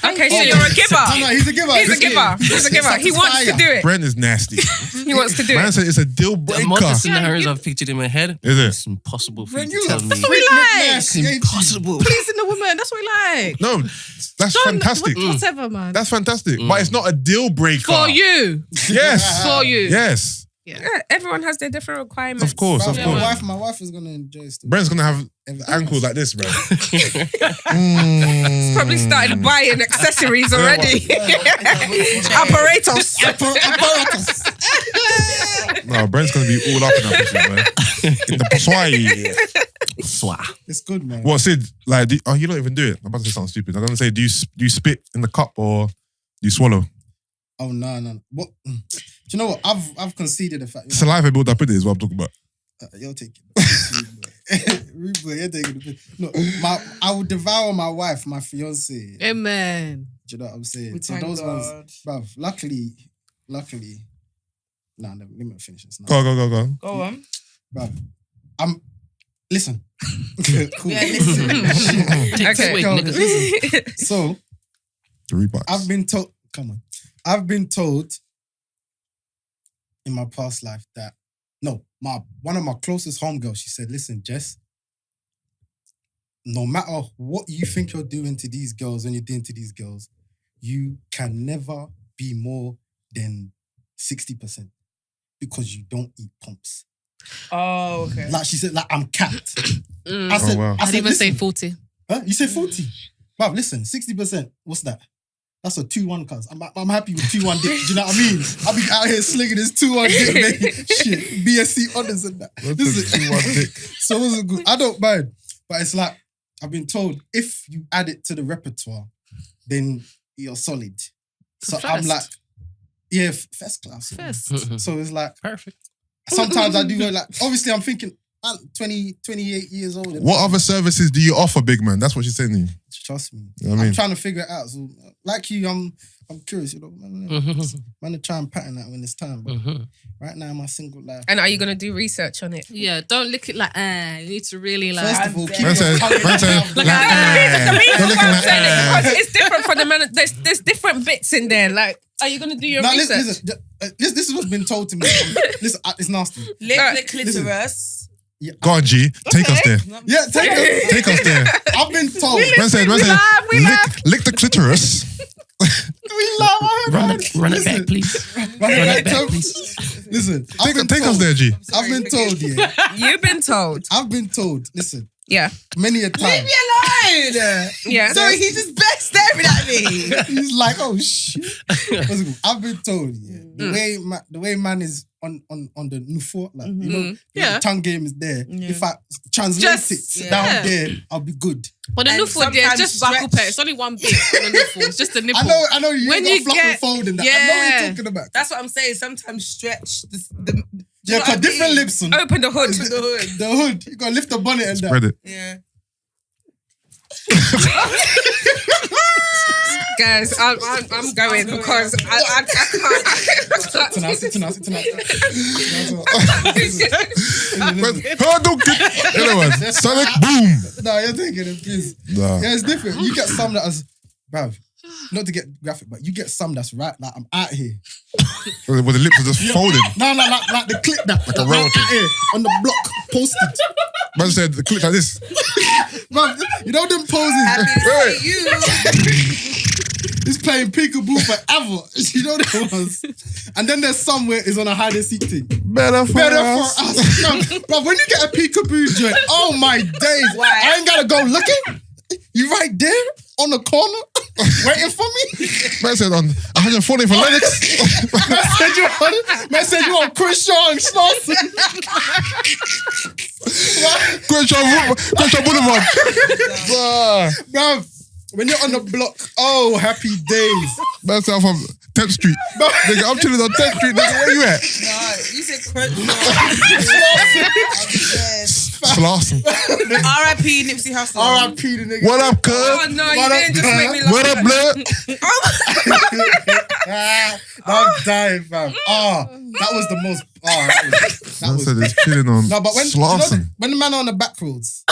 Okay, so Oh, you're a giver. No, he's a giver. He's a giver. He's a giver. He wants to do it. Brent is nasty. He wants to do Man it. said it's a deal The breaker. amount of scenarios I've pictured in my head, Is it? it's impossible for Brent, you to you tell a me. That's what we like. It's impossible. Pleasing the woman. That's what we like. No, that's fantastic. Whatever, man. That's fantastic. But it's not a deal breaker. For you. Yes. For you. Yes. Yeah, everyone has their different requirements. Of course, of Bruv, course. my wife is gonna enjoy it. Brent's gonna have ankles like this, bro. Probably started buying accessories already. Apparatus. No, Brent's gonna be all up in that pussy, man. In the pussy. Swah. It's good, man. What, Sid? Like, you don't even do it. I'm about to say something stupid. I'm gonna say, do you spit in the cup or do you swallow? Oh no. What? Do you know what? I've conceded the fact. Saliva build up in it is what I'm talking about. You're taking it. Rude boy, you're taking it. No, I would devour my wife, my fiance. Do Amen. you know what I'm saying? We So thank those God. ones, bruv, luckily. Nah, let me finish this. Nah. Go. Go on. Bruv, listen. Cool. Yeah, listen. Take Okay. swig, Yo, nigga. listen. So, The rebucks. I've been told, I've been told in my past life that, one of my closest homegirls, she said, listen, Jess, no matter what you think you're doing to these girls when you're doing to these girls, you can never be more than 60% because you don't eat pumps. Oh, okay. Like she said, like I'm capped. Mm. I said, wow. I I'd said, even say listen, 40. huh? You said 40. Bruv, listen, 60%, what's that? That's a 2-1 cuz. I'm happy with 2-1 dick. Do you know what I mean? I'll be out here slinging this 2-1 dick, baby. Shit. BSc honors and that. This is a 2-1 dick. So it wasn't good. I don't mind. But it's like, I've been told if you add it to the repertoire, then you're solid. So I'm First. like, yeah, first class. First. So it's like, Perfect. sometimes I do go like, obviously I'm thinking, I'm 28 years old. What other services do you offer, big man? That's what she's saying to you. Trust me. You know what I mean? I'm trying to figure it out. So, like you, I'm curious. You know, man, I'm gonna try and pattern that when it's time. But right now, in my single life. And are you going to do research on it? Yeah, don't look it like, you need to really like. First of all, keep Man your said, tongue man said, out. like, The reason you're looking why I'm like, saying it because it's different for the man. There's different bits in there. Like, are you going to do your Now, research? listen. This is what's been told to me. Listen, it's nasty. Lick the listen. clitoris. Go on, G, take us there. Yeah, Take us there. I've been told. Man said, lick the clitoris. We love. Run it back, please. Run it back, back, please. Listen, I've been Take us told. there, G. I've been told. Yeah, You've been told. I've been told. Listen, Yeah. many a time. Leave me alone. Yeah. Yeah. Sorry, he's just back staring at me. He's like, oh shit. What's it called? I've been told, yeah, the way man is on the nufo, like you know, Yeah. the tongue game is there. Yeah. If I translate Just- it yeah. down there, I'll be good. But the And nufo there, sometimes just buckle stretch. pet. It's only one bit on the nufo. It's just a nipple. I know you When ain't you got fluff and get- fold in that. I know what Yeah. you're talking about. That's what I'm saying. Sometimes stretch the Yeah, know cause what I different mean? lips on Open the hood. the hood. the hood. You gotta lift the bonnet and that. Spread it. Yeah. Guys, I'm going because I can't. Tonight. Sonic boom. No, you're taking a piss. Nah. Yeah, it's different. You get some that is, bruv, not to get graphic, but you get some that's right, like I'm out here. Where the lips are just folded. No, like the clip that, Like a royalty. out here on the block, posted. Man said the clip like this. Bruv, you know them poses? Hey. He's playing peekaboo forever. You know them ones? And then there's somewhere it's on a hide and seek thing. Better for us. Bro, when you get a peekaboo joint, oh my days. Why? I ain't gotta go looking. You right there on the corner waiting for me. Man said on 140 for Lennox. Man said you on Crenshaw and Slauson. Crenshaw Boulevard. Bro, when you're on the block, oh, happy days. Man said I'm from 10th Street. Nigga, I'm chilling on 10th Street. Nigga, where you at? No, you said Crunch. Slauson. R.I.P. Nipsey Hussle. R.I.P. the nigga. What up, cuz? Oh no, you didn't just make me laugh. What up, blood? I'm dying, fam. Oh, that was the most. Oh, that Man was. said it's chilling on No, but when Slauson. when the man on the back roads,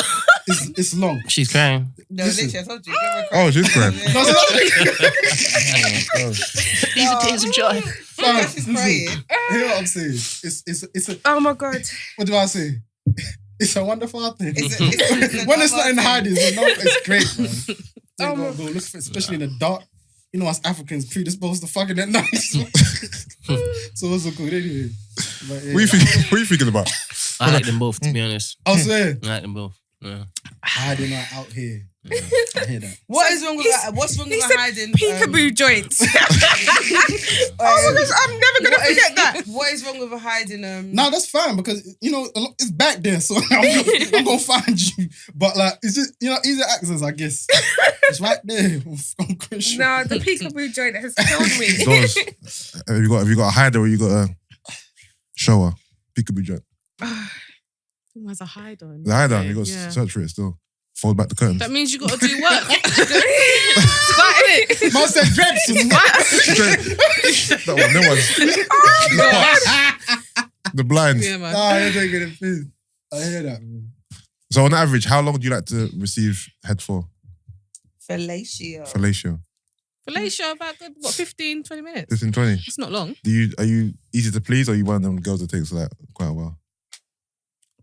it's long. She's crying. No, Listen. literally, I told you. Give her a Oh, she's crying. No, so These are tears of joy. fam, She's listen, crying. hear what I'm saying? It's a. Oh my god. What do I say? It's a wonderful thing. It's a When it's not in hiding, it's great, man. Oh Go look for it, especially in the dark. You know, us Africans predisposed to fucking at night. So it's so good anyway. But, yeah. What are you thinking about? I like them both, to be honest. I was saying, I like them both. Yeah. hiding out here. I hear that. What is wrong with that? What's wrong He with said hiding? peekaboo joints. Oh my gosh, I'm never gonna forget that. What is wrong with a hiding? No, that's fine because you know it's back there, so I'm gonna find you. But like, it's just easy access, I guess. It's right there on Crenshaw. No, the peekaboo joint has killed me. Doris, have you got a hider or you got a shower? Peekaboo joint. Who has a hide on? The hider, you got Yeah. to search for it still. Fold back the curtains. That means you got to do work. Started Man said dreads. That one, the blinds. Yeah, man. Nah, you're taking it, please. I hear that, man. So on average, how long do you like to receive head for? Fellatio. Fellatio. Fellatio about good, 15, 20 minutes? 15, 20. It's not long. Are you easy to please or are you one of them girls that takes like quite a while?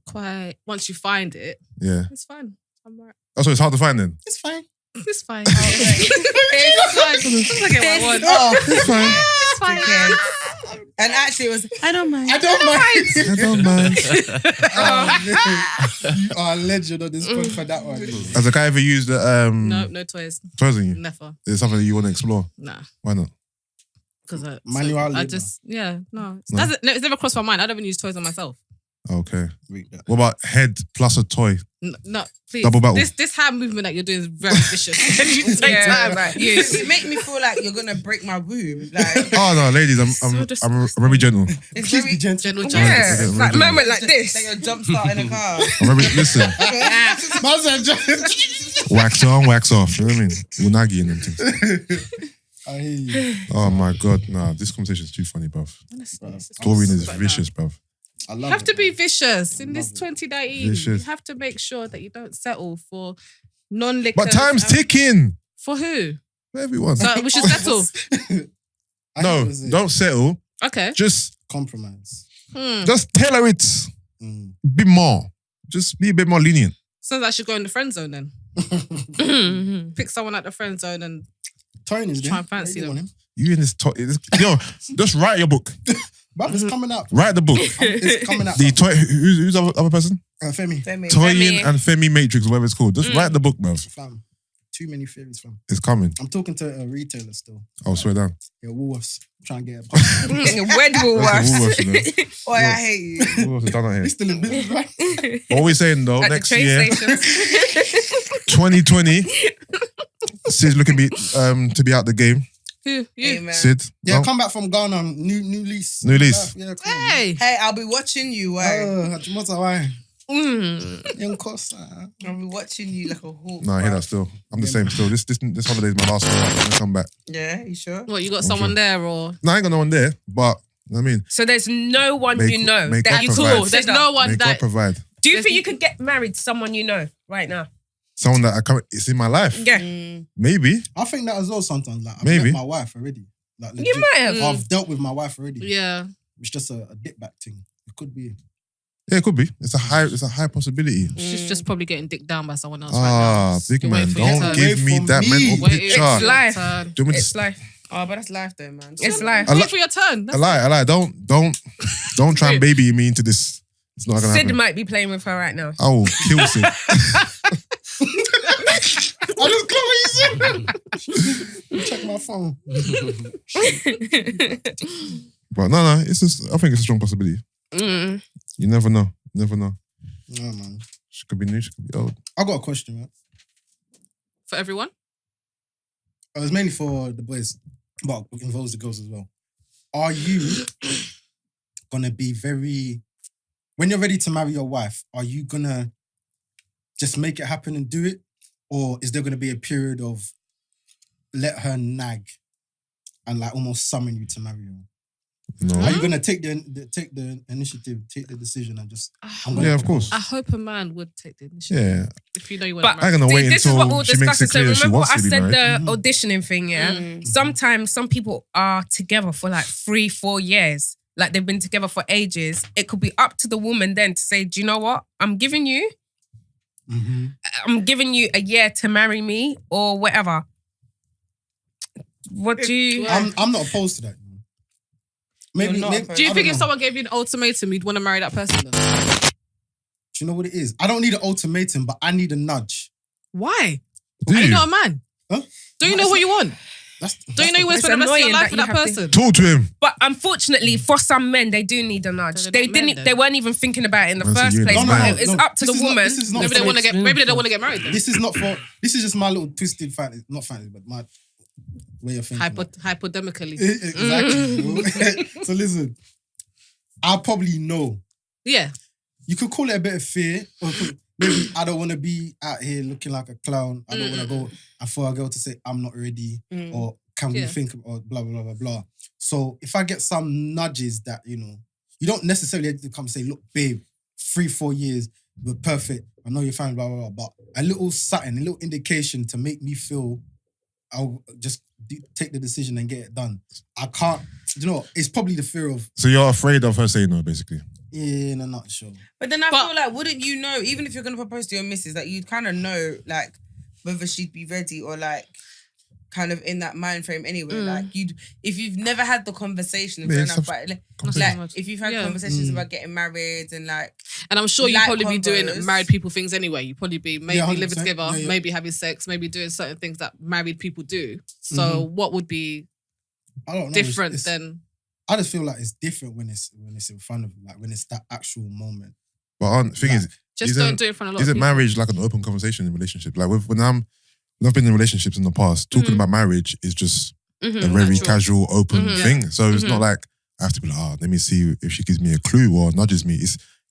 Quite. Once you find it, Yeah. it's fine. I'm right. Oh, so it's hard to find then? It's fine. It's fine. It's fine. I get what I want. Oh, It's fine. It's fine. Okay. And actually, it was. I don't mind. I don't mind. I don't mind. Oh, man. You are a legend on this point for that one. Has a guy ever used No toys. toys on you? Never. Is it something that you want to explore? Nah. Why not? Because Manual I labor. just, no. No. It's never crossed my mind. I don't even use toys on myself. Okay. What about head plus a toy? No, please. Double battle. This hand movement that you're doing is very vicious. You take Yeah, time. right. You make me feel like you're gonna break my womb. Like Oh no, ladies, I'm very gentle. it's Please very. be gentle. General Yeah, Okay, like okay. moment like this. Like a jump start in a car. I'm very listen. Man said Wax on, wax off. You know what I mean? Unagi and them things. I hear you. Oh my god, nah, this conversation is too funny, bruv. Doreen is vicious, bruv. I You love have it. to be vicious in this Love it. 2019. Vicious. You have to make sure that you don't settle for non-liquor. But time's ticking For who? for everyone. So we should settle. I No, hear what you're don't settle. Okay. Just compromise. just tailor it Mm. a bit more. Just be a bit more lenient. So I should go in the friend zone then. Pick someone at the friend zone and Tony's Try and fancy them. You in this, yo, just write your book. But it's coming out. Write the book. It's coming out. The toy. Who's the other person? Femi. Toyin and Femi Matrix, whatever it's called. Just write the book, bruv. Fam. Too many theories, fam. It's coming. I'm talking to a retailer still. I'll swear down. Yeah, Woolworths. I'm trying to get a Wed Woolworths. Woolworths, you know. Oh, I hate you. Woolworths has done that He's here. still in business, right? What we saying though, At the next train year, stations. 2020, Sid's looking to be out the game. who? You. Amen. Sid. Yeah, no? come back from Ghana. New lease. New lease. Yeah, come on. Hey. Hey, I'll be watching you. Why? Why? Young Costa. I'll be watching you like a hawk. No, I hear that still. I'm the same still. This holiday's my last one. I'm gonna come back. Yeah, you sure? What, you got someone there or? No, I ain't got no one there, but I mean, So there's no one you know make that God you provide. could. There's no one may God that. provide. Do you think you could get married to someone you know right now? Someone that it's in my life. Yeah. Maybe. I think that as well sometimes. Like, I've Maybe. met my wife already. Like, You legit. might have. I've dealt with my wife already. Yeah. It's just a dip back thing. It could be. Yeah, it could be. It's a high possibility. She's just probably getting dicked down by someone else right now. Ah, big You're man. waiting for your Don't turn. give Wait me for that me. mental Wait, picture. It's life. Turn. Do you want me It's to life. Oh, but that's life though, man. It's life. I Wait for your turn. I lie. Don't try and baby me into this. It's not gonna Sid happen. might be playing with her right now. I will kill Sid. I just got what you said. Check my phone. But no, it's just. I think it's a strong possibility. Mm. You never know. Never know. No, man. She could be new. She could be old. I got a question, man. For everyone? It was mainly for the boys, but it involves the girls as well. Are you gonna be very, when you're ready to marry your wife, are you gonna just make it happen and do it? Or is there gonna be a period of let her nag and like almost summon you to marry her? No. Are you gonna take the initiative, take the decision and just I'm gonna Yeah, of course. I hope a man would take the initiative. Yeah. If you know you want But to I'm marry. gonna wait this is what until we'll she makes discuss. it So clear she remember wants what I to be said, married. the auditioning thing, yeah? Sometimes some people are together for like 3-4 years. Like they've been together for ages. It could be up to the woman then to say, do you know what? I'm giving you a year to marry me or whatever. What do you... I'm not opposed to that. Maybe, You're not opposed. Do you I think don't if know. someone gave you an ultimatum, you'd want to marry that person then? Do you know what it is? I don't need an ultimatum, but I need a nudge. Why? Do Are you you? not a man? Huh? Don't you know what you want? Don't you know you want to It's spend the rest of your annoying life that with you that have to- person? Talk to him. But unfortunately, for some men, they do need a nudge. So They they're not men didn't. then? They weren't even thinking about it in the Man, so first you place. ain't But man. it's up to the This is not- woman. this is not Maybe they for- want to get. Maybe they don't want to get married. Then. This is just my little twisted fantasy, not fantasy, but my way of thinking. Hypodermically. Exactly. bro. So listen, I'll probably know. Yeah. You could call it a bit of fear, or maybe I don't want to be out here looking like a clown. I don't want to go and for a girl to say I'm not ready, or can we Yeah. think of, or blah blah blah blah blah. So if I get some nudges that you don't necessarily have to come and say, look, babe, 3-4 years, we're perfect. I know you're fine, blah blah blah. But a little something, a little indication to make me feel I'll just take the decision and get it done. I can't. It's probably the fear of So you're afraid of her saying no, basically. in a nutshell. But then I feel like, wouldn't you know, even if you're going to propose to your missus, that you'd kind of know, like, whether she'd be ready or, like, kind of in that mind frame anyway. Like, if you've never had the conversation, Yeah, fair it's enough, a but, conversation. like, if you've had Yeah. conversations about getting married and, like, And I'm sure you'd Like probably be doing combos. married people things anyway. You'd probably be maybe 100%. living together, Yeah. maybe having sex, maybe doing certain things that married people do. So what would be I don't know. different It's- than... I just feel like it's different when it's in front of you, like when it's that actual moment. But the thing is, Just don't do it in front of a lot of isn't people. marriage like an open conversation in relationships? Like when I've been in relationships in the past, talking about marriage is just a very Natural. casual, open Yeah. thing. So it's not like I have to be like, let me see if she gives me a clue or nudges me.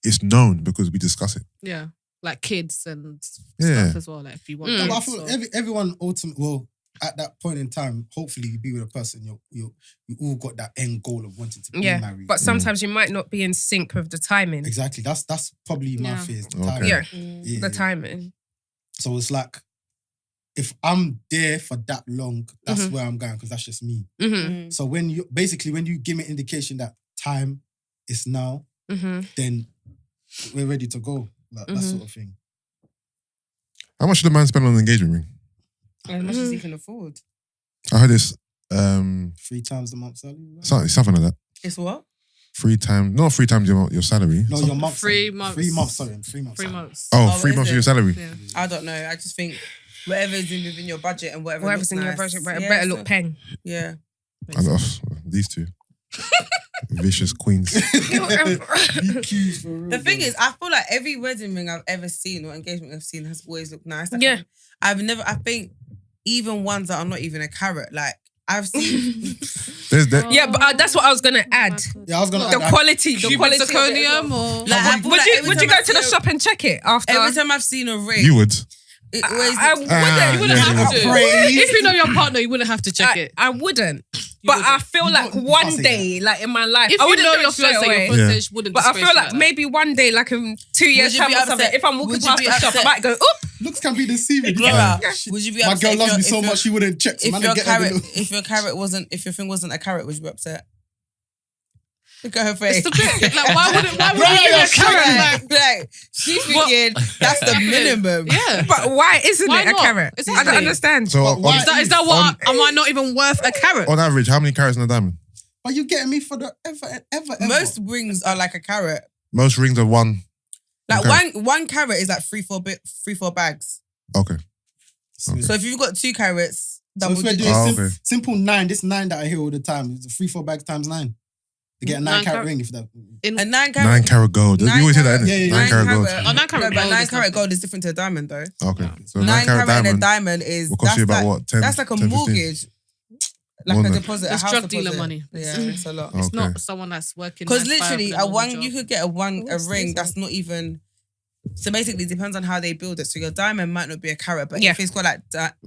It's known because we discuss it. Yeah. Like kids and Yeah. stuff as well. Like if you want No, but I kids, feel so- everyone ultimately, at that point in time, hopefully you be with a person you all got that end goal of wanting to be Yeah, married. but sometimes you might not be in sync with the timing. Exactly, that's probably my Yeah. fears. The Okay. timing. Yeah, Yeah. the timing. So it's like if I'm there for that long, that's where I'm going because that's just me. Mm-hmm. So when you give me indication that time is now, Mm-hmm. then we're ready to go. Like that sort of thing. How much should a man spend on an engagement ring? as much as he can afford. I heard this 3 times the month salary. Right? something like that. It's what? 3 times, not 3 times your salary. No, your month. 3 months. 3 months. Sorry, 3 months. 3 salary. months. Oh, Oh, 3 is months of it? your salary. Yeah. I don't know. I just think whatever is within your budget and whatever Whatever's looks in your nice. budget, but it Yeah, better so- look peng. Yeah. These two. Vicious queens. BQs for real, The thing bro. is, I feel like every wedding ring I've ever seen or engagement I've seen has always looked nice. Like, Yeah. I think even ones that are not even a carrot, like I've seen Yeah, but that's what I was gonna add. Yeah, I was gonna The add quality, the Cupid quality. zirconium or Like, I feel Would like you every would you time go I to the see shop and check it after? Every time I've seen a ring, You would. it always I looks- wouldn't. you wouldn't yeah, have yeah. to. Afraid. If you know your partner, you wouldn't have to check it. I wouldn't. But I feel You like don't- you one can't say day, like in my life, If I you wouldn't know do it your straight fiance, away. your fiance wouldn't. But I disgrace feel you like maybe one day, like in 2 years you time be or something, upset? if I'm walking Would you past be the shop, I upset? might go, oop. Looks can be deceiving. Gloria, would you be My upset girl loves me if so your- much she wouldn't check. So if man, your get her the carrot, little- if your carrot wasn't, if your thing wasn't a carrot, would you be upset? Look at her face. It's a bit like why would you Right, give me a you're carrot? Like, she's thinking that's the minimum. Yeah. But why isn't Why it a not? carrot? I Exactly. don't understand. So But why- on, Is that what? Am I not even worth a carrot? on average, how many carats in a diamond? Are you getting me for the ever? Most rings are like a carrot. Most rings are one. Like Okay. one carrot is like 3-4 bags. Okay. So So if you've got 2 carrots, if double we're digits. doing okay. simple 9, this 9 that I hear all the time is 3-4 bags times 9. To get a 9 carat ring, if that. A 9 carat. 9 carat gold. You always hear that, innit? Yeah, yeah, 9 yeah. carat gold. Oh, 9 carat No, but gold 9 is carat different. gold is different to a diamond though. Okay. So 9 carat and a diamond diamond is will cost you about like, what? 10. that's like a 10, 15? mortgage. Like More a than- deposit. It's a house drug dealer deposit. money. Yeah, it's a lot. Okay. It's not someone that's working. Because 9 to 5 literally, with a normal you job. could get a ring that's not even. So basically, it depends on how they build it. So your diamond might not be a carat, but Yeah. if it's got like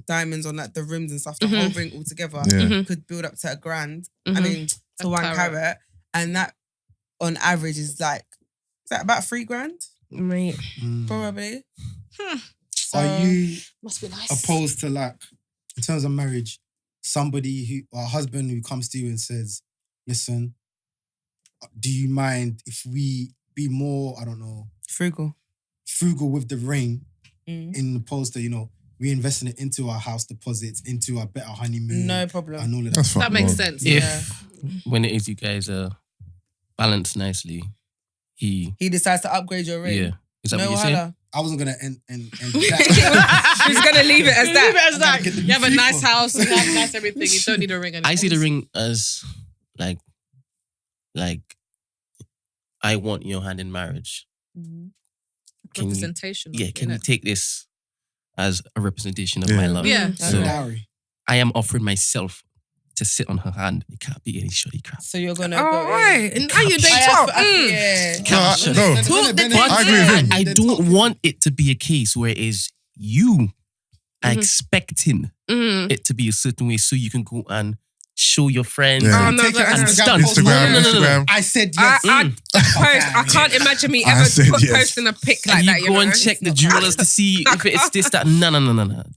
diamonds on like the rims and stuff, the whole ring altogether Yeah. could build up to $1,000. Mhm. I mean, to A 1 carat. carat, and that on average is like about $3,000 Mate. probably. So, Are you Must be nice. opposed to, like, in terms of marriage, somebody who, or a husband who comes to you and says, listen, do you mind if we be more, I don't know, frugal? frugal with the ring Mm. in opposed to, reinvesting it into our house deposits, into our better honeymoon No problem. and all of that? That's That makes fucking sense. If when it is you guys are balanced nicely, he He decides to upgrade your ring. yeah. Is that No what you're saying? holla. I wasn't going to end that. She's gonna leave it as Leave that. it as that. get the You have a FIFA. nice house, you have nice everything. You don't need a ring anymore. I see the ring as like I want your hand in marriage. Mhm. Can you, representation. yeah, can you take this as a representation of Yeah. my love? Yeah. That's So a dowry. I am offering myself to sit on her hand. It can't be any shoddy crap. So you're gonna All go right. And are you they I talk? yeah. No, Talk the I agree with him. I don't want it to be a case where it is you are expecting Mm. it to be a certain way so you can go and show your friends. Yeah. Oh, no, Take your but- Instagram post. Instagram, No. Instagram. I said yes. I can't imagine me I ever said yes. posting a pic like And you that. go know? and check the jewelers to see if it's this, that. No.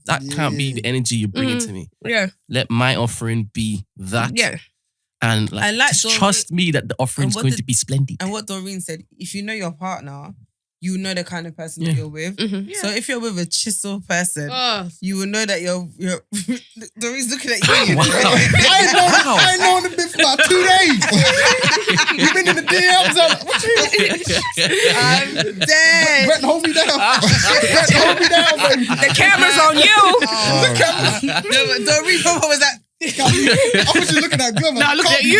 That can't be the energy you're bringing to me. Yeah, Let my offering be that. yeah. And I like just Doreen- trust me that the offering's what going did- to be splendid. And what Doreen said, if you know your partner, you know the kind of person that Yeah. you're with. Mhm. So if you're with a chisel person, Oh, you will know that you're Doreen's looking at you. You know? I ain't known him been for about 2 days. You've been in the DMs. What you I'm dead. Brent, hold me down. Brent, hold me down, baby. The camera's on you. No, but Doreen, what was that? I was just looking at Glover. no, look at you.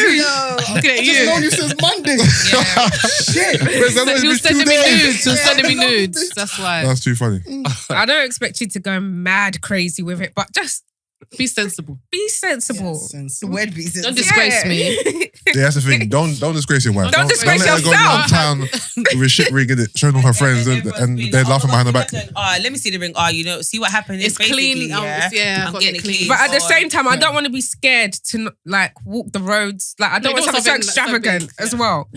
Looking at I just known you. you since Monday. Shit. It's He was sending me 2 days. nudes. He was sending me Yeah. nudes. That's why. That's too funny. I don't expect you to go mad crazy with it, but just Be sensible. be sensible. Word pieces. Don't disgrace Yeah. me. Yeah, that's the thing. Don't disgrace your wife. Don't disgrace let her go yourself. around town with a shit ring in it, showing all her friends, and they're laughing behind her back. Let me see the ring. See what happened. It's clean. Yeah, I've I'm got getting it it clean. clean. But at the Or- same time, I don't want to be scared to like walk the roads. Like I don't No, want you something so want something that's so big. extravagant as well.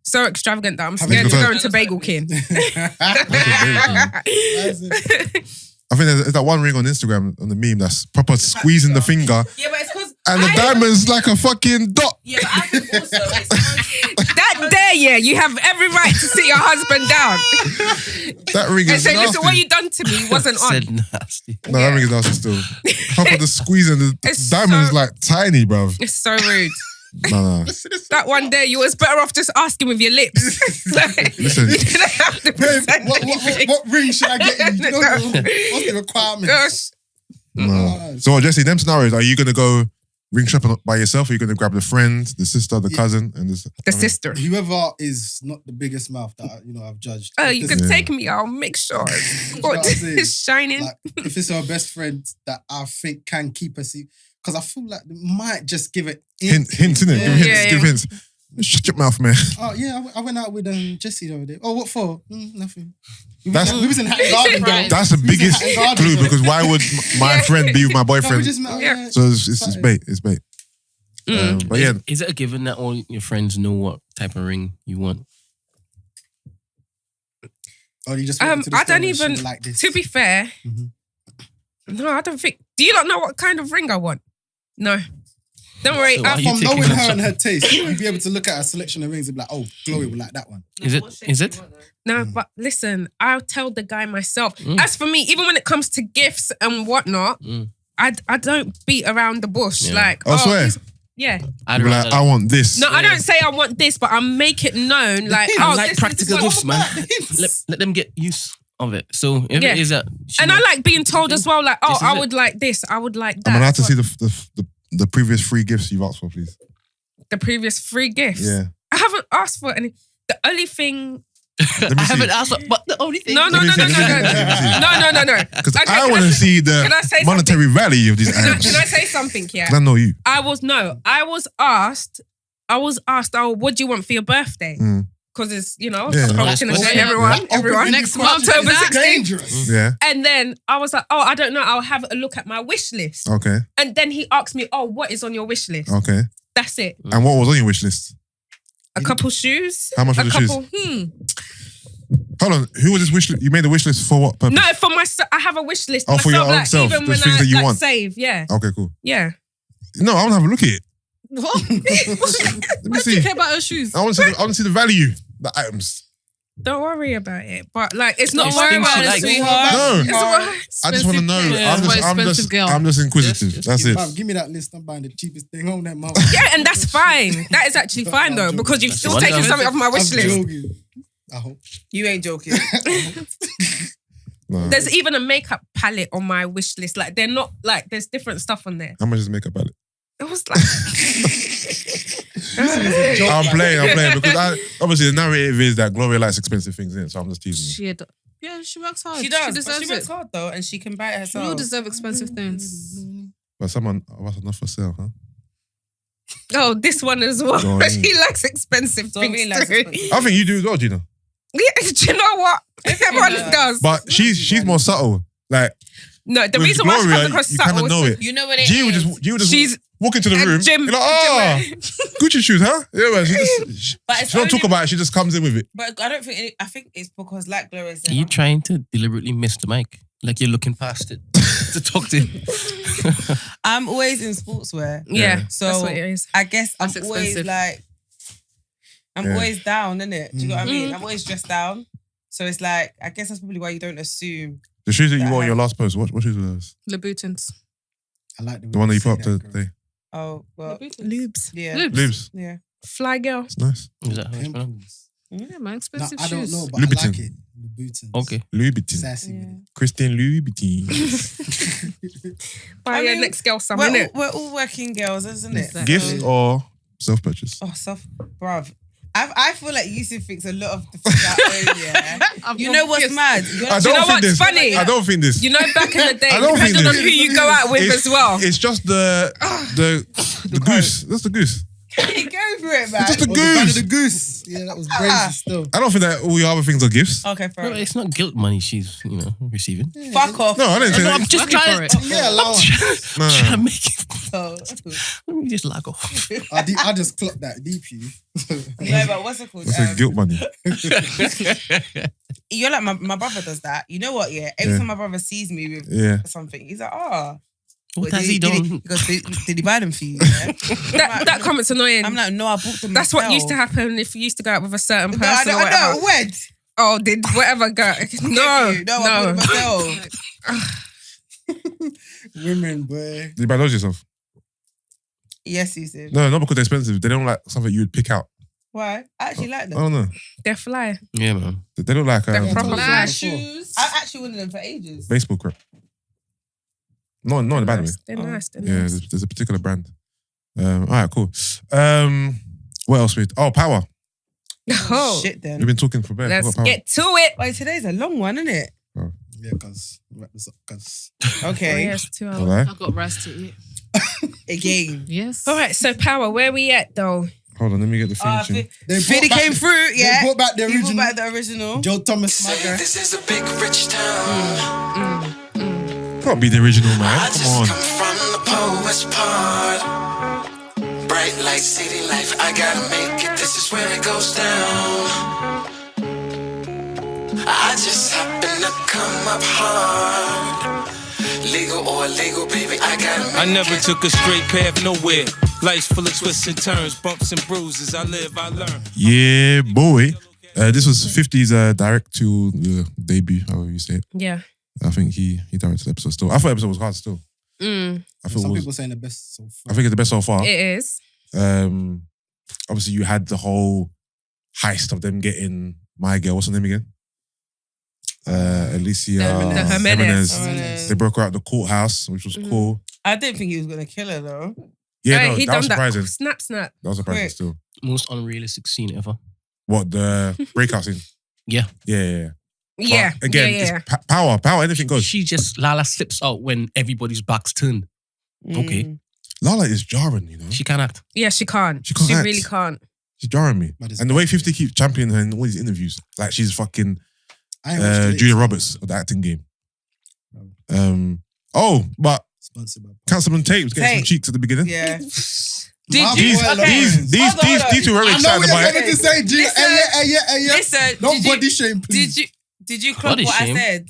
So extravagant that I'm Having scared to good go time. into Bagel King. I think there's that one ring on Instagram on the meme that's proper squeezing the finger, Yeah, but it's because and the diamond's like a fucking dot. yeah, but I think also it's That there, yeah, you have every right to sit your husband down That ring and is say, "Listen, what nasty. you done to me wasn't on." Said nasty. No, that ring is nasty still. Proper the squeezing. The It's diamond's so- like tiny, bruv. It's so rude. No. That one day, you was better off just asking with your lips. Like, Listen. you didn't have to Babe, present what anything. ring should I get you? What's the requirement? Gosh. No. So Jesse, them scenarios, are you gonna go ring shopping by yourself, or are you gonna grab the friend, the sister, the cousin, and The sister. Whoever is not the biggest mouth that I've judged. Oh, If you this- can take me. I'll make sure it's what I'm saying. it's shining. Like, if it's our best friend that I think can keep a secret. because I feel like they might just give it Hints, innit? Yeah. Give hints. Shut your mouth, man. Oh yeah, I went out with Jessie the other day. Oh, what for? Nothing. We That's- was in Hatton Garden. Right. That's the biggest Hatton Garden, clue bro. because why would my friend be with my No, we boyfriend? just met. Yeah. So it's bait. It's bait. But yeah, Is it a given that all your friends know what type of ring you want? Oh, you just went to the I store don't and she even. like this. To be fair, Mhm. no, I don't think. Do you not know what kind of ring I want? No, don't worry. So are you From taking knowing that her shot? and her taste, you'd be able to look at her selection of rings and be like, oh, Gloria would like that one. Is it? No, but listen, I'll tell the guy myself. Mm. As for me, even when it comes to gifts and whatnot, Mm. I don't beat around the bush. Yeah. Like, I swear. yeah. I'd you'd be like, rather- I want this. No, I don't say I want this, but I make it known. Like, I oh, like this practical is gifts, man. Hints. Let them get use of it. So if Yeah. it is that, And I like being told as well, like, oh, This is I it. would like this, I would like that. I'm allowed to But see the previous free gifts you've asked for, please. the previous free gifts. Yeah. I haven't asked for any. The only thing. Let me I haven't see. asked, but the only thing. No. Let me see. No. Because Okay, I can want to see the can I say monetary value of these items. Can I say something? Yeah. 'Cause I know you. I was asked, oh, what do you want for your birthday? Mm. Because it's, Yeah. approaching Nice and question. everyone. Next month. October Exactly. 16th. Dangerous. Yeah. And then I was like, oh, I don't know. I'll have a look at my wish list. Okay. And then he asked me, oh, what is on your wish list? Okay. That's it. And what was on your wish list? A couple shoes. How much A were the shoes? couple. Hold on. Who was this wish list? You made a wish list for what purpose? No, for myself. I have a wish list. Oh, for your own self, Even the when things I that you like, want. save. Yeah. Okay, cool. Yeah. No, I want to have a look at it. What? Let me What do you see. care about her shoes? I want to see the value, the items. Don't worry about it. But like, it's not It's worry things about she it, likes. sweetheart. No. It's all right. I just want to know. Yeah, I'm very expensive girl. just inquisitive. Just That's give it. Fam, give me that list. I'm buying the cheapest thing on that mom. Yeah, and that's fine. That is actually fine though, I'm because you've joking. still That's taken one something off my wish I'm list. joking. I hope. You ain't joking. No. There's even a makeup palette on my wish list. Like they're not like there's different stuff on there. How much is makeup palette? It was like I'm playing because obviously the narrative is that Gloria likes expensive things, innit? So I'm just teasing. She works hard. She does. She but deserves she works it. hard though, and she can buy it We herself. all deserve expensive things. But someone was enough for sale, huh? oh, this one as well. Doreen. She likes expensive Doreen things likes too. expensive. I think you do as well, Gina. Yeah, do you know what? Everyone does. does. But she's more subtle. Like No, the with reason why she Gloria, comes across you kind subtle of know is it. You know what it G would is. just She's walk into the a room. gym- You're like, oh, Gucci shoes, huh? Yeah, man. She But it's don't talk only- about it. She just comes in with it. But I don't think. I think it's because, like Gloria said, Are you trying to deliberately miss the mic? Like you're looking past it to talk to him. I'm always in sportswear. yeah, So that's what it is. I guess I'm That's always expensive. like, I'm Yeah. always down, innit? Do you know what I mean? Mm. I'm always dressed down. So it's like, I guess that's probably why you don't assume. The shoes that you wore on your last post, what shoes were those? Louboutin's. I like the way The one that you say put up that, today. Oh, well, Lubes. yeah. Lubes. Lubes. Yeah. Fly girl. It's nice. Is that how it's pronounced? Pimples. Yeah, man, No, expensive I don't shoes. know, but I Louboutin. like it. The Boutons. Okay. Louis Vuitton. Sassy with Yeah. it. Christian Louis Vuitton. Buy I your mean, next girl some, We're innit? all, we're all working girls, isn't it? Exactly. Gifts or self-purchase? Oh, bruv. I feel like Yusuff thinks a lot of the things I own, yeah. You know what's mad? You're I not- you know don't think what's this. funny? I don't think this. You know, back in the day, I don't think depending on this. who you go out with It's- as well. It's just the goose. That's the goose. Go for it, man. It's just the Oh, the band of goose. the goose. Yeah, that was crazy still. I don't think that all your other things are gifts. Okay, No, fair. it's not guilt money she's, receiving. Fuck off. No, I didn't say No, I'm that. just trying to, Yeah, allowance. No. trying to make it. Oh. Let me just lag off. I just clocked that deep, you. No, but what's it called? That's a guilt money. You're like, my brother does that. You know what, yeah? Every Yeah. time my brother sees me with Yeah. something, he's like, oh. What has he done? He goes, did he buy them for you? Yeah? That comment's annoying. I'm like, no, I bought them That's what used to myself. happen if you used to go out with a certain person No, I or don't, whatever. when? Oh, did whatever go? No, No, I bought them myself. Women, boy. You buy those yourself? Yes, he said. No, not because they're expensive. They don't like something you would pick out. Why? I actually like I them. don't know. They're fly. Yeah, man. They look like They're proper Before. fly. shoes. I actually wanted them for ages. baseball crap. No, not in a bad way. They're nice. They're Yeah, nice. there's a particular brand. All right, cool. What else? Power. Oh, Shit then. We've been talking for bed. let's What power? get to it. Wait, today's a long one, isn't it? Yeah, cuz. Wrap this up, cuz. Oh, Okay. yes, 2 All hours. right. I've got rice to eat. again. Yes. All right, so Power, where we at though? Hold on, let me get the theme tune. Fiddy came through, yeah. They brought back the He original. brought back the original. Joe Thomas, my guy. This is a big rich town. Can't be the original, man. I Come just on. come from the poet's part. Bright light, city life. I gotta make it. This is where it goes down. I just happen to come up hard. Legal or illegal, baby. I gotta make it. I never took a straight path nowhere. Life's full of twists and turns, bumps and bruises. I live, I learn. Yeah, boy. This was 50's direct to debut, however you say it. Yeah. I think he directed the episode still. I thought the episode was hard still. I thought Some it people was, saying the best so far. I think it's the best so far. It is. Obviously, you had the whole heist of them getting my girl. What's her name again? Alicia The Jimenez. They broke her out the courthouse, which was cool. I didn't think he was gonna kill her though. Yeah, Hey, no, he that was done surprising. that. Snap, snap. That was surprising Quick. still. Most unrealistic scene ever. What, the breakout scene? Yeah. Yeah. Yeah. But again, yeah. it's power, anything goes. She just, Lala slips out when everybody's back's turned. Okay. Lala is jarring, you know. She can act. Yeah, she can't. She can't act. really can't. She's jarring me. But it's And the way 50 keeps championing her in all these interviews, like she's fucking I ain't watched it. Julia Roberts of the acting game. But Sponsored by Councilman Tate was getting some Tate. cheeks at the beginning. Yeah. My Did you? boy, Okay. These two were very I know excited what about you're it. going to say, G. Listen, Yeah. Listen, Don't did you- body shame, please. Did you clock Body what shame? I said?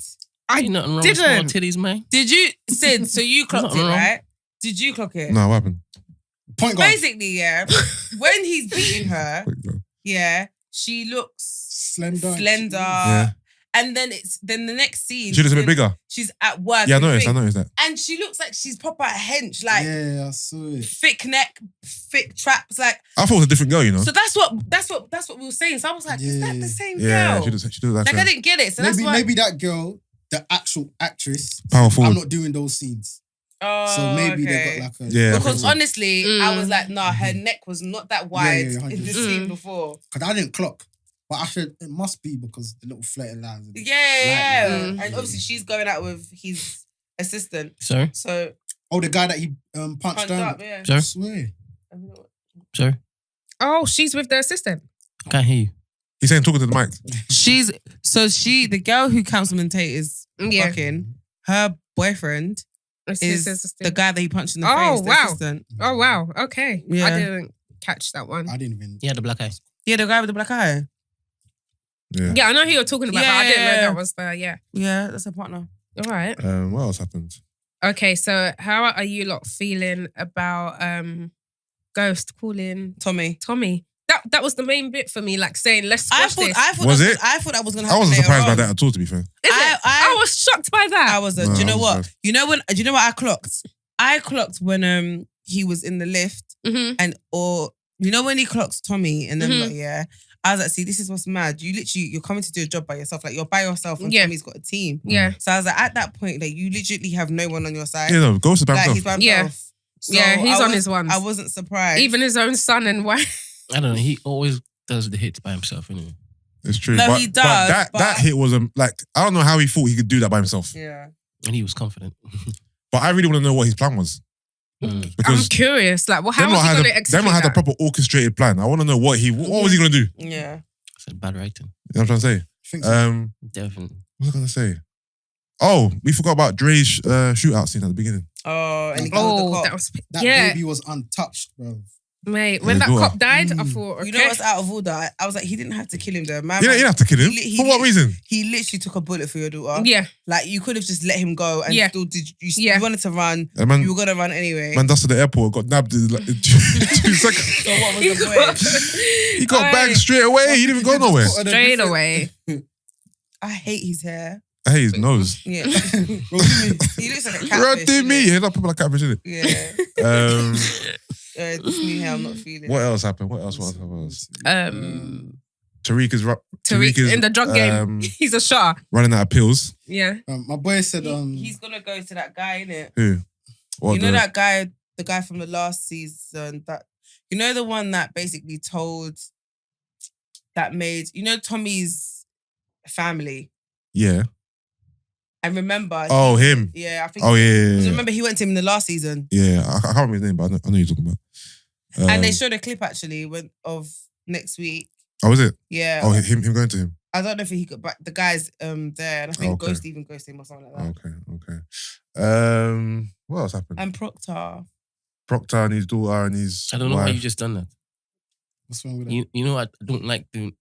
Ain't nothing wrong with small didn't. titties, man. Did you, Sid? So you clocked it, Nothing wrong. right? Did you clock it? No, what happened? Point guard. Basically, yeah. When he's beating her, Quick, go. yeah, she looks Slender. Yeah. and then the next scene, She looks a bit bigger. She's at work. Yeah, I and noticed thing. that. And she looks like she's proper hench, like Yeah, I saw it. thick neck, thick traps, like. I thought it was a different girl, you know? So that's what we were saying. So I was like, is that the same Yeah, girl? she does like Like I her. didn't get it. So that's Maybe, why. maybe that girl, the actual actress, Power forward. I'm not doing those scenes. Oh, So maybe okay. they got like a... Yeah, I think Because so. honestly, I was like, nah, her neck was not that wide yeah, in the 100%. scene before. Because I didn't clock. But I said it must be because the little flirting lines. Yeah. Mm. And obviously she's going out with his assistant. Sorry? So Oh, the guy that he punched punched down. up, yeah. I Sorry? swear. Sorry? Oh, she's with the assistant. I can't hear you. He's saying talking to the mic. The girl who Councilman Tate is Yeah. fucking, her boyfriend is Assistant. the guy that he punched in the Oh, face. The wow. assistant. Oh, wow. Okay. Yeah. I didn't catch that one. I didn't even... Yeah, the black eye. Yeah, the guy with the black eye. Yeah. Yeah, I know who you're talking about, but I didn't know Yeah. that was the, yeah. Yeah, that's her partner. All right. What else happened? Okay, so how are you lot feeling about Ghost calling Tommy. Tommy? That was the main bit for me, like saying, let's I squash this. thought Was that it? I thought that was gonna I happen. wasn't later surprised by on. that at all, to be fair. Is it? I was shocked by that. I was. No, Do you know I was what? surprised. Do you know what I clocked? I clocked when he was in the lift Mhm. or you know when he clocks Tommy and then Mhm. like, yeah. I was like, see, this is what's mad. You're coming to do a job by yourself. Like you're by yourself and Yeah. Tommy's got a team. Yeah. So I was like, at that point, like you literally have no one on your side. Yeah, no, Ghost is by Like himself. he's by Yeah. himself. So Yeah, he's I on was- his ones. I wasn't surprised. Even his own son and wife. I don't know. He always does the hits by himself, anyway. It's true. No, but, he does, But but- that hit was like, I don't know how he thought he could do that by himself. yeah. And he was confident. But I really want to know what his plan was. I'm Because curious. Like, well, how them was lot he had going to them execute lot had a that? proper orchestrated plan. I want to know what was he going to do? Yeah. It's bad writing. You know what I'm trying to say? I think so. Definitely. What was I going to say? Oh, we forgot about Dre's shootout scene at the beginning. Oh, and he got Oh, the cop. that was... That yeah, baby was untouched, bro. mate. Yeah, When that daughter. cop died, I Mm. thought, okay. You know what's out of order? I was like, he didn't have to kill him though. Man, You didn't have to kill him. He For what reason? He literally took a bullet for your daughter. Yeah. Like you could have just let him go and Yeah. still did. You Yeah. wanted to run. A man, You were gonna run anyway. man dusted the airport, got nabbed in like, in 2 seconds. So what was the point? He got Aye. bagged straight away. He didn't even go nowhere. Straight away. I hate his hair. I hate his nose. Yeah. He looks like a catfish. Run me. innit? He's not proper like catfish, isn't it? Yeah. This new hair, I'm not feeling. What else happened? What else? Tariq Tariq in the drug game. He's a shot. running out of pills. Yeah. My boy said, He's gonna go to that guy, innit? Who? What, You know that guy, the guy from the last season, that you know the one that basically made Tommy's family, Yeah. And remember... Oh, him. Yeah, I think... Oh, yeah. Because remember, he went to him in the last season. Yeah, I can't remember his name, but I know who you're talking about. And they showed a clip, actually, of next week. Oh, is it? Yeah. Oh, him going to him? I don't know if he got back. The guy's there, and I think Okay. Ghost even ghosted him or something like that. Okay. What else happened? And Proctor and his daughter and his I don't know wife. why you just done that. What's wrong with that? You know, I don't like to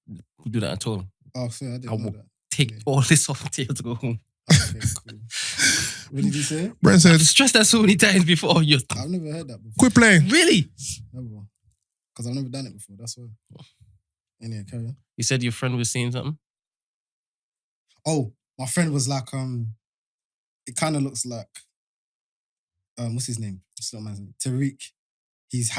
do that at all. Oh, sorry, I didn't I know will that. take Yeah. all this off until to go home. Okay, cool. What did you say? Brent said, I've stressed that so many times before. You I've never heard that before. quit playing. really? Never. Because I've never done it before. That's why. Anyway, carry on. You said your friend was saying something. Oh, my friend was like, it kind of looks like, what's his name? What's the little man's name? Tariq. He's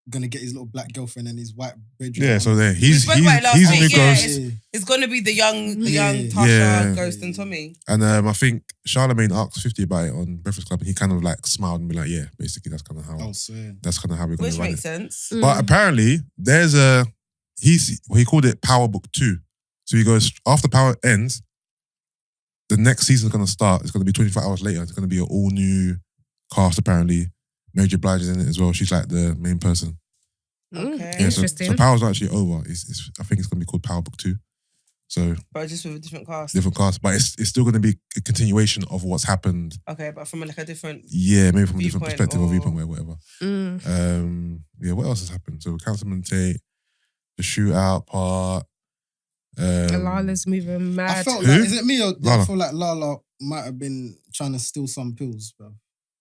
gonna get his little black girlfriend and his white bedroom. Yeah, so there. He's spoke about it last a new week, yeah. ghost. It's going to be the young Yeah. Tasha, Yeah. Ghost, and Tommy. And I think Charlemagne asked 50 about it on Breakfast Club and he kind of like smiled and be like, yeah, basically that's kind of how Oh, swear. that's kind of how we're going Which to run makes it. sense. But apparently there's he called it Power Book 2. So he goes, after Power ends, the next season's going to start. It's going to be 24 hours later. It's going to be an all new cast apparently. Mary J. Blige is in it as well. She's like the main person. Okay. Yeah, so Interesting. Power's not actually over. I think it's going to be called Power Book 2. So But just with a different cast. different cast. But it's still going to be a continuation of what's happened. Okay, but from like a different... Yeah, maybe from a different Viewpoint perspective or or- viewpoint, whatever. Yeah, what else has happened? So Councilman Tate, the shootout part. Lala's moving I mad. felt Who? like, is it me or I Lala. feel like Lala might have been trying to steal some pills, bro.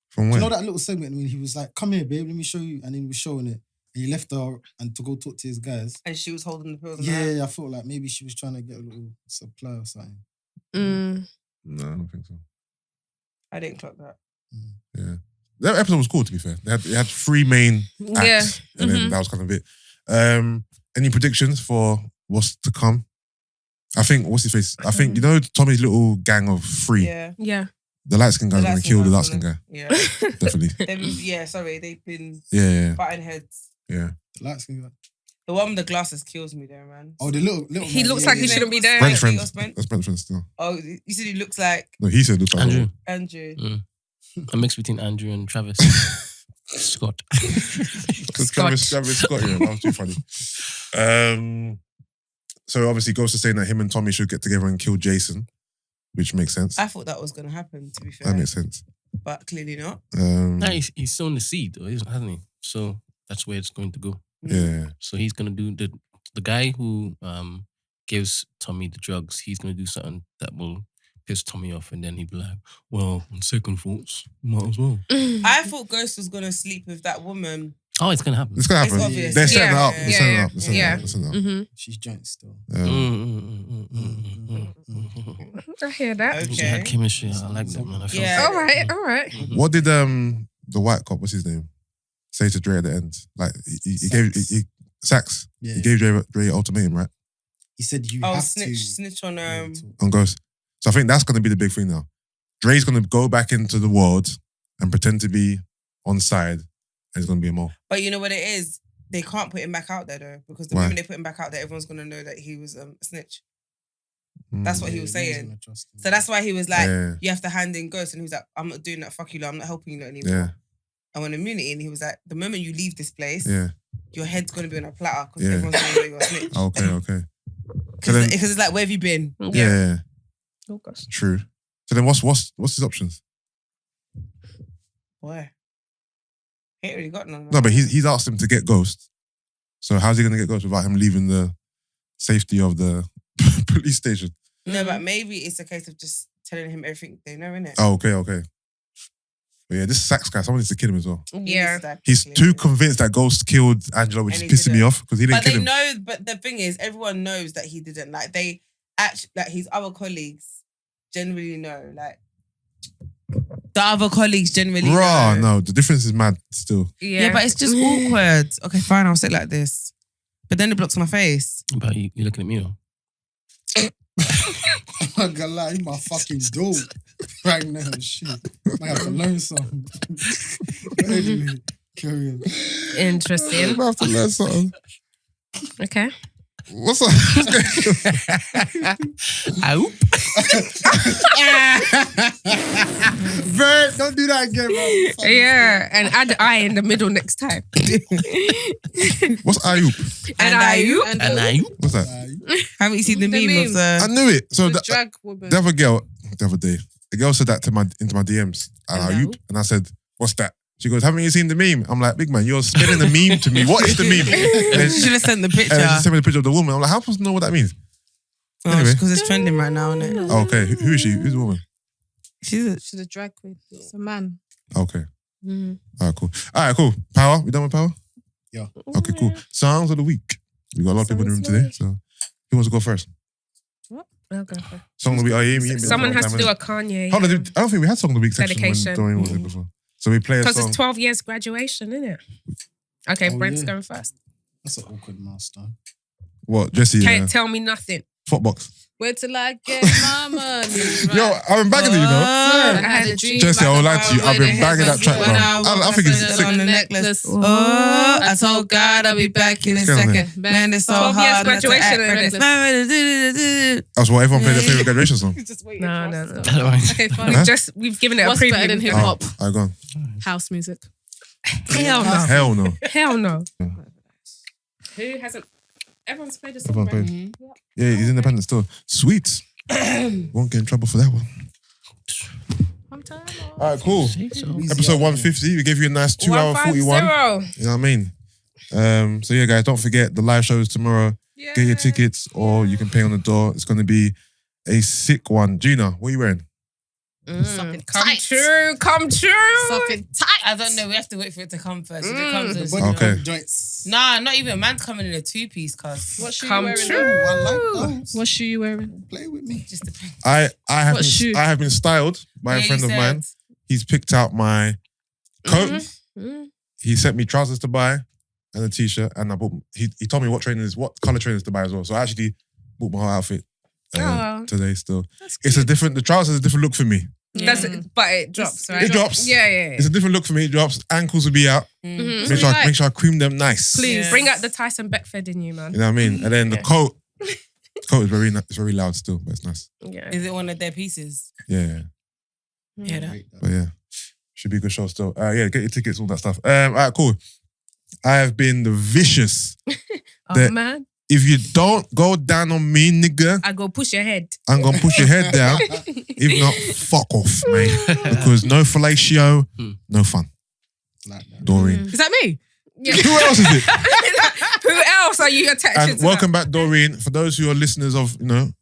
From Do where? you know that little segment when he was like, come here, babe, let me show you. And then he was showing it. And he left her and to go talk to his guys. And she was holding the pills. in her hand. Yeah, I felt like maybe she was trying to get a little supply or something. No, I don't think so. I didn't clock that. Yeah. That episode was cool, to be fair. They had three main acts, and then that was kind of it. Any predictions for what's to come? I think, what's his face? I think, you know, Tommy's little gang of three. Yeah. Yeah. The light skin guy's The going to light-skinned kill the guy's dark skin guy. Yeah. Definitely. They've been Yeah. butting heads. Yeah. The light skin guy. The one with the glasses kills me there, man. Oh, the little He man, looks yeah, like he yeah. shouldn't be there. Brent's friend. What's Brent? That's Brent's friend still. Oh, you said he looks like No, he said looks like Andrew. Andrew. A mix between Andrew and Travis Scott. Travis Scott, yeah, that was too funny. So obviously Ghost is saying that him and Tommy should get together and kill Jason, which makes sense. I thought that was going to happen, to be fair. That makes sense. But clearly not. Nah, he's sown the seed, though, hasn't he? So that's where it's going to go. Yeah. So he's gonna do the guy who gives Tommy the drugs. He's gonna do something that will piss Tommy off, and then he'd be like, "Well, on second thoughts, might as well." I thought Ghost was going to sleep with that woman. Oh, it's gonna happen. It's going to It's happen. obvious. They're setting it Yeah, up. They're yeah, setting it yeah. up. They're setting it Yeah. up. They're setting it up. Mm-hmm. She's joint still. I hear that. She had Okay. chemistry. I like that, man. I felt Yeah. All right, all right. What did the white cop, what's his name, say to Dre at the end? Like he gave Sax. Yeah. He gave Dre an ultimatum, right? He said you Oh, have snitch on to. On Ghost. So I think that's going to be the big thing now. Dre's going to go back into the world and pretend to be on side, and it's going to be a mole. But you know what it is? They can't put him back out there though, because the Why? moment they put him back out there, everyone's gonna know that he was a snitch. That's what he was saying. So that's why he was like, Yeah. "You have to hand in Ghost," and he was like, "I'm not doing that. Fuck you, lot. I'm not helping you lot anymore." Yeah. I want immunity, and he was like, "The moment you leave this place, Yeah. your head's gonna be on a platter because Yeah. everyone's gonna know you're a snitch." Okay. Because then- it's like, where have you been? Yeah. Oh gosh. True. So then what's his options? Boy, he ain't really got none. No, but he's asked him to get Ghost. So how's he going to get Ghost without him leaving the safety of the police station? No, but maybe it's a case of just telling him everything they know, innit? Oh, okay. But yeah, this Sax guy, someone needs to kill him as well. Yeah. He's too convinced that Ghost killed Angela, which is And he pissing me didn't. off because he didn't But kill they him. know. But the thing is, everyone knows that he didn't. Like they actually, like his other colleagues generally know. Like the other colleagues generally Bruh, know. no, the difference is mad still. Yeah, but it's just awkward. Okay, fine, I'll sit like this. But then it blocks my face. But you looking at me, though. I'm not gonna lie, you my fucking dope right now. Shit. I have to learn something. But anyway, carry on. Interesting. I have to learn something. Okay. What's up? Ow. Brent, don't do that again, bro. Yeah, and add I in the middle next time. What's Ayup? And I. And And I. What's that? Haven't you seen the The meme meme. of I the? knew it. So the drag woman. the other girl, the other day, the girl said that into my DMs. Hello? Ayup. And I said, what's that? She goes, haven't you seen the meme? I'm like, big man, you're spinning the meme to me. What is the meme? And then You should have sent the picture. she sent me the picture of the woman. I'm like, how supposed to know what that means? Because Anyway. it's trending right now, isn't it? Oh, okay. Who is she? Who's the woman? She's She's a drag queen. It's a man. Okay. All right, cool. All right, cool. Power? We done with power? Yeah. Okay, cool. Songs of the week. We got a lot of people in the room today. So who wants to go first? I'll go first. Song of the week. Oh, yeah, Someone has to do a Kanye. Hold on, I don't think we had song of the week section Dedication. when Doreen was here before. So we play a Because song. it's 12 years graduation, isn't it? Okay, Oh, Brent's yeah. going first. That's an awkward milestone. What, Jesse? Can't tell me nothing. Footbox. Where till I get my money. Yo, I've been bagging it, you know. I had a dream. Jesse, I like won't a lie to you. boy I've been with a bagging head that track, when bro. I I think it's put it sick. on the necklace. Oh, I told God I'll be back in a Get on there. second. man, it's so 12 years hard. not to graduation, act isn't reckless. That's why everyone played their favorite graduation song. Just wait. No. Okay, fine. Huh? We've given it What's a preview. better than hip Oh, hop? all right, go on. House music. Hell no. Hell no. Hell no. Yeah. Who hasn't? Everyone's played a song. Everyone Brent. played. Yeah, he's independent still. Sweet. Won't get in trouble for that one. All right, cool. Episode 150. We gave you a nice 2 hour 41. 150. You know what I mean? So yeah, guys, don't forget the live shows tomorrow. Get your tickets or you can pay on the door. It's going to be a sick one. Gina, what are you wearing? Something Come tight. true. Come true. Something tight. I don't know. We have to wait for it to come first. If it comes, it's Okay. Joints. Nah, not even. Man's coming in a 2-piece, cuz. What shoe you Come wearing? true. I like those. What shoe you wearing? Play with me. Just depends. I have What shoe? I have been styled by a Yeah, friend you of mine. said. He's picked out my coat. He sent me trousers to buy and a t-shirt, and I bought. He told me what color trainers to buy as well. So I actually bought my whole outfit today. Still, it's a different. The trousers is a different look for me. Does it, but it drops, right? It drops. Yeah. It's a different look for me. It drops. Ankles will be out. Mhm. Make sure I cream them nice. Please Yeah. bring out the Tyson Beckford in you, man. You know what I mean? And then the coat. Coat is it's very loud still, but it's nice. Yeah. Is it one of their pieces? Yeah. Yeah. that- But yeah, should be a good show still. Yeah, get your tickets, all that stuff. All right, cool. I have been the vicious. Oh, man. If you don't go down on me, nigga, I go push your head. I'm gonna push your head down. If not, fuck off, mate. Because no fellatio, no fun. Like that. Doreen. Is that me? Yeah. Who else is it? Who else are you attaching And to? welcome back, Doreen. For those who are listeners of,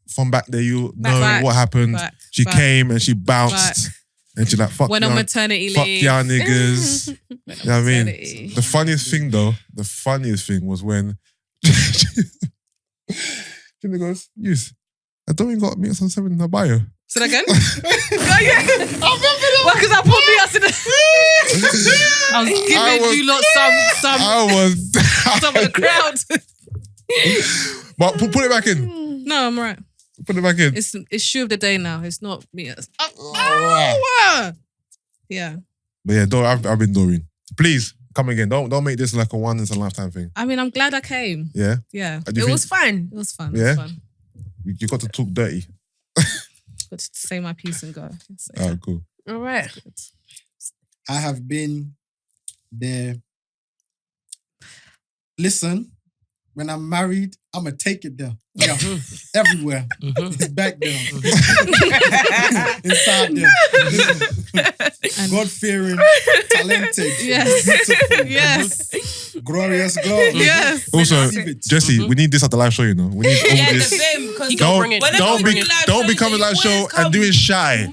from back there, you know Back. what happened. Back. She Back. came and she bounced. And she like, fuck Went on y'all, maternity fuck leave. y'all niggas. You know what I mean? Maternity. The funniest thing though, was when Gina goes, Yus, I don't even got meet on 7 in her bio. Say that again? Well, because I put me us in the... I was giving you lot some I was of the crowd. But put it back in. No, I'm right. Put it back in. It's shoe of the day now. It's not me. Yeah. But yeah, I've been Doreen. Please come again. Don't make this like a once in a lifetime thing. I mean, I'm glad I came. Yeah. Yeah. Do you It was think fun. It was fun. Yeah? It was fun. you got to talk dirty? Got to say my piece and go. So, All right, cool. All right. I have been there. Listen, when I'm married, I'm going to take it there. Yeah, everywhere. It's back there. Inside there. God-fearing, talented, Yes. beautiful, Yes. glorious girl. Yes. Also, Receive it. Jesse, we need this at the live show, you know. We need all Yeah, the this. same. Because Don't be coming live show and doing shy.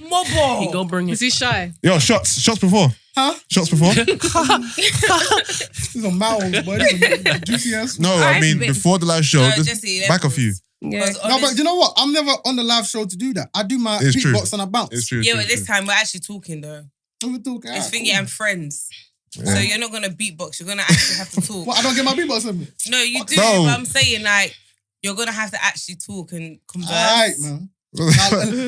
He go bring Is it. he shy? Yo, shots before. Huh? Shots before? These are mouths, but these are juicy ass. No, I mean before the live show. No, Just Jesse, back a few. Yeah. No, but you know what? I'm never on the live show to do that. I do my It's true. beatbox and I bounce. It's true. Yeah, it's but true, this time we're actually talking though. We talk, It's thingy cool. and friends. Yeah. So you're not gonna beatbox. You're gonna actually have to talk. What, I don't get my beatbox in me? No, you do. Bro. But I'm saying like you're gonna have to actually talk and converse. Alright, man.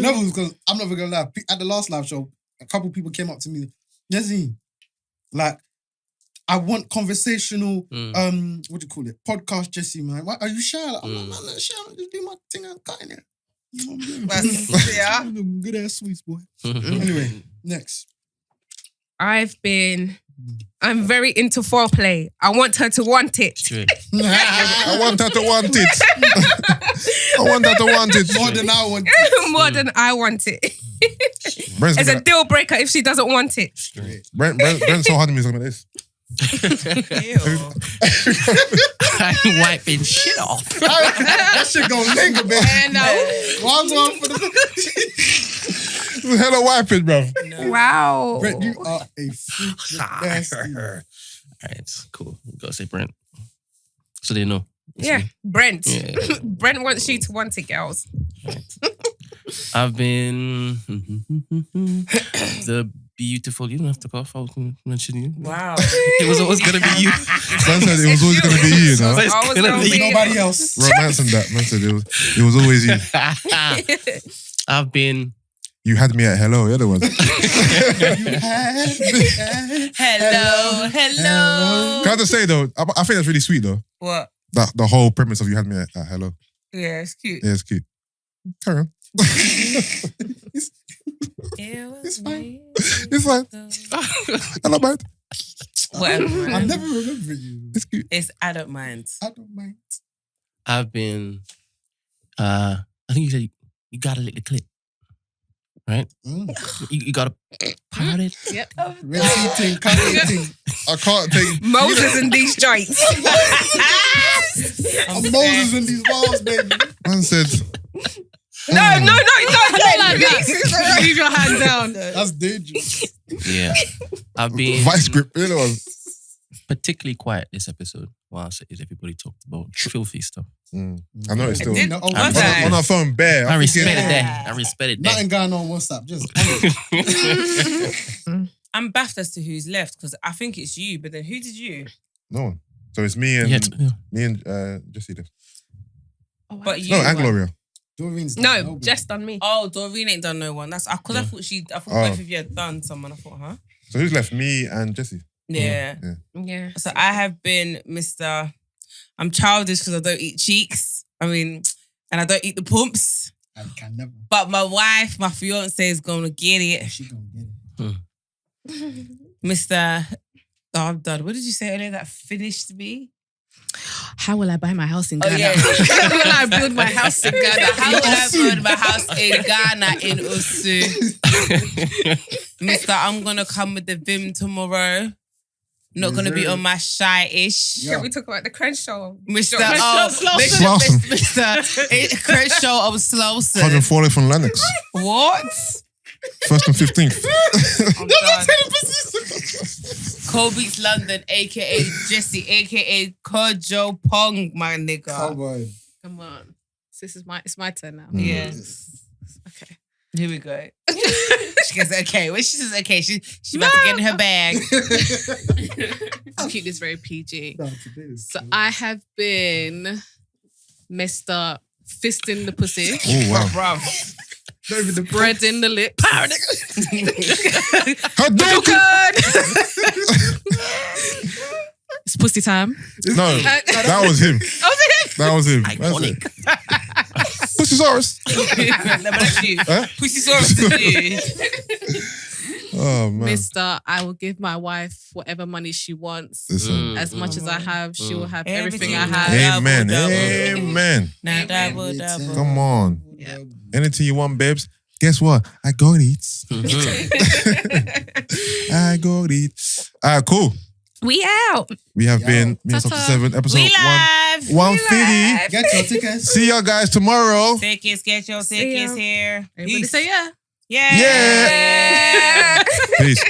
Levels, because I'm never gonna lie. At the last live show, a couple people came up to me, Jesse, like, I want conversational, what do you call it? Podcast Jesse, man. Why are you shy? Like, I'm not shy. I'm just do my thing and cutting it. Yeah. Good ass sweets, boy. Anyway, next. I'm very into foreplay. I want her to want it. I want her to want it. I want her to want it. More than I want it. More than I want it. Brent's It's a deal breaker if she doesn't want it. Brent's so hard at me, something like this. I'm wiping shit off. That shit gonna linger, man. One for the Hello, wiping, bro. Wow. Brent, you are a freak. Nasty. Alright, cool. We gotta say Brent. So they know. Yeah, Brent. Yeah. Brent wants you to want it, girls. I've been the beautiful. You don't have to cough. I was going to mention you. Wow. It was always gonna be you. Man said it was always going to be you, know? It's Always gonna gonna be be Nobody else. Bro, man said that. Man said it was always you. I've been. You had me at hello, you're the one. Hello. Can I just say though, I think that's really sweet though. What? The whole premise of you had me at hello. Yeah, it's cute. Yeah, it's cute. Carry on. It's fine. It's fine. Hello, bud. Whatever. I never remember you. It's cute. It's I don't mind. I don't mind. I've been. I think you said you gotta lick the clip, right? You gotta pound it. Yep. Eating, eating. I can't take Moses in these joints. I'm Moses in these walls, baby. Man said. No. Leave your hand down. That's dangerous. Yeah, I've been Vice grip, you know. particularly quiet this episode. Whilst everybody talked about filthy stuff. I know it's still did- No, on our phone bare. I I'm respect thinking, it there. I respect it there. Nothing going on WhatsApp. Just I'm baffled as to who's left because I think it's you, but then who did you? No one. So it's me and Yeah. Jesse there. But you. No, and Gloria. Doreen's No, just on me. Oh, Doreen ain't done no one. That's because I thought both of you had done someone. I thought, huh? So who's left? Me and Jesse. Yeah. Yeah. So I have been Mr. I'm childish because I don't eat cheeks. I mean, and I don't eat the pumps. I can never. But my wife, my fiance, is gonna get it. She gonna get it. Mr. Oh, I'm done. What did you say earlier that finished me? How will I buy my house in Oh, Ghana? yeah. How will I build my house in Ghana? How would I build my house in Ghana in Osu? Mr. I'm gonna come with the Vim tomorrow. Not gonna be on my shy-ish. Yeah. Can we talk about the Crenshaw? Mr. Slauson. Mr. Crenshaw of Slauson. 140 from Lennox. What? 1st and 15th. I'm done. Colbeats London, aka Jesse, aka Kojo Pong, my nigga. Come on. Come on. It's my turn now. Yeah. Okay. Here we go. She goes, okay. When she says okay, she about to get in her bag. I'll keep this very PG. No, today is So cool. I have been Mr. Fist in the pussy, Oh, wow. Bruv. Not even the bread in the lips. It's pussy time. No, that was him. That was him. Iconic. Pussysaurus. That's you. Huh? Pussysaurus is you. Oh, man. Mr. I will give my wife whatever money she wants. Listen. As much as I have, she will have everything I Everything. have. Amen. Double. Amen. Now double. Come on. Yeah. Anything you want, babes. Guess what? I got it. I got it. Cool. We out. We have Yo. been Milestone Ta-ta. 7, episode We live. 150. Get your tickets. See y'all guys tomorrow. Tickets, get your See tickets ya. here. Everybody Peace. say yeah. Yeah. Yeah. Peace.